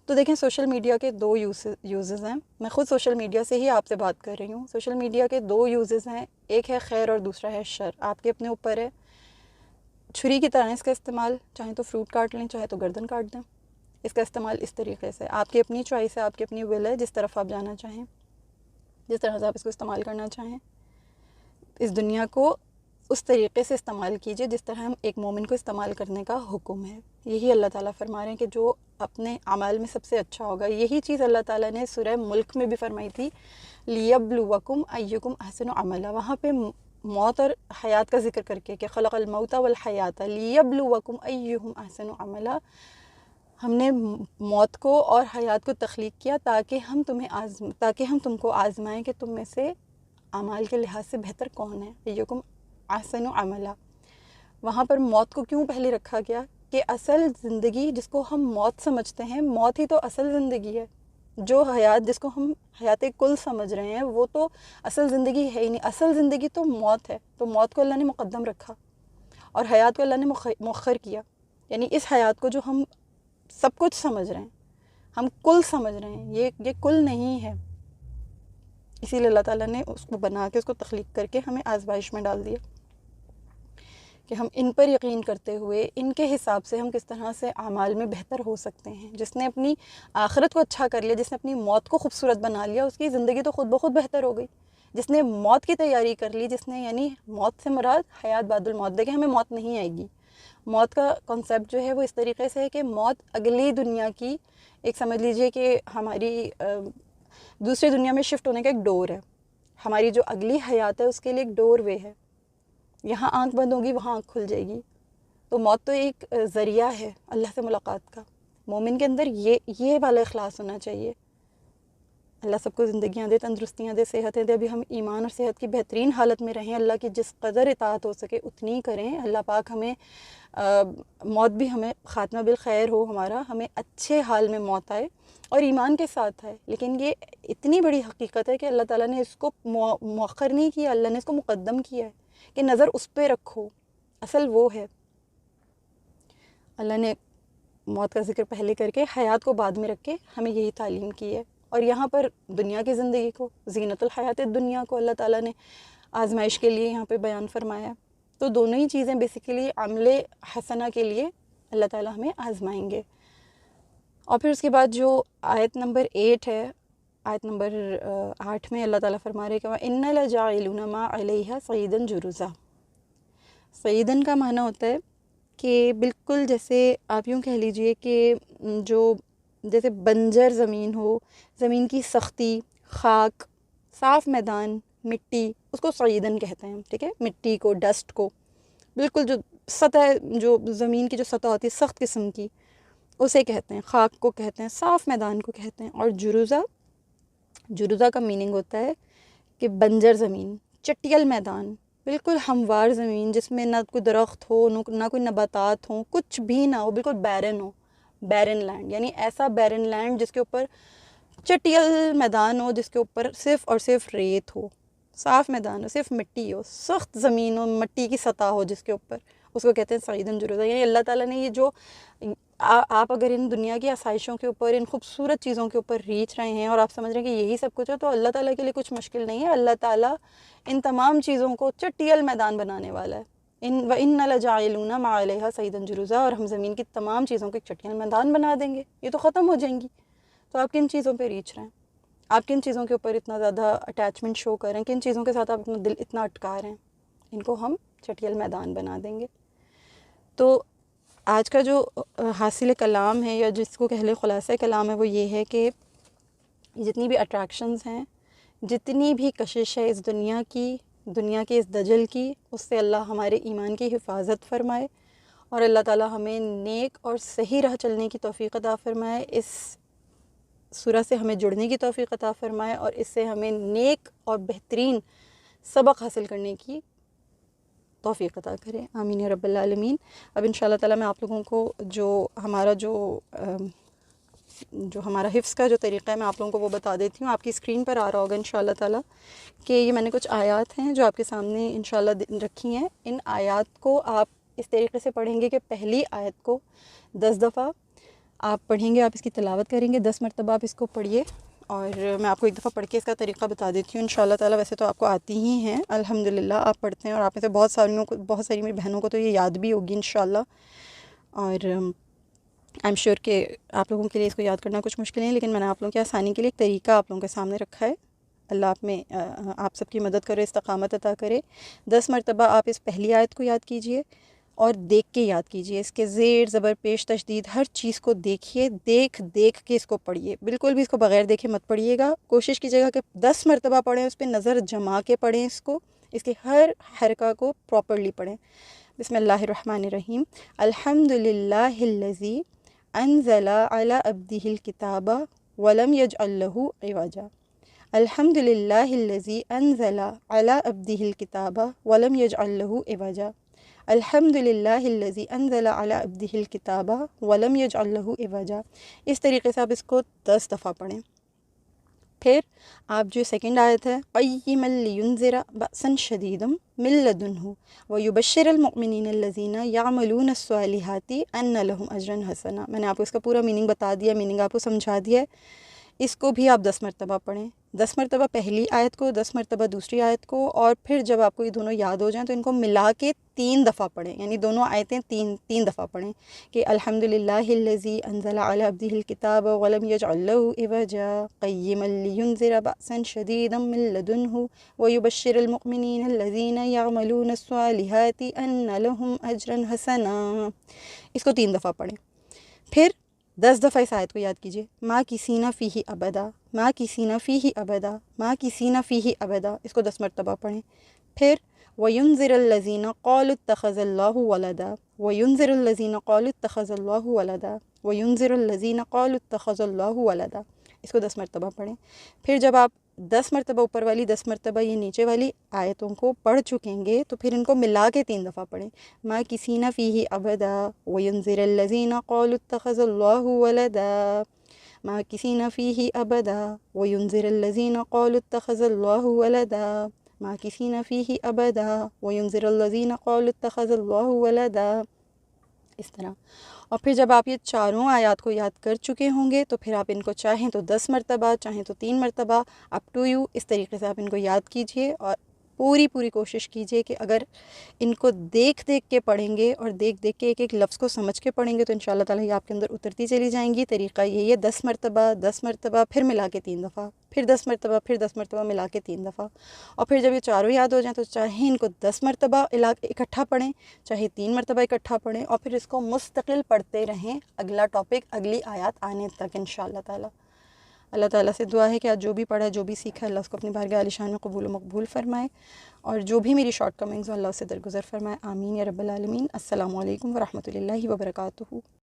تو دیکھیں، سوشل میڈیا کے دو یوزز ہیں، میں خود سوشل میڈیا سے ہی آپ سے بات کر رہی ہوں۔ سوشل میڈیا کے دو یوزز ہیں، ایک ہے خیر اور دوسرا ہے شر، آپ کے اپنے اوپر ہے۔ چھری کی طرح اس کا استعمال، چاہیں تو فروٹ کاٹ لیں، چاہے تو گردن کاٹ دیں، اس کا استعمال اس طریقے سے، آپ کی اپنی چوائس ہے، آپ کی اپنی ول ہے، جس طرف آپ جانا چاہیں، جس طرح سے آپ اس کو استعمال کرنا چاہیں۔ اس دنیا کو اس طریقے سے استعمال کیجئے جس طرح ہم ایک مومن کو استعمال کرنے کا حکم ہے۔ یہی اللہ تعالیٰ فرما رہے ہیں کہ جو اپنے اعمال میں سب سے اچھا ہوگا۔ یہی چیز اللہ تعالیٰ نے سورہ ملک میں بھی فرمائی تھی، لِيَبْلُوَكُمْ أَيُّكُمْ أَحْسَنُ عَمَلًا، وہاں پہ موت اور حیات کا ذکر کر کے کہ خلق الموت والحیات لِيَبْلُوَكُمْ أَيُّهُمْ أَحْسَنُ عَمَلًا، ہم نے موت کو اور حیات کو تخلیق کیا تاکہ ہم تم کو آزمائیں کہ تم میں سے اعمال کے لحاظ سے بہتر کون ہے۔ أَيُّكُمْ أَحْسَنُ عَمَلًا، وہاں پر موت کو کیوں پہلے رکھا گیا کہ اصل زندگی جس کو ہم موت سمجھتے ہیں، موت ہی تو اصل زندگی ہے۔ جو حیات جس کو ہم حیات کل سمجھ رہے ہیں، وہ تو اصل زندگی ہے ہی نہیں، اصل زندگی تو موت ہے۔ تو موت کو اللہ نے مقدم رکھا اور حیات کو اللہ نے مؤخر کیا، یعنی اس حیات کو جو ہم سب کچھ سمجھ رہے ہیں، ہم کل سمجھ رہے ہیں، یہ کل نہیں ہے۔ اسی لیے اللہ تعالیٰ نے اس کو بنا کے، اس کو تخلیق کر کے ہمیں آزمائش میں ڈال دیا۔ کہ ہم ان پر یقین کرتے ہوئے ان کے حساب سے ہم کس طرح سے اعمال میں بہتر ہو سکتے ہیں۔ جس نے اپنی آخرت کو اچھا کر لیا، جس نے اپنی موت کو خوبصورت بنا لیا، اس کی زندگی تو خود بخود بہتر ہو گئی۔ جس نے موت کی تیاری کر لی، جس نے یعنی موت سے مراد حیات بعد الموت، دیکھیں ہمیں موت نہیں آئے گی۔ موت کا کنسیپٹ جو ہے وہ اس طریقے سے ہے کہ موت اگلی دنیا کی ایک سمجھ لیجئے کہ ہماری دوسری دنیا میں شفٹ ہونے کا ایک ڈور ہے۔ ہماری جو اگلی حیات ہے اس کے لیے ایک ڈور وے ہے، یہاں آنکھ بند ہوگی وہاں آنکھ کھل جائے گی۔ تو موت تو ایک ذریعہ ہے اللہ سے ملاقات کا۔ مومن کے اندر یہ والا اخلاص ہونا چاہیے۔ اللہ سب کو زندگیاں دے، تندرستیاں دے، صحتیں دے، ابھی ہم ایمان اور صحت کی بہترین حالت میں رہیں، اللہ کی جس قدر اطاعت ہو سکے اتنی کریں۔ اللہ پاک ہمیں موت بھی ہمیں خاتمہ بالخیر ہو، ہمارا ہمیں اچھے حال میں موت آئے اور ایمان کے ساتھ آئے۔ لیکن یہ اتنی بڑی حقیقت ہے کہ اللہ تعالیٰ نے اس کو مؤخر نہیں کیا، اللہ نے اس کو مقدم کیا ہے کہ نظر اس پہ رکھو، اصل وہ ہے۔ اللہ نے موت کا ذکر پہلے کر کے حیات کو بعد میں رکھ کے ہمیں یہی تعلیم کی ہے، اور یہاں پر دنیا کی زندگی کو، زینت الحیات دنیا کو اللہ تعالیٰ نے آزمائش کے لیے یہاں پہ بیان فرمایا۔ تو دونوں ہی چیزیں بیسیکلی عمل حسنہ کے لیے اللہ تعالیٰ ہمیں آزمائیں گے۔ اور پھر اس کے بعد جو آیت نمبر 8 ہے، آیت نمبر 8 میں اللہ تعالیٰ فرما رہے کہ وَإِنَّ لَجَاعِلُونَ مَا عَلَيْهَا صَعِيدًا جُرُزًا۔ صعیدن کا معنی ہوتا ہے کہ بالکل جیسے آپ یوں کہہ لیجئے کہ جو جیسے بنجر زمین ہو، زمین کی سختی، خاک، صاف میدان، مٹی، اس کو صعیدن کہتے ہیں، ٹھیک ہے؟ مٹی کو، ڈسٹ کو، بالکل جو سطح، جو زمین کی جو سطح ہوتی ہے سخت قسم کی، اسے کہتے ہیں، خاک کو کہتے ہیں، صاف میدان کو کہتے ہیں۔ اور جروزہ کا میننگ ہوتا ہے کہ بنجر زمین، چٹیل میدان، بالکل ہموار زمین جس میں نہ کوئی درخت ہو، نہ کوئی نباتات ہوں، کچھ بھی نہ ہو، بالکل بیرن ہو، بیرن لینڈ، یعنی ایسا بیرن لینڈ جس کے اوپر چٹیل میدان ہو، جس کے اوپر صرف اور صرف ریت ہو، صاف میدان ہو، صرف مٹی ہو، سخت زمین ہو، مٹی کی سطح ہو جس کے اوپر، اس کو کہتے ہیں صعیدن جروزہ۔ یعنی اللہ تعالیٰ نے یہ جو آپ اگر ان دنیا کی آسائشوں کے اوپر، ان خوبصورت چیزوں کے اوپر ریچھ رہے ہیں اور آپ سمجھ رہے ہیں کہ یہی سب کچھ ہے، تو اللہ تعالیٰ کے لیے کچھ مشکل نہیں ہے۔ اللہ تعالیٰ ان تمام چیزوں کو چٹیل میدان بنانے والا ہے۔ وَإِنَّ لَجَاعِلُونَ مَا عَلَيْهَا صَعِيدًا جُرُزًا، اور ہم زمین کی تمام چیزوں کو ایک چٹیل میدان بنا دیں گے، یہ تو ختم ہو جائیں گی۔ تو آپ کن چیزوں پہ ریچھ رہے ہیں؟ آپ کن چیزوں کے اوپر اتنا زیادہ اٹیچمنٹ شو کر رہے ہیں؟ کن چیزوں کے ساتھ آپ اپنا دل اتنا اٹکا رہے ہیں؟ ان کو ہم چٹیل میدان بنا دیں گے۔ تو آج کا جو حاصل کلام ہے، یا جس کو کہہ لیں خلاصہ کلام ہے، وہ یہ ہے کہ جتنی بھی اٹریکشنز ہیں، جتنی بھی کشش ہے اس دنیا کے اس دجل کی، اس سے اللہ ہمارے ایمان کی حفاظت فرمائے، اور اللہ تعالیٰ ہمیں نیک اور صحیح راہ چلنے کی توفیق عطا فرمائے، اس سورہ سے ہمیں جڑنے کی توفیق عطا فرمائے، اور اس سے ہمیں نیک اور بہترین سبق حاصل کرنے کی توفیق عطا کرے، آمین یا رب العالمین۔ اب انشاءاللہ تعالیٰ میں آپ لوگوں کو جو ہمارا حفظ کا جو طریقہ ہے میں آپ لوگوں کو وہ بتا دیتی ہوں۔ آپ کی اسکرین پر آ رہا ہوگا انشاءاللہ تعالیٰ کہ یہ میں نے کچھ آیات ہیں جو آپ کے سامنے انشاءاللہ رکھی ہیں۔ ان آیات کو آپ اس طریقے سے پڑھیں گے کہ پہلی آیت کو 10 دفعہ آپ پڑھیں گے، آپ اس کی تلاوت کریں گے، 10 مرتبہ آپ اس کو پڑھیے، اور میں آپ کو ایک دفعہ پڑھ کے اس کا طریقہ بتا دیتی ہوں انشاءاللہ تعالیٰ۔ ویسے تو آپ کو آتی ہی ہیں الحمدللہ، آپ پڑھتے ہیں، اور آپ میں سے بہت ساری میری بہنوں کو تو یہ یاد بھی ہوگی انشاءاللہ، اور آئی ایم شیور کہ آپ لوگوں کے لیے اس کو یاد کرنا کچھ مشکل نہیں، لیکن میں نے آپ لوگوں کی آسانی کے لیے ایک طریقہ آپ لوگوں کے سامنے رکھا ہے۔ اللہ آپ سب کی مدد کرے، استقامت عطا کرے۔ 10 مرتبہ آپ اس پہلی آیت کو یاد کیجئے اور دیکھ کے یاد کیجئے، اس کے زیر زبر پیش تشدید ہر چیز کو دیکھیے، دیکھ کے اس کو پڑھیے، بالکل بھی اس کو بغیر دیکھے مت پڑھیے گا۔ کوشش کیجیے گا کہ 10 مرتبہ پڑھیں، اس پہ نظر جما کے پڑھیں، اس کے ہر حرکہ کو پراپرلی پڑھیں۔ بسم اللہ الرحمن الرحیم۔ الحمدللہ الذی انزل علی عبدہ الکتاب ولم یجعل لہ عوجا۔ الحمدللہ الذی انزل علی عبدہ الکتاب ولم یجعل لہ عوجا۔ الحمدللہ الذی انزل علی عبدہ الکتاب ولم یجعل لہ عوجا۔ اس طریقے سے آپ اس کو 10 دفعہ پڑھیں۔ پھر آپ جو سیکنڈ آیت ہے، قیما لینذر بأسا شدیدا من لدنہ ویبشر المؤمنین الذین یعملون الصالحات ان لہم اجرا حسنا۔ میں نے آپ کو اس کا پورا میننگ بتا دیا، میننگ آپ کو سمجھا دیا ہے۔ اس کو بھی آپ 10 مرتبہ پڑھیں، 10 مرتبہ پہلی آیت کو، 10 مرتبہ دوسری آیت کو، اور پھر جب آپ کو یہ دونوں یاد ہو جائیں تو ان کو ملا کے 3 دفعہ پڑھیں، یعنی دونوں آیتیں تین دفعہ پڑھیں کہ الحمدللہ الذی انزل علی عبدہ الکتاب ولم یجعل لہ عوجا قیما لینذر بأسا شدیدا من لدنہ ویبشر المؤمنین الذین یعملون الصالحات ان لہم اجرا حسنا۔ اس کو 3 دفعہ پڑھیں۔ پھر 10 دفعہ اس آیت کو یاد کیجیے، ما کسینا فیہ ابدا، ما کسینا فیہ ابدا، ما کسینا فیہ ابدا، اس کو 10 مرتبہ پڑھیں۔ پھر وَيُنذِرَ الَّذِينَ قَالُوا اتَّخَذَ اللَّهُ وَلَدًا، وَيُنذِرُ الَّذِينَ قَالُوا اتَّخَذَ اللَّهُ وَلَدًا، وَيُنذِرُ الَّذِينَ قَالُوا اتَّخَذَ اللَّهُ وَلَدًا، اس کو 10 مرتبہ پڑھیں۔ پھر جب آپ 10 مرتبہ اوپر والی، 10 مرتبہ یہ نیچے والی آیتوں کو پڑھ چکیں گے تو پھر ان کو ملا کے 3 دفعہ پڑھیں، ما کسینا فیہ ابدا، وَيُنذِرَ الَّذِينَ قَالُوا اتَّخَذَ اللَّهُ وَلَدًا، ما کسینا فیہ ابدا، وَيُنذِرَ الَّذِينَ قَالُوا اتَّخَذَ اللَّهُ وَلَدًا، ما کسینا فیہ ابدا، وَيُنذِرَ الَّذِينَ قَالُوا اتَّخَذَ اللَّهُ وَلَدًا، اس طرح۔ اور پھر جب آپ یہ چاروں آیات کو یاد کر چکے ہوں گے تو پھر آپ ان کو چاہیں تو 10 مرتبہ، چاہیں تو 3 مرتبہ، اپ ٹو یو، اس طریقے سے آپ ان کو یاد کیجئے، اور پوری کوشش کیجئے کہ اگر ان کو دیکھ کے پڑھیں گے اور دیکھ کے ایک ایک لفظ کو سمجھ کے پڑھیں گے تو انشاءاللہ تعالیٰ یہ آپ کے اندر اترتی چلی جائیں گی۔ طریقہ یہی ہے، 10 مرتبہ، 10 مرتبہ، پھر ملا کے 3 دفعہ، پھر 10 مرتبہ، پھر 10 مرتبہ ملا کے 3 دفعہ، اور پھر جب یہ چاروں یاد ہو جائیں تو چاہے ان کو 10 مرتبہ اکٹھا پڑھیں، چاہے 3 مرتبہ اکٹھا پڑھیں، اور پھر اس کو مستقل پڑھتے رہیں اگلا ٹاپک، اگلی آیات آنے تک انشاءاللہ تعالیٰ۔ اللہ تعالیٰ سے دعا ہے کہ آج جو بھی پڑھا ہے، جو بھی سیکھا ہے، اللہ اس کو اپنی بارگاہ عالی شان میں قبول و مقبول فرمائے، اور جو بھی میری شارٹ کمنگز ہوں اللہ اس سے درگزر فرمائے، آمین یا رب العالمین۔ السلام علیکم ورحمۃ اللہ وبرکاتہ۔